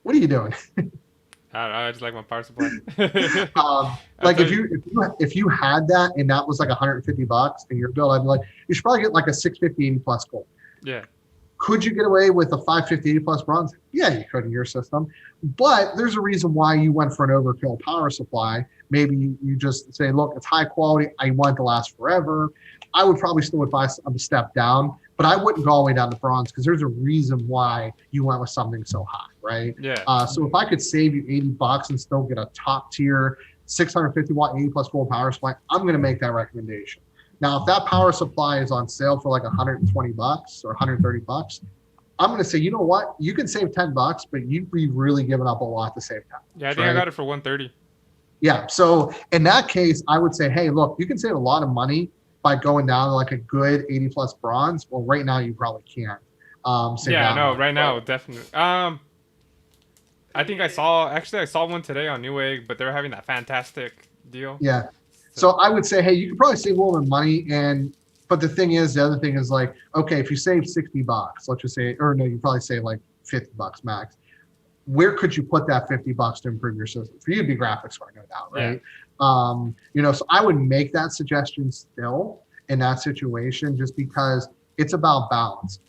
[SPEAKER 2] What are you doing?
[SPEAKER 1] I don't know, I just like my power supply.
[SPEAKER 2] Like if you had that and that was like $150 in your bill, I'd be like, you should probably get like a 650 80 plus gold.
[SPEAKER 1] Yeah.
[SPEAKER 2] Could you get away with a 550 plus bronze? Yeah, you could in your system. But there's a reason why you went for an overkill power supply. Maybe you just say, look, it's high quality. I want it to last forever. I would probably still advise a step down, but I wouldn't go all the way down to bronze because there's a reason why you went with something so high, right?
[SPEAKER 1] Yeah.
[SPEAKER 2] So if I could save you $80 and still get a top tier 650 watt 80 plus gold power supply, I'm going to make that recommendation. Now, if that power supply is on sale for like $120 or $130, I'm going to say, you know what? You can save $10, but you'd be really giving up a lot to save $10.
[SPEAKER 1] Yeah, I think I got it for 130.
[SPEAKER 2] Yeah. So in that case, I would say, hey, look, you can save a lot of money by going down to like a good 80 plus bronze. Well, right now you probably can't.
[SPEAKER 1] Yeah, no, right now definitely. I think I saw one today on Newegg, but they're having that fantastic deal.
[SPEAKER 2] Yeah. So I would say, hey, you could probably save a little bit of money. But the thing is, the other thing is like, okay, if you save $60, let's just say, or no, you probably save like $50 max. Where could you put that $50 to improve your system? For you to be graphics card, no doubt, right? Yeah. So I would make that suggestion still in that situation, just because it's about balance.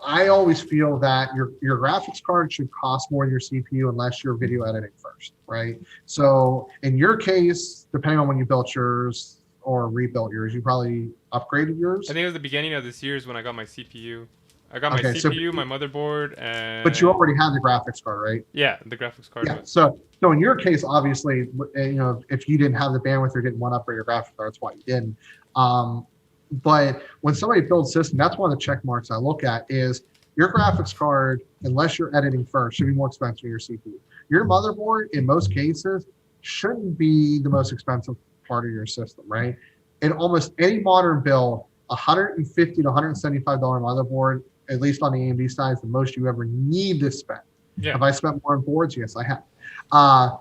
[SPEAKER 2] I always feel that your graphics card should cost more than your CPU unless you're video editing first, right? So in your case, depending on when you built yours or rebuilt yours, you probably upgraded yours.
[SPEAKER 1] I think it was the beginning of this year is when I got my CPU. I got my
[SPEAKER 2] Okay,
[SPEAKER 1] CPU, my motherboard, and.
[SPEAKER 2] But you already had the graphics card, right?
[SPEAKER 1] Yeah, the graphics card.
[SPEAKER 2] Yeah. So in your case, obviously, if you didn't have the bandwidth or didn't want to upgrade your graphics card, that's why you didn't. But when somebody builds system, that's one of the check marks I look at is your graphics card, unless you're editing first, should be more expensive than your CPU. Your motherboard, in most cases, shouldn't be the most expensive part of your system, right? In almost any modern build, $150 to $175 motherboard, at least on the AMD side, is the most you ever need to spend.
[SPEAKER 1] Yeah.
[SPEAKER 2] Have I spent more on boards? Yes, I have.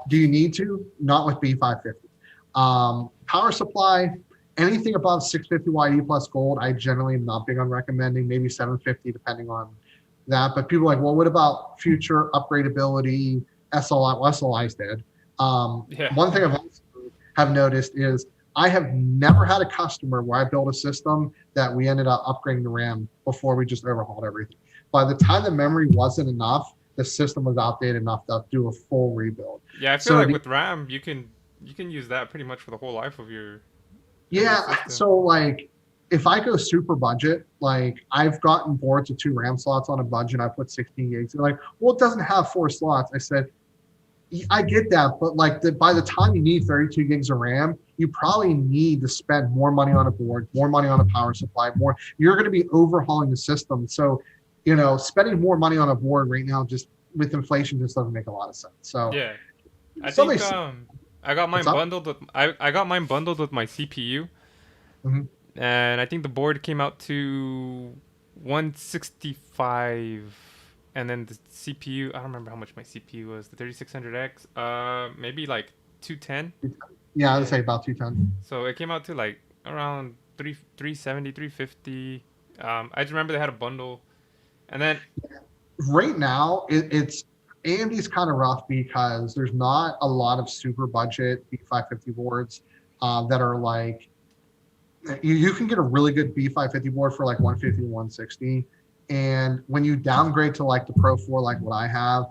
[SPEAKER 2] Do you need to? Not with B550. Power supply, anything above 650 watt E plus gold, I generally am not big on recommending, maybe 750 depending on that. But people are like, well, what about future upgradability, SLI? Well, SLI's dead. One thing I've also have noticed is I have never had a customer where I built a system that we ended up upgrading the RAM before we just overhauled everything. By the time the memory wasn't enough, the system was outdated enough to do a full rebuild.
[SPEAKER 1] Yeah, I feel like with RAM, you can use that pretty much for the whole life of your.
[SPEAKER 2] Yeah, so like if I go super budget, like I've gotten boards with 2 RAM slots on a budget, I put 16 gigs. They're like, well, it doesn't have 4 slots. I said, I get that, but like by the time you need 32 gigs of RAM, you probably need to spend more money on a board, more money on a power supply, you're going to be overhauling the system. So, spending more money on a board right now, just with inflation, just doesn't make a lot of sense. So
[SPEAKER 1] yeah, I think I got mine bundled with I got mine bundled with my CPU, and I think the board came out to 165. And then the CPU, I don't remember how much my CPU was. The 3600X, maybe like 210.
[SPEAKER 2] Yeah, I would say about 210.
[SPEAKER 1] So it came out to like around 370, 350. I just remember they had a bundle. And then
[SPEAKER 2] right now, it's AMD's kind of rough because there's not a lot of super budget B550 boards that are like, you can get a really good B550 board for like 150 to 160. And when you downgrade to like the Pro 4, like what I have,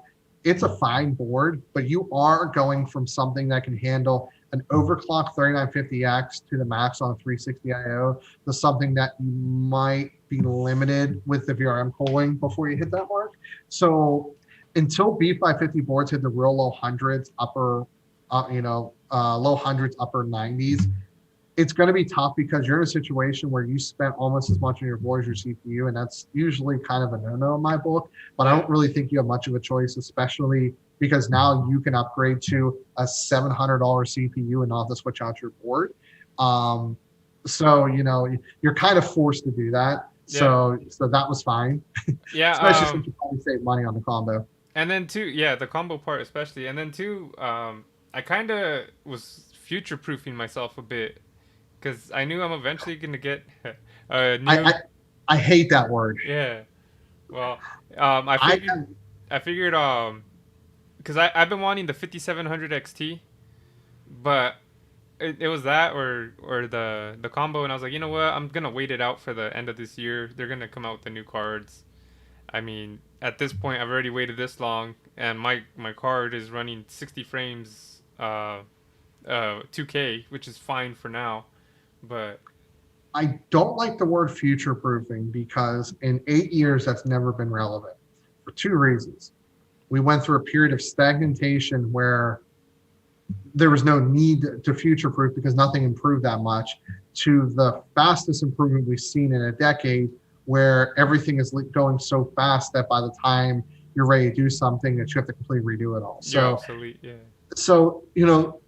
[SPEAKER 2] it's a fine board, but you are going from something that can handle an overclock 3950X to the max on a 360 IO to something that you might be limited with the VRM cooling before you hit that mark. So until B550 boards hit the real low hundreds, low hundreds, upper 90s, it's going to be tough because you're in a situation where you spent almost as much on your board as your CPU, and that's usually kind of a no-no in my book. But I don't really think you have much of a choice, especially because now you can upgrade to a $700 CPU and not have to switch out your board. So you're kind of forced to do that. Yeah. So that was fine.
[SPEAKER 1] Yeah,
[SPEAKER 2] especially since you probably save money on the combo.
[SPEAKER 1] And then the combo part especially. And then I kind of was future-proofing myself a bit. Because I knew I'm eventually going to get a new...
[SPEAKER 2] I hate that word.
[SPEAKER 1] Yeah. Well, I figured, because I've been wanting the 5700 XT, but it was that or the combo, and I was like, you know what, I'm gonna wait it out for the end of this year. They're gonna come out with the new cards. I mean, at this point, I've already waited this long, and my card is running 60 frames, 2K, which is fine for now. But
[SPEAKER 2] I don't like the word future proofing because in 8 years, that's never been relevant for two reasons. We went through a period of stagnation where there was no need to future proof because nothing improved that much, to the fastest improvement we've seen in a decade, where everything is going so fast that by the time you're ready to do something that you have to completely redo it all.
[SPEAKER 1] you're
[SPEAKER 2] So
[SPEAKER 1] obsolete. Yeah.
[SPEAKER 2] so you know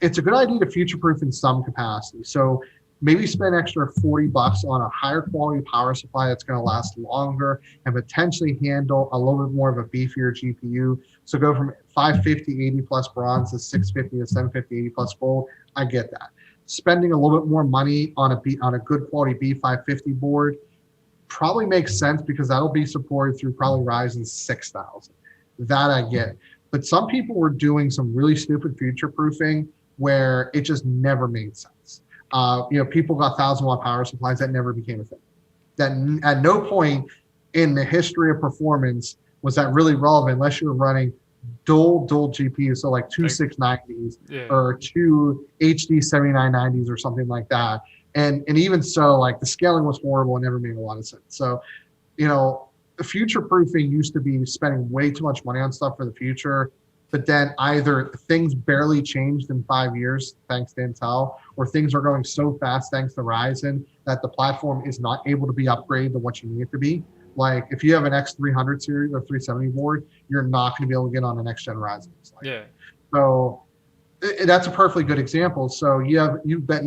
[SPEAKER 2] it's a good idea to future proof in some capacity. So maybe spend extra $40 on a higher quality power supply that's going to last longer and potentially handle a little bit more of a beefier GPU. So go from 550 80 plus bronze to 650 to 750 80 plus gold. I get that. Spending a little bit more money on a good quality B550 board probably makes sense because that'll be supported through probably Ryzen 6000. That I get. But some people were doing some really stupid future proofing where it just never made sense. People got 1,000-watt power supplies that never became a thing. That at no point in the history of performance was that really relevant unless you were running dual GPUs, so like two 690s
[SPEAKER 1] Yeah.
[SPEAKER 2] or two HD 7990s or something like that. And even so, like the scaling was horrible and never made a lot of sense. So, the future proofing used to be spending way too much money on stuff for the future, but then either things barely changed in 5 years thanks to Intel, or things are going so fast thanks to Ryzen that the platform is not able to be upgraded to what you need it to be. Like if you have an X300 series or 370 board, you're not going to be able to get on a next gen Ryzen.
[SPEAKER 1] Yeah.
[SPEAKER 2] So that's a perfectly good example. So you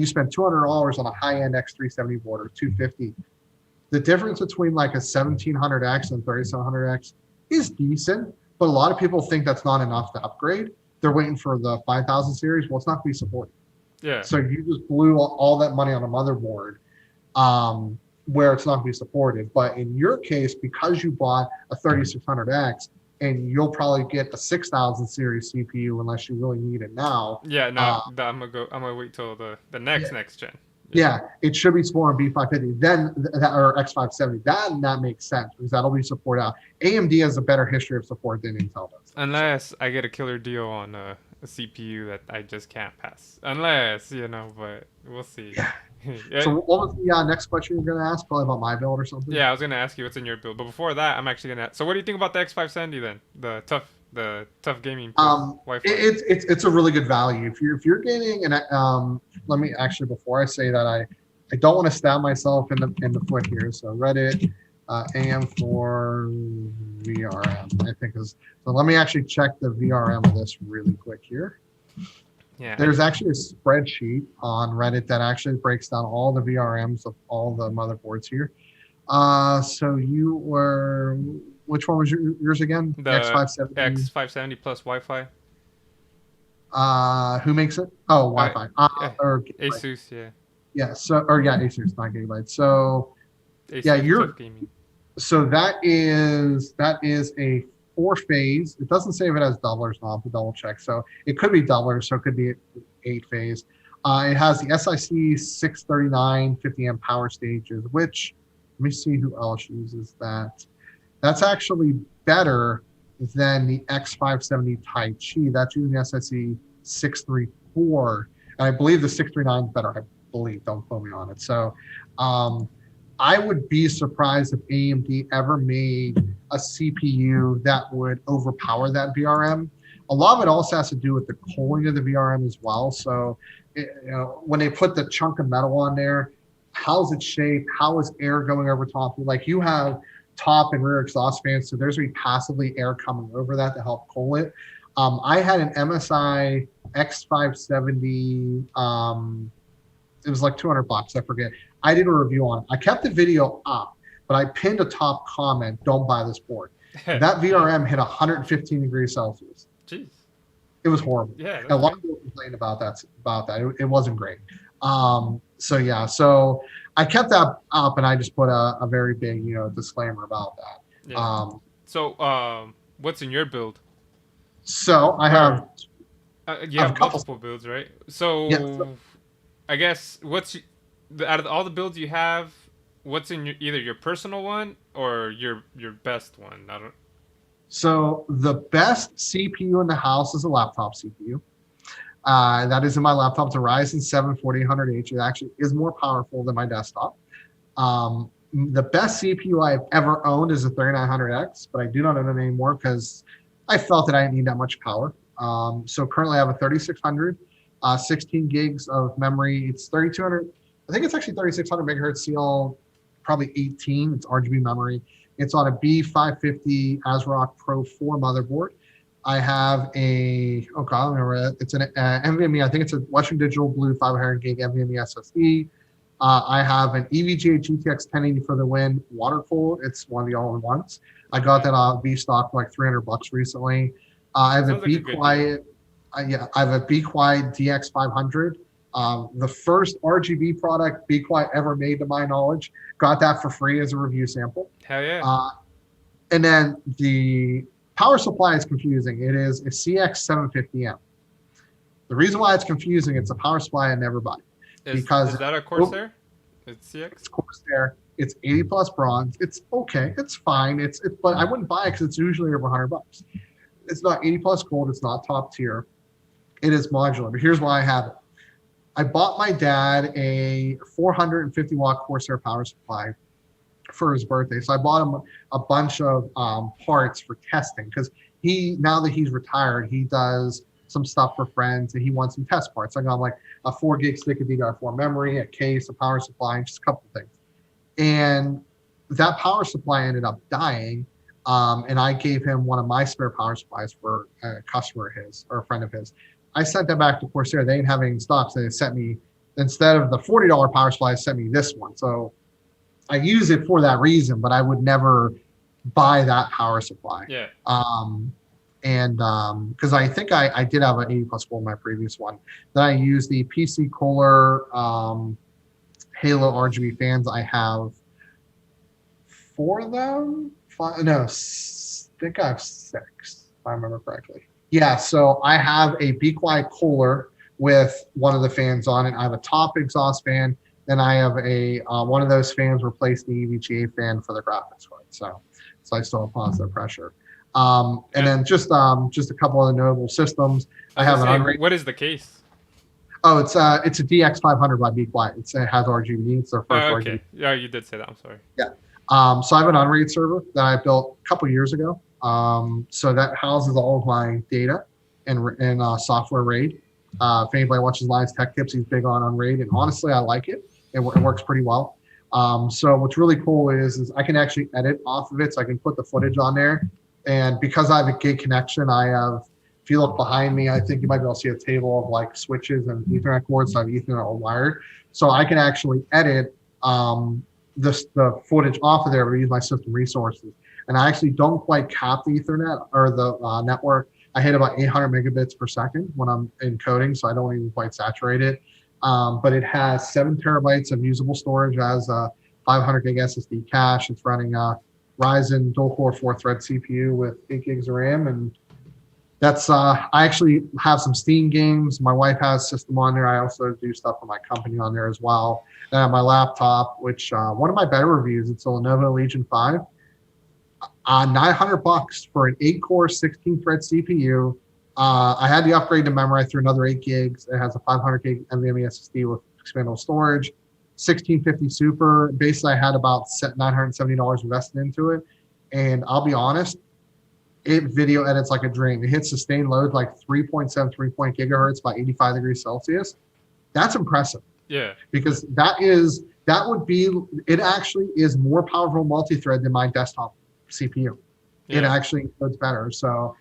[SPEAKER 2] spend $200 on a high end X370 board or 250. The difference between like a 1700X and 3700X is decent, but a lot of people think that's not enough to upgrade. They're waiting for the 5000 series. Well, it's not going to be supported.
[SPEAKER 1] Yeah.
[SPEAKER 2] So you just blew all that money on a motherboard where it's not going to be supported. But in your case, because you bought a 3600X, and you'll probably get a 6000 series CPU unless you really need it now.
[SPEAKER 1] Yeah. No, I'm gonna wait till the next gen.
[SPEAKER 2] Yeah, it should be supported on B550, then or X570. That makes sense because that'll be supported out. AMD has a better history of support than Intel does.
[SPEAKER 1] Unless I get a killer deal on a CPU that I just can't pass. Unless, but we'll see.
[SPEAKER 2] Yeah.
[SPEAKER 1] Yeah.
[SPEAKER 2] So what was the next question you're going to ask? Probably about my build or something?
[SPEAKER 1] Yeah, I was gonna ask you what's in your build, but before that, I'm actually gonna. So, what do you think about the X570 then? The tough gaming Wi-Fi.
[SPEAKER 2] It's a really good value. If you're getting let me actually, before I say that, I don't want to stab myself in the foot here. So Reddit AM4 VRM I think is. So let me actually check the VRM of this really quick here.
[SPEAKER 1] Yeah.
[SPEAKER 2] There's actually a spreadsheet on Reddit that actually breaks down all the VRMs of all the motherboards here. So which one was yours again?
[SPEAKER 1] The
[SPEAKER 2] X570.
[SPEAKER 1] X570 plus Wi-Fi.
[SPEAKER 2] Who makes it? Oh, Wi-Fi. Or
[SPEAKER 1] Asus, yeah.
[SPEAKER 2] Yeah. So, Asus, not Gigabyte. So,
[SPEAKER 1] Asus
[SPEAKER 2] yeah,
[SPEAKER 1] Tough Gaming.
[SPEAKER 2] So that is a 4-phase. It doesn't say if it has doublers. I'll have to double check. So it could be doublers. So it could be 8-phase. It has the SIC 639 50 amp power stages, which let me see who else uses that. That's actually better than the X570 Tai Chi. That's using the SIC 634. And I believe the 639 is better. I believe. Don't quote me on it. So I would be surprised if AMD ever made a CPU that would overpower that VRM. A lot of it also has to do with the cooling of the VRM as well. So, when they put the chunk of metal on there, how's it shaped? How is air going over top? Like you have top and rear exhaust fans, so there's going to be passively air coming over that to help cool it. I had an MSI X570. It was like $200. I forget. I did a review on it. I kept the video up, but I pinned a top comment, don't buy this board. That VRM hit 115 degrees Celsius.
[SPEAKER 1] Jeez.
[SPEAKER 2] It was horrible.
[SPEAKER 1] Yeah.
[SPEAKER 2] A lot of people complained about that. It wasn't great. So I kept that up and I just put a very big, disclaimer about that.
[SPEAKER 1] Yeah. So what's in your build?
[SPEAKER 2] So I have
[SPEAKER 1] You
[SPEAKER 2] I have
[SPEAKER 1] have
[SPEAKER 2] a couple.
[SPEAKER 1] multiple builds, right?
[SPEAKER 2] Yeah.
[SPEAKER 1] So I guess out of all the builds you have, what's in either your personal one or your best one? I don't.
[SPEAKER 2] So the best CPU in the house is a laptop CPU. That is in my laptop. It's a Ryzen 7 4800H. It actually is more powerful than my desktop. The best CPU I've ever owned is a 3900X, but I do not own it anymore because I felt that I didn't need that much power. So currently I have a 3600, 16 gigs of memory. It's 3200. I think it's actually 3600 megahertz CL, probably 18. It's RGB memory. It's on a B550 ASRock Pro 4 motherboard. I have oh God, I don't remember it. It's an NVMe. I think it's a Western Digital Blue 500 gig NVMe SSD. I have an EVGA GTX 1080 for the win, water cooled. It's one of the all-in-ones. I got that on V stock for like $300 recently. I have a
[SPEAKER 1] Sounds like
[SPEAKER 2] Be
[SPEAKER 1] a good deal.
[SPEAKER 2] Quiet. Yeah, I have a Be Quiet DX 500. The first RGB product Be Quiet ever made, to my knowledge. Got that for free as a review sample.
[SPEAKER 1] Hell yeah.
[SPEAKER 2] Uh, and then the power supply is confusing. It is a CX750M. The reason why it's confusing, it's a power supply I never buy because
[SPEAKER 1] Is that a Corsair? It's CX.
[SPEAKER 2] it's Corsair. It's 80 plus bronze. It's okay. It's fine. But I wouldn't buy it because it's usually over $100. It's not 80 plus gold. It's not top tier. It is modular. But here's why I have it. I bought my dad a 450 watt Corsair power supply for his birthday. So I bought him a bunch of parts for testing because now that he's retired, he does some stuff for friends and he wants some test parts. I got him like a 4 gig stick of DDR4 memory, a case, a power supply, just a couple of things. And that power supply ended up dying. And I gave him one of my spare power supplies for a customer of his or a friend of his. I sent that back to Corsair. They didn't have any in stock, so they sent me, instead of the $40 power supply, they sent me this one. So I use it for that reason, but I would never buy that power supply.
[SPEAKER 1] Yeah.
[SPEAKER 2] And because I think I did have an 80 plus gold in my previous one. Then I use the PC Cooler Halo RGB fans. I have 4 of them. I think I have 6, if I remember correctly. Yeah, so I have a Be Quiet cooler with one of the fans on it. I have a top exhaust fan. Then I have a one of those fans replaced the EVGA fan for the graphics card. So I still have positive pressure. And then just a couple of the notable systems. I have an unrated.
[SPEAKER 1] What is the case?
[SPEAKER 2] Oh, it's a DX 500 by Be Quiet. It has RGB. It's their first
[SPEAKER 1] Okay.
[SPEAKER 2] RGB.
[SPEAKER 1] Yeah, you did say that. I'm sorry.
[SPEAKER 2] Yeah. So I have an unrated server that I built a couple years ago. So that houses all of my data and software RAID. If anybody watches Lions Tech Tips, he's big on RAID, and honestly, I like it. It works pretty well. So what's really cool is I can actually edit off of it, so I can put the footage on there. And because I have a gig connection, I have. If you look behind me, I think you might be able to see a table of like switches and Ethernet cords. So I have Ethernet all wired, so I can actually edit the footage off of there to use my system resources. And I actually don't quite cap the Ethernet or the network. I hit about 800 megabits per second when I'm encoding, so I don't even quite saturate it. But it has 7 terabytes of usable storage, as a 500 gig SSD cache. It's running a Ryzen dual-core 4-thread CPU with 8 gigs of RAM, and that's I actually have some Steam games. My wife has a system on there. I also do stuff for my company on there as well. And I have my laptop, which one of my better reviews, it's a Lenovo Legion 5. $900 for an 8-core 16-thread CPU. I had the upgrade to memory through another 8 gigs. It has a 500 gig NVMe SSD with expandable storage. 1650 Super. Basically, I had about $970 invested into it. And I'll be honest, it video edits like a dream. It hits sustained load like 3.7, 3 gigahertz by 85 degrees Celsius. That's impressive.
[SPEAKER 1] Yeah.
[SPEAKER 2] Because it actually is more powerful multi-thread than my desktop CPU.
[SPEAKER 1] Yeah.
[SPEAKER 2] It actually encodes better. So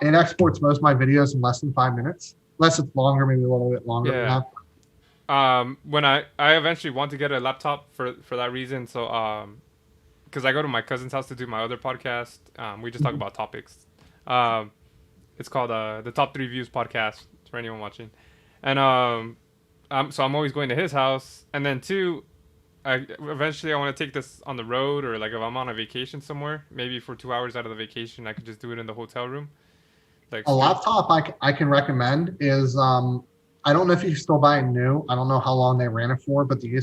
[SPEAKER 2] it exports most of my videos in less than 5 minutes. Unless it's longer, maybe a little bit longer than that.
[SPEAKER 1] When I eventually want to get a laptop for that reason, so because I go to my cousin's house to do my other podcast, we just talk about topics. It's called the Top 3 Views podcast for anyone watching, and so I'm always going to his house, and then 2, eventually I want to take this on the road, or like if I'm on a vacation somewhere, maybe for 2 hours out of the vacation I could just do it in the hotel room. like
[SPEAKER 2] A
[SPEAKER 1] straight?
[SPEAKER 2] laptop I can recommend is I don't know if you can still buy it new. I don't know how long they ran it for, but the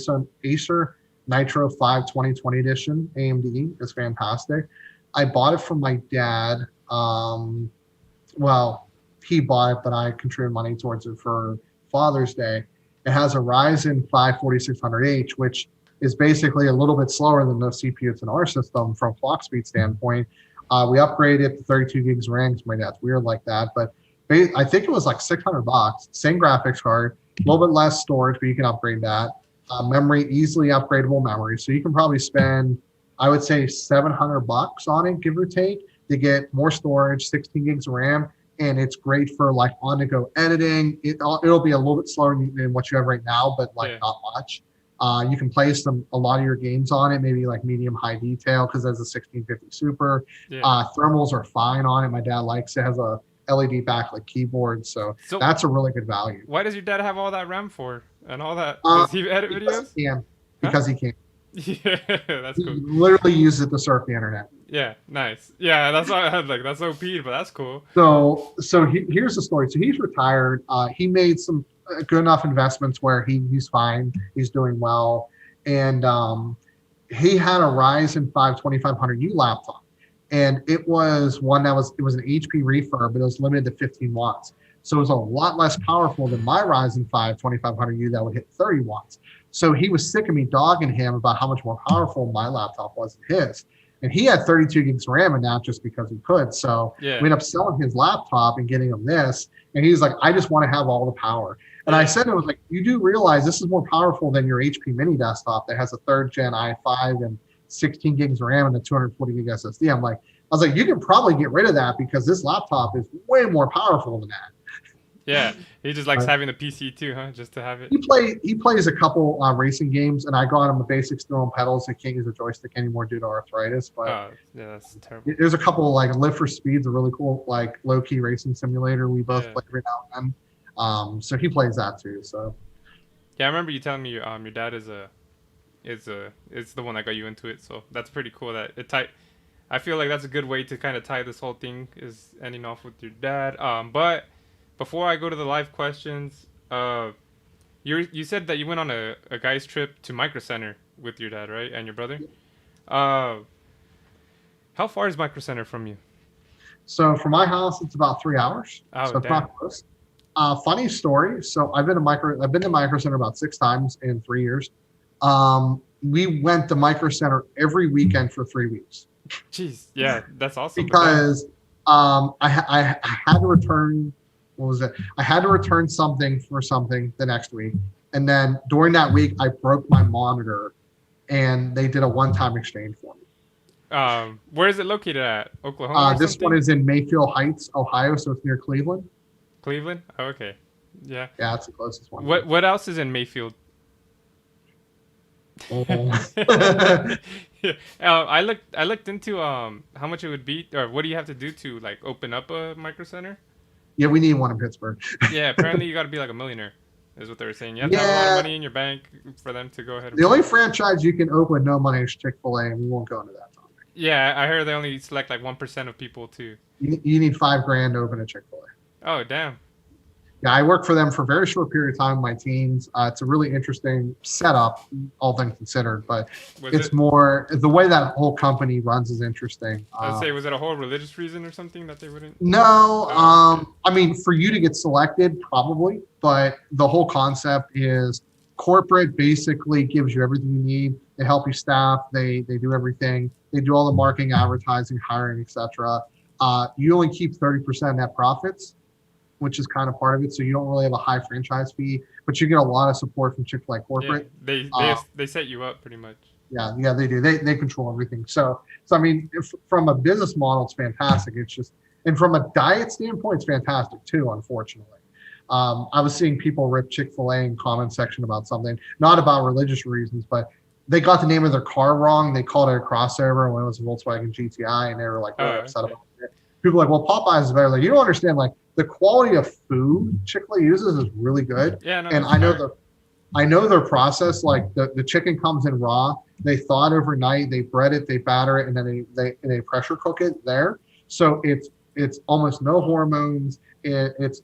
[SPEAKER 2] Acer Nitro 5 2020 edition AMD is fantastic. I bought it from my dad. Well, he bought it, but I contributed money towards it for Father's Day. It has a Ryzen 5 4600H, which is basically a little bit slower than the CPU in our system from clock speed standpoint. We upgraded it to 32 gigs RAM because my dad's weird like that, but I think it was like $600. Same graphics card, a little bit less storage, but you can upgrade that. Memory, easily upgradable memory, so you can probably spend, I would say, $700 on it, give or take, to get more storage, 16 gigs of RAM, and it's great for like on-the-go editing. It'll be a little bit slower than what you have right now, but like not much. You can play a lot of your games on it, maybe like medium high detail because there's a 1650 Super. Thermals are fine on it. My dad likes it. Has a LED backlit keyboard, so that's a really good value.
[SPEAKER 1] Why does your dad have all that RAM for and all that? Does he edit videos?
[SPEAKER 2] Because he can.
[SPEAKER 1] Yeah, that's cool.
[SPEAKER 2] He literally uses it to surf the internet.
[SPEAKER 1] Yeah, nice. Yeah, that's why I had like that's OP, but that's cool.
[SPEAKER 2] So here's the story. So he's retired. He made some good enough investments where he's fine. He's doing well, and he had a Ryzen 5 2500U laptop, and it was an HP refurb, but it was limited to 15 watts. So it was a lot less powerful than my Ryzen 5 2500U that would hit 30 watts. So he was sick of me dogging him about how much more powerful my laptop was than his. And he had 32 gigs of RAM in that just because he could. So we ended up selling his laptop and getting him this. And he's like, I just want to have all the power. And I said to him, like, you do realize this is more powerful than your HP mini desktop that has a 3rd gen i5 and 16 gigs of RAM and a 240 gig SSD. I was like, you can probably get rid of that because this laptop is way more powerful than that.
[SPEAKER 1] Yeah, he just likes having the PC too, huh? Just to have it.
[SPEAKER 2] He plays a couple racing games, and I got him the basic steering pedals. He can't use a joystick anymore due to arthritis. But
[SPEAKER 1] yeah, that's terrible.
[SPEAKER 2] There's a couple like Live for Speed's a really cool like low key racing simulator. We both play every now and then. So he plays that too. So
[SPEAKER 1] yeah, I remember you telling me your dad is the one that got you into it. So that's pretty cool. That I feel like that's a good way to kind of tie this whole thing is ending off with your dad. But before I go to the live questions, you said that you went on a guy's trip to Micro Center with your dad, right, and your brother. How far is Micro Center from you?
[SPEAKER 2] So from my house, it's about 3 hours.
[SPEAKER 1] Oh,
[SPEAKER 2] so it's not close. Funny story. So I've been to Micro Center about 6 times in 3 years. We went to Micro Center every weekend for 3 weeks.
[SPEAKER 1] Jeez, yeah, that's awesome.
[SPEAKER 2] Because I had to return. What was it? I had to return something for something the next week. And then during that week, I broke my monitor and they did a one-time exchange for me.
[SPEAKER 1] Where is it located at? Oklahoma?
[SPEAKER 2] This one is in Mayfield Heights, Ohio, so it's near Cleveland.
[SPEAKER 1] Cleveland? Oh, okay. Yeah.
[SPEAKER 2] Yeah, that's the closest one.
[SPEAKER 1] What else is in Mayfield? Yeah. I looked into how much it would be, or what do you have to do to like open up a Micro Center?
[SPEAKER 2] Yeah, we need one in Pittsburgh.
[SPEAKER 1] Yeah, apparently you got to be like a millionaire, is what they were saying. You have to have a lot of money in your bank for them to go ahead.
[SPEAKER 2] The only franchise you can open with no money is Chick-fil-A, and we won't go into that topic.
[SPEAKER 1] Yeah, I heard they only select like 1% of people too.
[SPEAKER 2] You need $5,000 to open a Chick-fil-A.
[SPEAKER 1] Oh, damn.
[SPEAKER 2] Yeah, I worked for them for a very short period of time in my teens. It's a really interesting setup, all things considered, but more the way that whole company runs is interesting.
[SPEAKER 1] I'd say, was it a whole religious reason or something that they wouldn't?
[SPEAKER 2] No, I mean, for you to get selected, probably, but the whole concept is corporate basically gives you everything you need. They help you staff. They do everything. They do all the marketing, advertising, hiring, etc. You only keep 30% net profits, which is kind of part of it. So you don't really have a high franchise fee, but you get a lot of support from Chick-fil-A corporate.
[SPEAKER 1] Yeah, they set you up pretty much.
[SPEAKER 2] Yeah, they do. They control everything. So I mean, from a business model, it's fantastic. It's just, and from a diet standpoint, it's fantastic too, unfortunately. I was seeing people rip Chick-fil-A in comment section about something, not about religious reasons, but they got the name of their car wrong. They called it a crossover when it was a Volkswagen GTI, and they were like really upset about it. People are like, well, Popeyes is better. Like, you don't understand, like, the quality of food Chick-fil-A uses is really good.
[SPEAKER 1] Yeah, no,
[SPEAKER 2] and I know their process. Like the chicken comes in raw. They thaw it overnight. They bread it. They batter it, and then they pressure cook it there. So it's It's almost no hormones. It's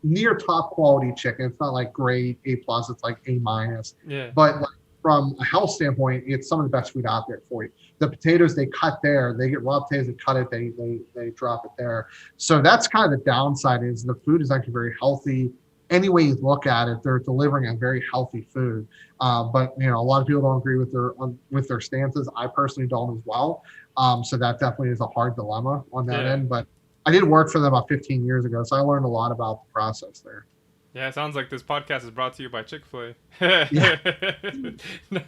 [SPEAKER 2] near top quality chicken. It's not like grade A plus. It's like A minus.
[SPEAKER 1] Yeah.
[SPEAKER 2] But like, from a health standpoint, it's some of the best food out there for you. The potatoes they cut there, they get raw potatoes, they cut it, they drop it there. So that's kind of the downside, is the food is actually very healthy. Any way you look at it, they're delivering a very healthy food. But a lot of people don't agree with their stances. I personally don't as well. So that definitely is a hard dilemma on that
[SPEAKER 1] Yeah.
[SPEAKER 2] end. But I did work for them about 15 years ago, so I learned a lot about the process there.
[SPEAKER 1] Yeah, it sounds like this podcast is brought to you by Chick-fil-A.
[SPEAKER 2] Yeah,
[SPEAKER 1] No,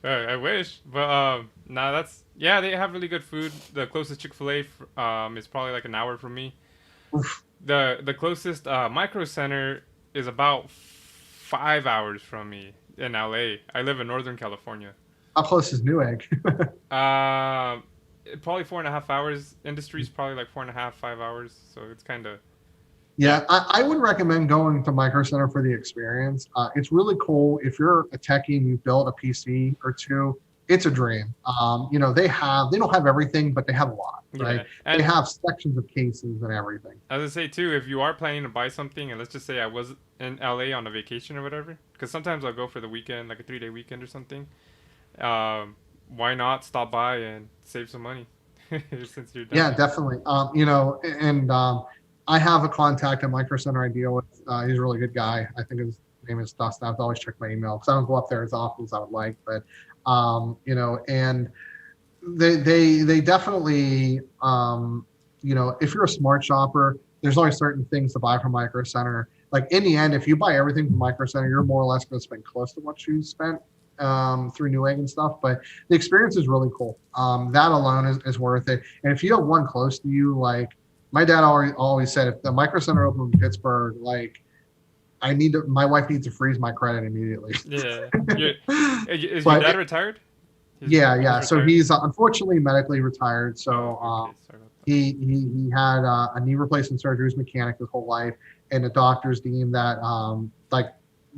[SPEAKER 1] I wish, but no, that's yeah. They have really good food. The closest Chick-fil-A is probably like an hour from me.
[SPEAKER 2] oof.
[SPEAKER 1] The closest Micro Center is about 5 hours from me in LA. I live in Northern California.
[SPEAKER 2] How close is Newegg?
[SPEAKER 1] Um, Probably 4.5 hours. Industry's probably like 4.5, 5 hours. So it's kind of yeah,
[SPEAKER 2] Yeah, I would recommend going to Micro Center for the experience. It's really cool. If you're a techie and you build a PC or two, it's a dream. They don't have everything, but they have a lot,
[SPEAKER 1] yeah.
[SPEAKER 2] right? They
[SPEAKER 1] And
[SPEAKER 2] have sections of cases and everything.
[SPEAKER 1] as I say too, if you are planning to buy something, and let's just say I was in LA on a vacation or whatever, because sometimes I'll go for the weekend, like a 3-day weekend or something. Why not stop by and save some money since you're
[SPEAKER 2] Yeah,
[SPEAKER 1] done?
[SPEAKER 2] definitely. And I have a contact at Micro Center I deal with. He's a really good guy. I think his name is Dustin. I have to always check my email because I don't go up there as often as I would like. But and they definitely, if you're a smart shopper, there's only certain things to buy from Micro Center. Like in the end, if you buy everything from Micro Center, you're more or less going to spend close to what you spent through Newegg and stuff. But the experience is really cool. That alone is worth it. And if you have one close to you, like my dad always said, if the Micro Center opened in Pittsburgh, like my wife needs to freeze my credit immediately.
[SPEAKER 1] Yeah. You're, is your
[SPEAKER 2] But
[SPEAKER 1] dad retired?
[SPEAKER 2] yeah.
[SPEAKER 1] He's
[SPEAKER 2] So
[SPEAKER 1] retired?
[SPEAKER 2] he's unfortunately medically retired.
[SPEAKER 1] Oh,
[SPEAKER 2] So
[SPEAKER 1] okay. Sorry about that.
[SPEAKER 2] he had a knee replacement surgery. He was a mechanic his whole life, and the doctors deemed that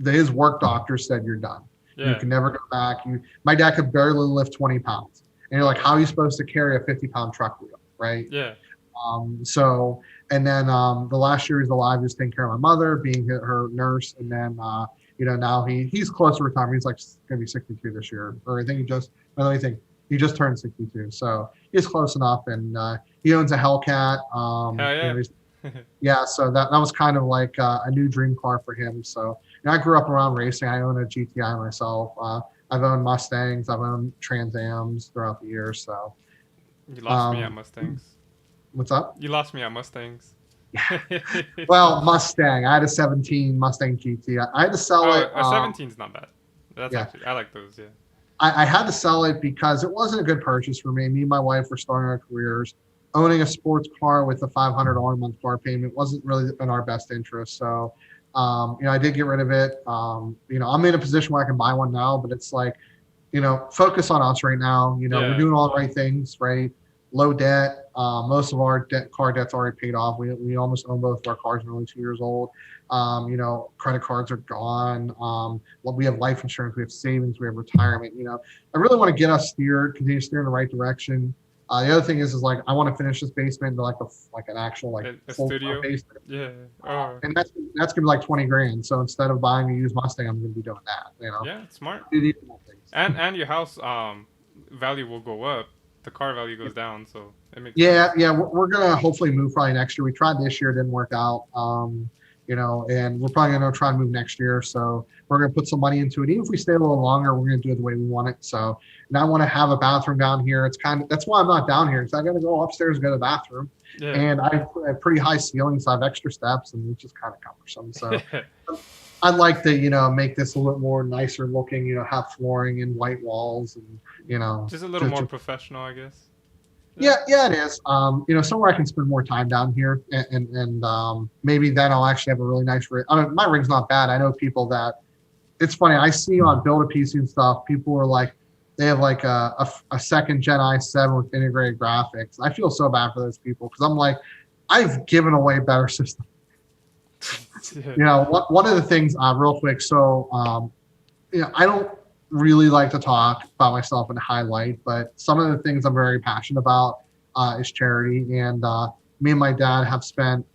[SPEAKER 2] his work doctor said you're done. You
[SPEAKER 1] Yeah.
[SPEAKER 2] can never go back. My dad could barely lift 20 pounds, and you're like, how are you supposed to carry a 50-pound truck wheel, right?
[SPEAKER 1] Yeah.
[SPEAKER 2] And then the last year he was alive, he was taking care of my mother, being her nurse, and then now he's close to retirement. He's like gonna be 62 this year, or I think he just turned 62, so he's close enough, and he owns a Hellcat.
[SPEAKER 1] Hell yeah.
[SPEAKER 2] Yeah, so that was kind of like a new dream car for him. So I grew up around racing. I own a GTI myself. I've owned Mustangs. I've owned Trans Ams throughout the years. So
[SPEAKER 1] You lost me at
[SPEAKER 2] um,
[SPEAKER 1] Mustangs.
[SPEAKER 2] what's up?
[SPEAKER 1] You lost me at Mustangs.
[SPEAKER 2] Well, Mustang. I had a 17 Mustang GT. I had to sell
[SPEAKER 1] Oh,
[SPEAKER 2] it.
[SPEAKER 1] a 17's not bad. That's
[SPEAKER 2] Yeah,
[SPEAKER 1] actually I like those. Yeah.
[SPEAKER 2] I had to sell it because it wasn't a good purchase for me. Me and my wife were starting our careers. Owning a sports car with a $500 a month car payment wasn't really in our best interest. So, I did get rid of it. I'm in a position where I can buy one now, but it's like, focus on us right now. We're
[SPEAKER 1] Yeah.
[SPEAKER 2] doing all the right things, right? Low debt. Most of our car debt's already paid off. We almost own both of our cars. We're only 2 years old. Credit cards are gone. We have life insurance. We have savings. We have retirement. I really want to get us continue to steer in the right direction. The other thing is like I want to finish this basement into like an actual
[SPEAKER 1] A
[SPEAKER 2] full
[SPEAKER 1] studio.
[SPEAKER 2] basement,
[SPEAKER 1] Yeah. Oh.
[SPEAKER 2] and that's gonna be like 20 grand. So instead of buying a used Mustang, I'm gonna be doing that.
[SPEAKER 1] Yeah. Smart.
[SPEAKER 2] Do these little things.
[SPEAKER 1] And your house value will go up. The car value goes down, so it makes sense.
[SPEAKER 2] Yeah, we're gonna hopefully move probably next year. We tried this year, didn't work out. And we're probably gonna try and move next year. So we're gonna put some money into it. Even if we stay a little longer, we're gonna do it the way we want it. So, and I want to have a bathroom down here. That's why I'm not down here. So I gotta go upstairs and go to the bathroom.
[SPEAKER 1] Yeah.
[SPEAKER 2] And I have pretty high ceilings, so I have extra steps, and it's just kind of cumbersome. So I'd like to, make this a little more nicer looking. Have flooring and white walls, and
[SPEAKER 1] Just a little more professional, I guess.
[SPEAKER 2] yeah, it is. Somewhere I can spend more time down here, and maybe then I'll actually have a really nice rig. My rig's not bad. I know people that. It's funny. I see on Build a PC and stuff. People are like, they have like a second gen i7 with integrated graphics. I feel so bad for those people because I'm like, I've given away better systems.
[SPEAKER 1] Yeah.
[SPEAKER 2] One of the things, real quick. So, I don't really like to talk about myself and highlight, but some of the things I'm very passionate about is charity. And me and my dad have spent,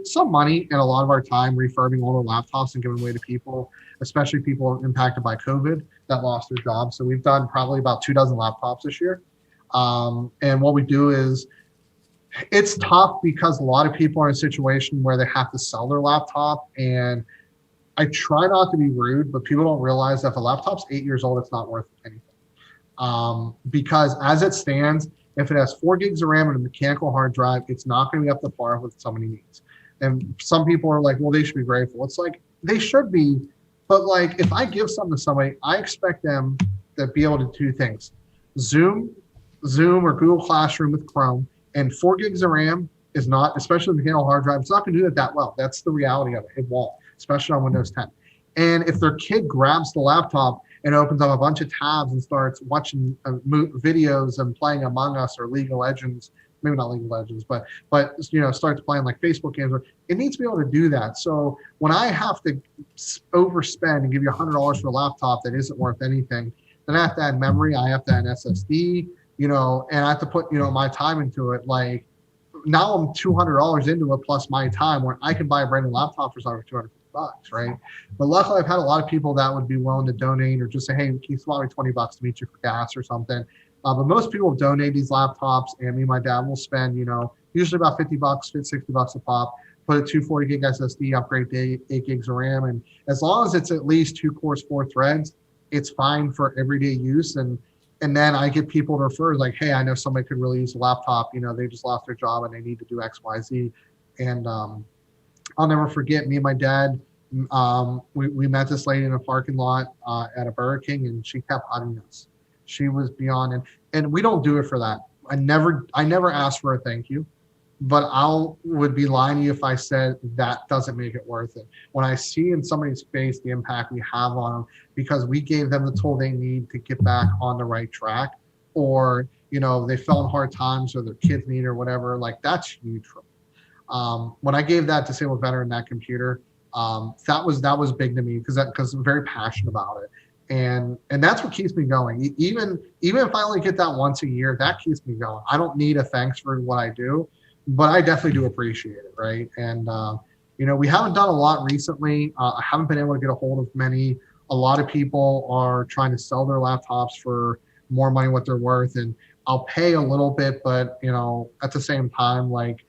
[SPEAKER 2] some money and a lot of our time refurbing older laptops and giving away to people, especially people impacted by COVID that lost their jobs. So we've done probably about 2 dozen laptops this year. And what we do is, it's tough because a lot of people are in a situation where they have to sell their laptop. And I try not to be rude, but people don't realize that if a laptop's 8 years old, it's not worth anything. Because as it stands, if it has 4 gigs of RAM and a mechanical hard drive, it's not going to be up to par with what somebody needs. And some people are like, well, they should be grateful. It's like, they should be, but like, if I give something to somebody, I expect them to be able to do things. Zoom, Zoom or Google Classroom with Chrome, and 4 gigs of RAM is not, especially with the mechanical hard drive, it's not going to do it that well. That's the reality of it. It won't, especially on Windows 10. And if their kid grabs the laptop and opens up a bunch of tabs and starts watching videos and playing Among Us or League of Legends, maybe not League of Legends, but starts playing like Facebook games, it needs to be able to do that. So when I have to overspend and give you $100 for a laptop that isn't worth anything, then I have to add memory, I have to add SSD, and I have to put my time into it. Like, now I'm $200 into it plus my time, where I can buy a brand new laptop for something for $250, right? But luckily, I've had a lot of people that would be willing to donate or just say, hey, can you swap me $20 to meet you for gas or something. But most people donate these laptops, and me and my dad will spend, usually about $50, $60 a pop, put a 240 gig SSD, upgrade to 8 gigs of RAM. And as long as it's at least 2 cores, 4 threads, it's fine for everyday use. And then I get people to refer, like, hey, I know somebody could really use a laptop. They just lost their job and they need to do X, Y, Z. And I'll never forget, me and my dad, we met this lady in a parking lot at a Burger King, and she kept hugging us. She was beyond, and we don't do it for that. I never asked for a thank you, but would be lying to you if I said that doesn't make it worth it. When I see in somebody's face the impact we have on them because we gave them the tool they need to get back on the right track, or they fell in hard times or their kids need or whatever, like, that's huge for me. When I gave that disabled veteran that computer, that was big to me because I'm very passionate about it. And that's what keeps me going. Even if I only get that once a year, that keeps me going. I don't need a thanks for what I do, but I definitely do appreciate it, right? And we haven't done a lot recently. I haven't been able to get a hold of many. A lot of people are trying to sell their laptops for more money what they're worth, and I'll pay a little bit, but at the same time, like,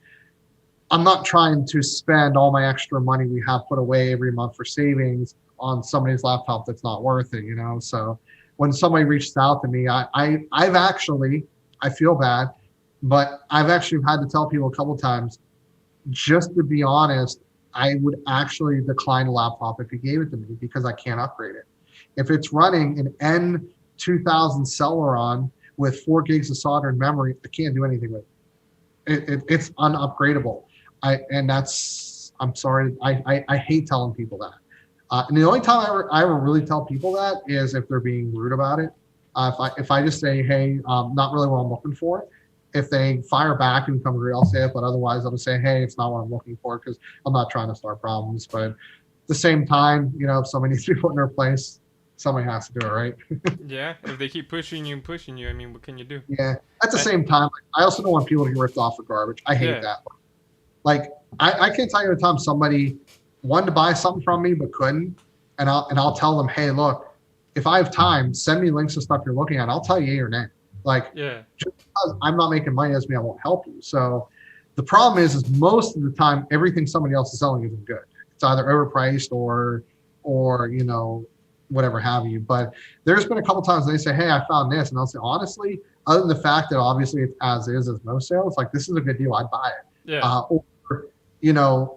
[SPEAKER 2] I'm not trying to spend all my extra money we have put away every month for savings on somebody's laptop that's not worth it, So when somebody reaches out to me, I've actually, I feel bad, but I've actually had to tell people a couple of times, just to be honest, I would actually decline a laptop if you gave it to me because I can't upgrade it. If it's running an N2000 Celeron with 4 gigs of soldered memory, I can't do anything with it. It's unupgradable. I'm sorry, I hate telling people that. And the only time I ever really tell people that is if they're being rude about it. If I just say, hey, not really what I'm looking for. If they fire back and become rude, I'll say it. But otherwise, I'll just say, hey, it's not what I'm looking for, because I'm not trying to start problems. But at the same time, if somebody needs to be put in their place, somebody has to do it, right?
[SPEAKER 1] Yeah, if they keep pushing you and pushing you, I mean, what can you do?
[SPEAKER 2] Yeah. At the same time, I also don't want people to get ripped off for garbage. I hate that. Like, I can't tell you the time somebody wanted to buy something from me but couldn't, and I'll tell them, hey, look, if I have time, send me links to stuff you're looking at. I'll tell you yay or nay. Like, just because I'm not making money doesn't mean I won't help you. So the problem is most of the time, everything somebody else is selling isn't good. It's either overpriced or whatever have you. But there's been a couple times they say, hey, I found this, and I'll say, honestly, other than the fact that obviously it's as most sales, like, this is a good deal, I'd buy it.
[SPEAKER 1] Yeah.
[SPEAKER 2] Or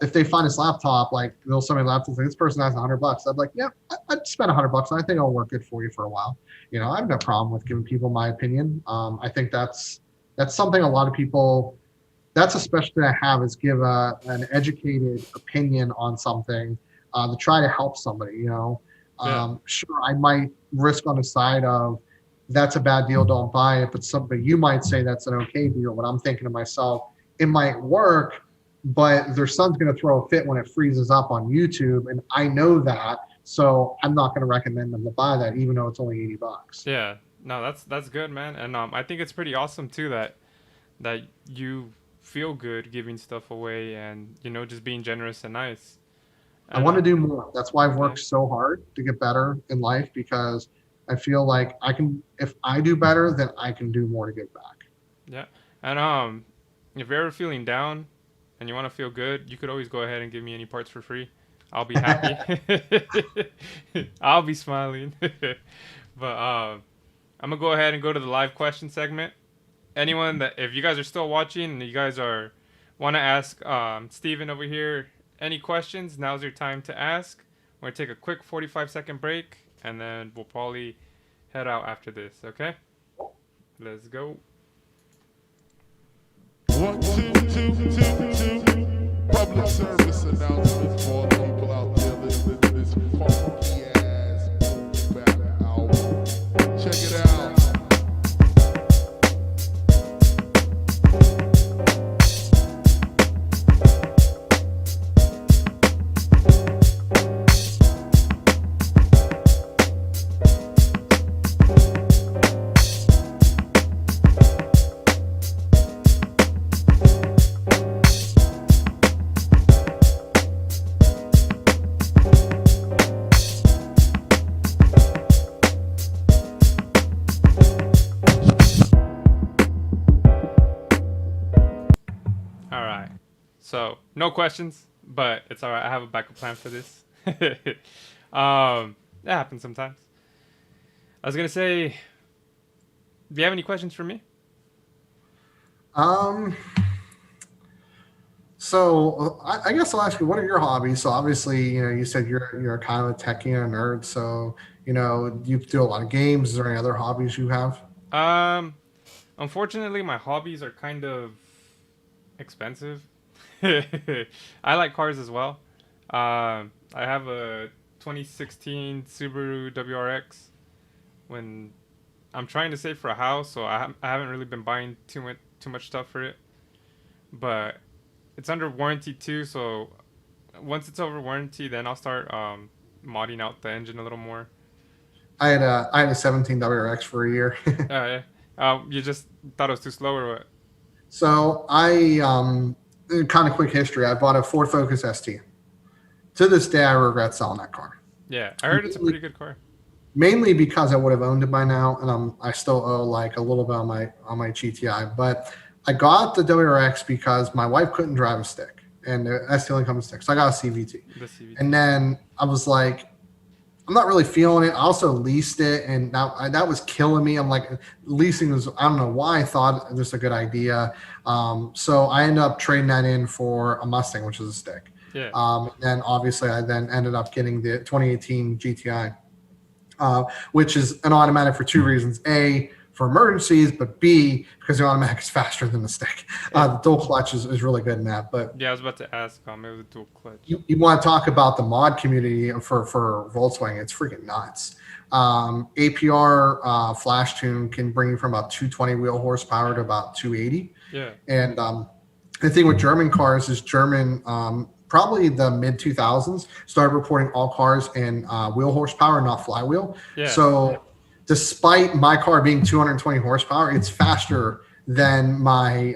[SPEAKER 2] if they find this laptop, like, they'll send me a laptop, like, this person has $100. I'd be like, yeah, I'd spend $100, and I think it'll work good for you for a while. I have no problem with giving people my opinion. I think that's something a lot of people, that's a specialty I have, is give an educated opinion on something to try to help somebody. Sure, I might risk on the side of, that's a bad deal, don't buy it, but you might say that's an okay deal. But I'm thinking to myself, it might work, but their son's going to throw a fit when it freezes up on YouTube, and I know that, so I'm not going to recommend them to buy that, even though it's only $80.
[SPEAKER 1] Yeah, no, that's good, man. And I think it's pretty awesome too that you feel good giving stuff away, and just being generous and nice.
[SPEAKER 2] I
[SPEAKER 1] And
[SPEAKER 2] want to do more. That's why I've
[SPEAKER 1] yeah,
[SPEAKER 2] worked so hard to get better in life because I feel like I can, if I do better, then I can do more to give back.
[SPEAKER 1] yeah, and if you're ever feeling down and you want to feel good, you could always go ahead and give me any parts for free. I'll be happy. I'll be smiling. But I'm gonna go ahead and go to the live question segment. Anyone that, if you guys are still watching and you guys are want to ask Steven over here any questions, now's your time to ask. We're gonna take a quick 45-second break, and then we'll probably head out after this. Okay, let's go.
[SPEAKER 3] One, two, two, two, two. Public service announcement for all the people out there listening to this funky ass back album. Check it out.
[SPEAKER 1] All right. So no questions, but it's all right. I have a backup plan for this. That happens sometimes. I was gonna say, do you have any questions for me?
[SPEAKER 2] Um, so I guess I'll ask you, what are your hobbies? So obviously, you said you're kind of a techie and a nerd. So you do a lot of games. Is there any other hobbies you have?
[SPEAKER 1] Um, Unfortunately, my hobbies are kind of expensive. I like cars as well. I have a 2016 Subaru WRX. When I'm trying to save for a house, so I haven't really been buying too much stuff for it. But it's under warranty too, so once it's over warranty, then I'll start modding out the engine a little more.
[SPEAKER 2] I had a 17 WRX for a year.
[SPEAKER 1] Yeah. You just thought it was too slow or what?
[SPEAKER 2] So kind of quick history. I bought a Ford Focus ST. To this day, I regret selling that car.
[SPEAKER 1] Yeah, I heard it's a pretty good car.
[SPEAKER 2] Mainly because I would have owned it by now, and I still owe like a little bit on my GTI. But I got the WRX because my wife couldn't drive a stick, and that's the only common stick. So I got a CVT,
[SPEAKER 1] The CVT.
[SPEAKER 2] and then I was like, I'm not really feeling it. I also leased it, and that was killing me. I'm like, leasing was, I don't know why I thought it was a good idea. So I ended up trading that in for a Mustang, which is a stick.
[SPEAKER 1] Yeah.
[SPEAKER 2] Then obviously I then ended up getting the 2018 GTI, which is an automatic for two reasons: A, for emergencies, but B, because the automatic is faster than the stick. The dual clutch is really good in that. But
[SPEAKER 1] Yeah, I was about to ask. It was a dual clutch.
[SPEAKER 2] you want to talk about the mod community for Volkswagen? It's freaking nuts. APR flash tune can bring you from about 220 wheel horsepower to about 280.
[SPEAKER 1] Yeah.
[SPEAKER 2] And the thing with German cars is German, probably the mid 2000s, started reporting all cars in wheel horsepower, not flywheel.
[SPEAKER 1] Yeah.
[SPEAKER 2] So despite my car being 220 horsepower, it's faster than my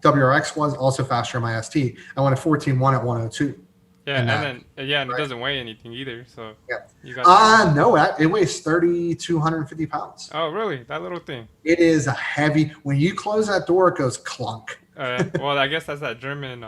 [SPEAKER 2] WRX was, also faster than my ST. I went a 14.1 at 102.
[SPEAKER 1] Yeah,
[SPEAKER 2] And
[SPEAKER 1] and it
[SPEAKER 2] right.
[SPEAKER 1] doesn't weigh anything either. So
[SPEAKER 2] Yeah.
[SPEAKER 1] you got.
[SPEAKER 2] No, it weighs 3,250 pounds.
[SPEAKER 1] Oh, really? That little thing.
[SPEAKER 2] It is a heavy. When you close that door, it goes clunk.
[SPEAKER 1] Well, I guess that's that German.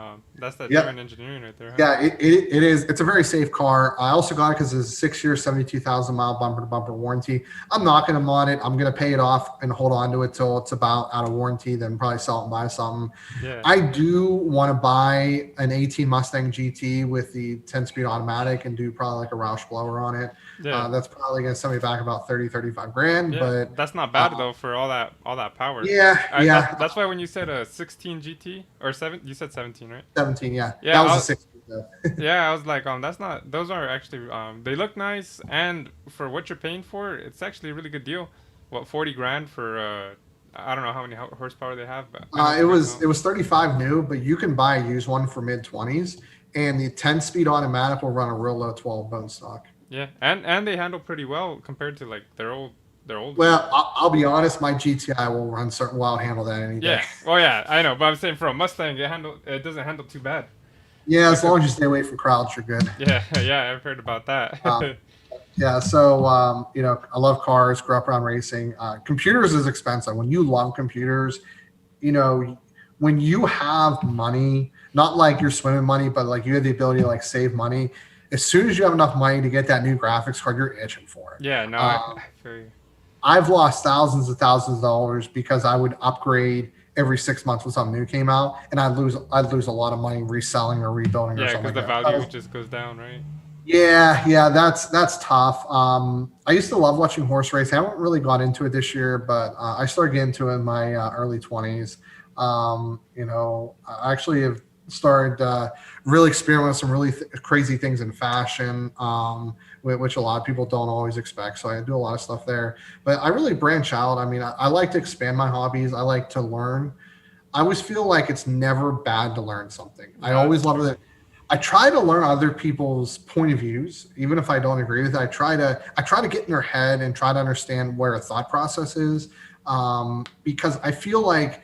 [SPEAKER 2] Yep.
[SPEAKER 1] German engineering right there. Huh?
[SPEAKER 2] Yeah, it is. It's a very safe car. I also got it because it's a 6 year, 72,000 mile bumper to bumper warranty. I'm not going to mod it. I'm going to pay it off and hold on to it till it's about out of warranty. Then probably sell it and buy something.
[SPEAKER 1] Yeah.
[SPEAKER 2] I do want to buy an 18 Mustang GT with the 10-speed automatic and do probably like a Roush blower on it.
[SPEAKER 1] Yeah.
[SPEAKER 2] That's probably going to send me back about 35 grand.
[SPEAKER 1] Yeah,
[SPEAKER 2] But
[SPEAKER 1] that's not bad though for all that power.
[SPEAKER 2] yeah.
[SPEAKER 1] That's why when you said a 16 GT or 7, you said 17, right?
[SPEAKER 2] 17, yeah.
[SPEAKER 1] Yeah,
[SPEAKER 2] That was a 16 though.
[SPEAKER 1] Yeah, I was like, that's not. Those are actually, they look nice, and for what you're paying for, it's actually a really good deal. What, 40 grand for? I don't know how many horsepower they have, but
[SPEAKER 2] It was 35 new, but you can buy a used one for mid 20s, and the 10-speed automatic will run a real low 12 bone stock.
[SPEAKER 1] Yeah, and they handle pretty well compared to like their old They're old.
[SPEAKER 2] Well, I'll be honest, my GTI will run certain. Well, I'll handle that any day.
[SPEAKER 1] Yeah. Well, yeah, I know, but I'm saying for a Mustang, it doesn't handle too bad.
[SPEAKER 2] Yeah,
[SPEAKER 1] Like
[SPEAKER 2] as long as you stay away from crowds, you're good.
[SPEAKER 1] yeah, yeah, I've heard about
[SPEAKER 2] Um,
[SPEAKER 1] that.
[SPEAKER 2] yeah, so I love cars. Grew up around racing. Computers is expensive. When you love computers, you know, when you have money, not like you're swimming money, but like you have the ability to like save money. As soon as you have enough money to get that new graphics card, you're itching for it.
[SPEAKER 1] Yeah, no,
[SPEAKER 2] Um,
[SPEAKER 1] I feel you.
[SPEAKER 2] I've lost thousands of dollars because I would upgrade every 6 months when something new came out, and I'd lose a lot of money reselling or rebuilding or
[SPEAKER 1] Yeah,
[SPEAKER 2] something
[SPEAKER 1] because
[SPEAKER 2] like
[SPEAKER 1] the
[SPEAKER 2] that.
[SPEAKER 1] value just goes down, right?
[SPEAKER 2] Yeah, that's tough. I used to love watching horse racing. I haven't really got into it this year, but I started getting into it in my early 20s. I actually have started really experimenting with some really crazy things in fashion, which a lot of people don't always expect. So I do a lot of stuff there, but I really branch out. I mean, I like to expand my hobbies. I like to learn. I always feel like it's never bad to learn something. I
[SPEAKER 1] No,
[SPEAKER 2] always
[SPEAKER 1] that's
[SPEAKER 2] love
[SPEAKER 1] true.
[SPEAKER 2] it. I try to learn other people's point of views, even if I don't agree with it. I try to get in their head and try to understand where a thought process is, because I feel like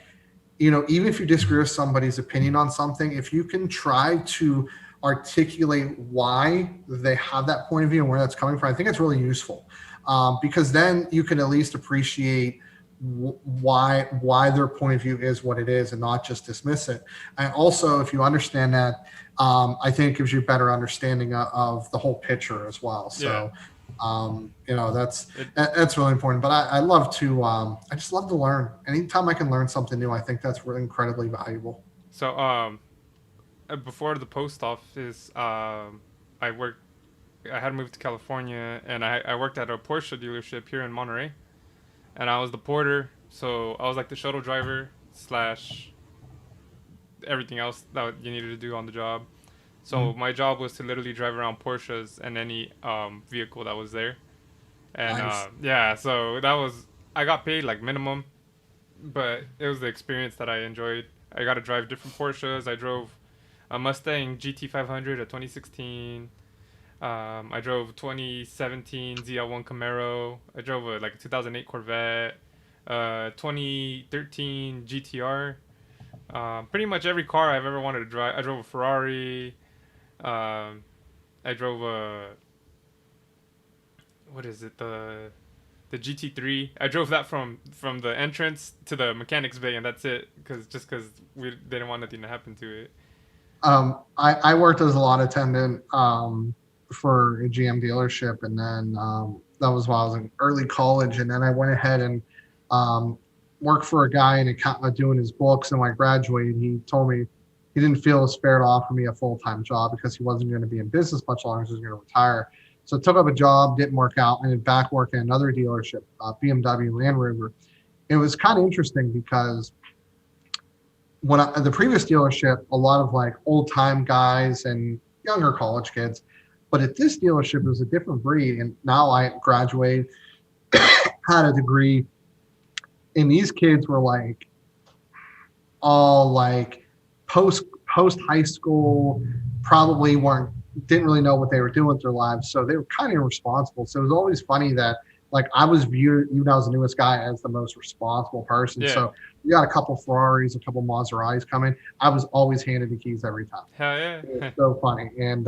[SPEAKER 2] even if you disagree with somebody's opinion on something, if you can try to articulate why they have that point of view and where that's coming from, I think it's really useful, because then you can at least appreciate why their point of view is what it is and not just dismiss it. And also, if you understand that, I think it gives you a better understanding of the whole picture as well.
[SPEAKER 1] Yeah.
[SPEAKER 2] So, that's
[SPEAKER 1] It,
[SPEAKER 2] that's really important. But I love to I just love to learn. Anytime I can learn something new, I think that's really incredibly valuable.
[SPEAKER 1] so before the post office, I worked. I had moved to California, and I worked at a Porsche dealership here in Monterey, and I was the porter. So I was like the shuttle driver slash everything else that you needed to do on the job. So
[SPEAKER 2] Mhm.
[SPEAKER 1] my job was to literally drive around Porsches and any vehicle that was there. And
[SPEAKER 2] Nice.
[SPEAKER 1] yeah, so that was I got paid like minimum, but it was the experience that I enjoyed. I got to drive different Porsches. I drove a Mustang GT500, a 2016. I drove 2017 ZL1 Camaro. I drove a 2008 Corvette, 2013 GTR. Pretty much every car I've ever wanted to drive. I drove a Ferrari. Um, I drove a what is it the GT3. I drove that from the entrance to the mechanics bay, and that's it. Because we didn't want nothing to happen to it.
[SPEAKER 2] I worked as a lot attendant for a GM dealership, and then that was while I was in early college, and then I went ahead and um, worked for a guy in account doing his books. And when I graduated, he told me he didn't feel it was fair to offer me a full-time job because he wasn't going to be in business much longer, so he was going to retire. So I took up a job, didn't work out, and then back working at another dealership, BMW Land Rover. It was kind of interesting because the previous dealership, a lot of like old time guys and younger college kids, but at this dealership, it was a different breed. And now I graduated, had a degree, and these kids were like all like post high school, probably didn't really know what they were doing with their lives, so they were kind of irresponsible. So it was always funny that like I was viewed, even though I was the newest guy, as the most responsible person.
[SPEAKER 1] Yeah.
[SPEAKER 2] So we got a couple Ferraris, a couple Maseratis coming. I was always handed the keys every time.
[SPEAKER 1] Hell
[SPEAKER 2] It was
[SPEAKER 1] yeah.
[SPEAKER 2] so funny. And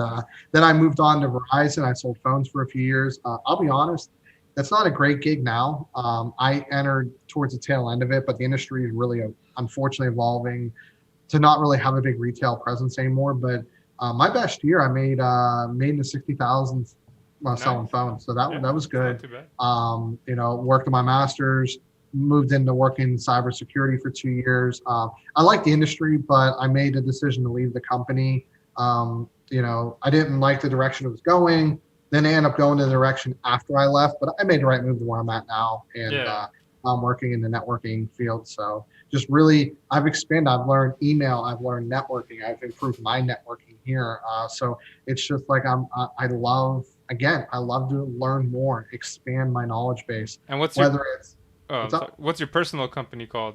[SPEAKER 2] then I moved on to Verizon. I sold phones for a few years. I'll be honest, that's not a great gig now. I entered towards the tail end of it, but the industry is really, unfortunately, evolving to not really have a big retail presence anymore. But my best year, I made in the 60,000 selling
[SPEAKER 1] Nice.
[SPEAKER 2] phones. So
[SPEAKER 1] Yeah,
[SPEAKER 2] that was
[SPEAKER 1] it's not
[SPEAKER 2] good.
[SPEAKER 1] too bad.
[SPEAKER 2] Worked on my master's, moved into working in cybersecurity for 2 years. I like the industry, but I made a decision to leave the company. I didn't like the direction it was going. Then I ended up going to the direction after I left, but I made the right move to where I'm at now. And
[SPEAKER 1] Yeah.
[SPEAKER 2] I'm working in the networking field. So just really, I've expanded. I've learned email. I've learned networking. I've improved my networking here. So it's just like I love to learn more, expand my knowledge base,
[SPEAKER 1] And
[SPEAKER 2] whether it's what's
[SPEAKER 1] so
[SPEAKER 2] up,
[SPEAKER 1] what's your personal company called?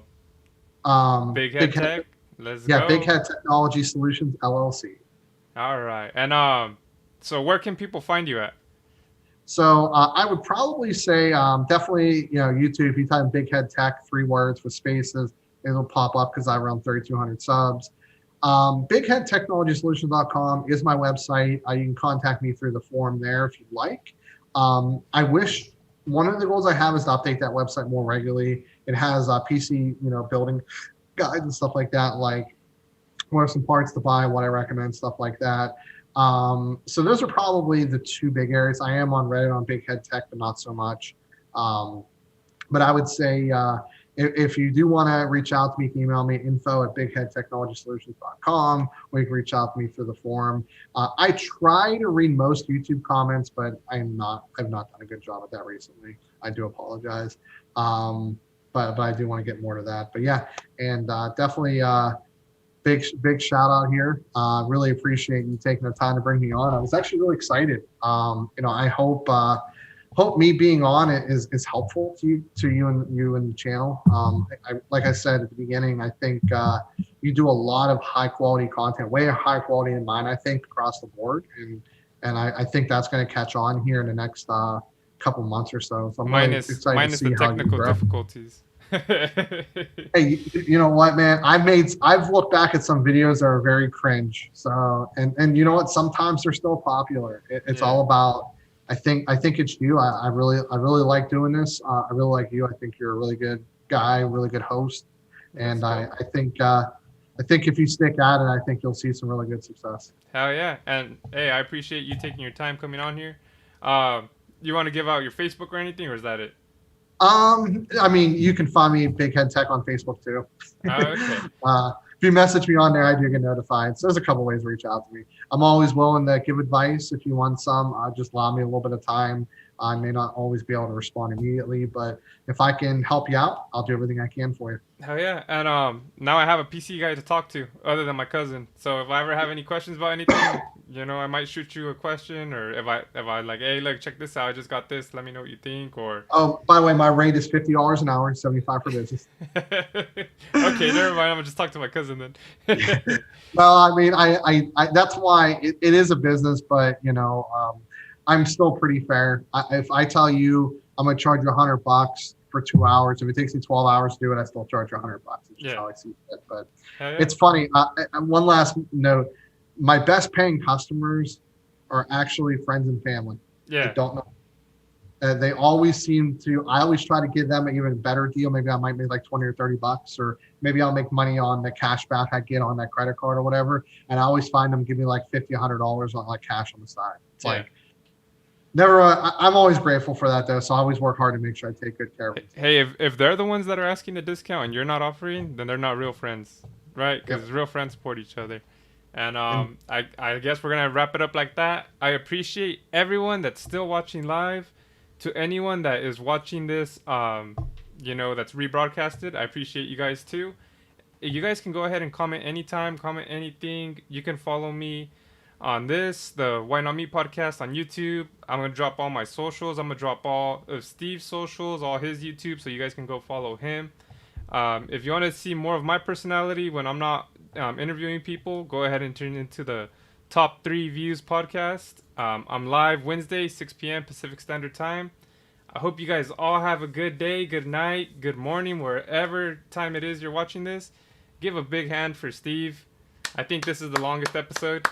[SPEAKER 1] Big Head
[SPEAKER 2] Big Head,
[SPEAKER 1] Tech. Let's
[SPEAKER 2] yeah, Big
[SPEAKER 1] go.
[SPEAKER 2] Head Technology Solutions LLC.
[SPEAKER 1] All right. And so where can people find you at?
[SPEAKER 2] So I would probably say definitely, YouTube. If you type in Big Head Tech, 3 words with spaces, it'll pop up because I have around 3,200 subs. BigHeadTechnologySolutions.com is my website. You can contact me through the forum there if you'd like. I wish one of the goals I have is to update that website more regularly. It has PC, building guides and stuff like that, like what are some parts to buy, what I recommend, stuff like that. So those are probably the 2 big areas. I am on Reddit on Big Head Tech, but not so much. But I would say if you do want to reach out to me, you can email me info@bigheadtechnologysolutions.com, or you can reach out to me through the forum. I try to read most YouTube comments, but I've not done a good job at that recently. I do apologize. But I do want to get more to that. But yeah, and definitely big shout out here. Really appreciate you taking the time to bring me on. I was actually really excited. I hope me being on it is helpful to you and the channel. Like I said at the beginning, I think you do a lot of high quality content, way high quality than mine, I think, across the board, and I think that's going to catch on here in the next couple months or so. So I'm really excited to see
[SPEAKER 1] the
[SPEAKER 2] how you
[SPEAKER 1] technical
[SPEAKER 2] grow.
[SPEAKER 1] difficulties.
[SPEAKER 2] Hey, you know what, man? I've looked back at some videos that are very cringe. So and you know what? Sometimes they're still popular. It's all about. I think it's you. I really like doing this. I really like you. I think you're a really good guy, really good host, and I think if you stick at it, I think you'll see some really good success.
[SPEAKER 1] Hell yeah! And hey, I appreciate you taking your time coming on here. You want to give out your Facebook or anything, or is that it?
[SPEAKER 2] You can find me Big Head Tech on Facebook too.
[SPEAKER 1] Okay.
[SPEAKER 2] If you message me on there, I do get notified. So there's a couple ways to reach out to me. I'm always willing to give advice if you want some. Just allow me a little bit of time. I may not always be able to respond immediately, but if I can help you out, I'll do everything I can for you.
[SPEAKER 1] Hell yeah! And now I have a PC guy to talk to, other than my cousin. So if I ever have any questions about anything, I might shoot you a question, or if I like, hey, look, check this out. I just got this. Let me know what you think. Or
[SPEAKER 2] oh, by the way, my rate is $50 an hour, 75 for business.
[SPEAKER 1] Okay, never mind. I'm gonna just talk to my cousin then.
[SPEAKER 2] Well, I that's why it is a business, but I'm still pretty fair. If I tell you I'm gonna charge you $100 for 2 hours, if it takes me 12 hours to do it, I still charge you $100. It's just how I see it. But it's funny. One last note: my best paying customers are actually friends and family.
[SPEAKER 1] Yeah.
[SPEAKER 2] I don't know. They always seem to. I always try to give them an even better deal. Maybe I might make like $20 or $30, or maybe I'll make money on the cash back I get on that credit card or whatever. And I always find them give me like $50, $100 on like cash on the side. It's like. Never. I'm always grateful for that though. So I always work hard to make sure I take good care of them.
[SPEAKER 1] Hey, if they're the ones that are asking the discount and you're not offering, then they're not real friends, right? Because real friends support each other. And I guess we're gonna wrap it up like that. I appreciate everyone that's still watching live. To anyone that is watching this, that's rebroadcasted, I appreciate you guys too. You guys can go ahead and comment anytime, comment anything. You can follow me on the Why Not Me podcast on YouTube. I'm going to drop all my socials. I'm going to drop all of Steve's socials, all his YouTube, so you guys can go follow him. If you want to see more of my personality when I'm not interviewing people, go ahead and tune into the Top 3 Views podcast. I'm live Wednesday, 6 p.m. Pacific Standard Time. I hope you guys all have a good day, good night, good morning, wherever time it is you're watching this. Give a big hand for Steve. I think this is the longest episode.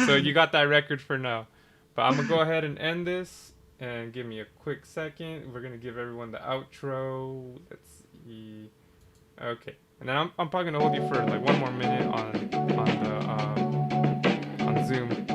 [SPEAKER 1] So you got that record for now. But I'm going to go ahead and end this. And give me a quick second. We're going to give everyone the outro. Let's see. Okay. And then I'm probably going to hold you for like 1 more minute on Zoom.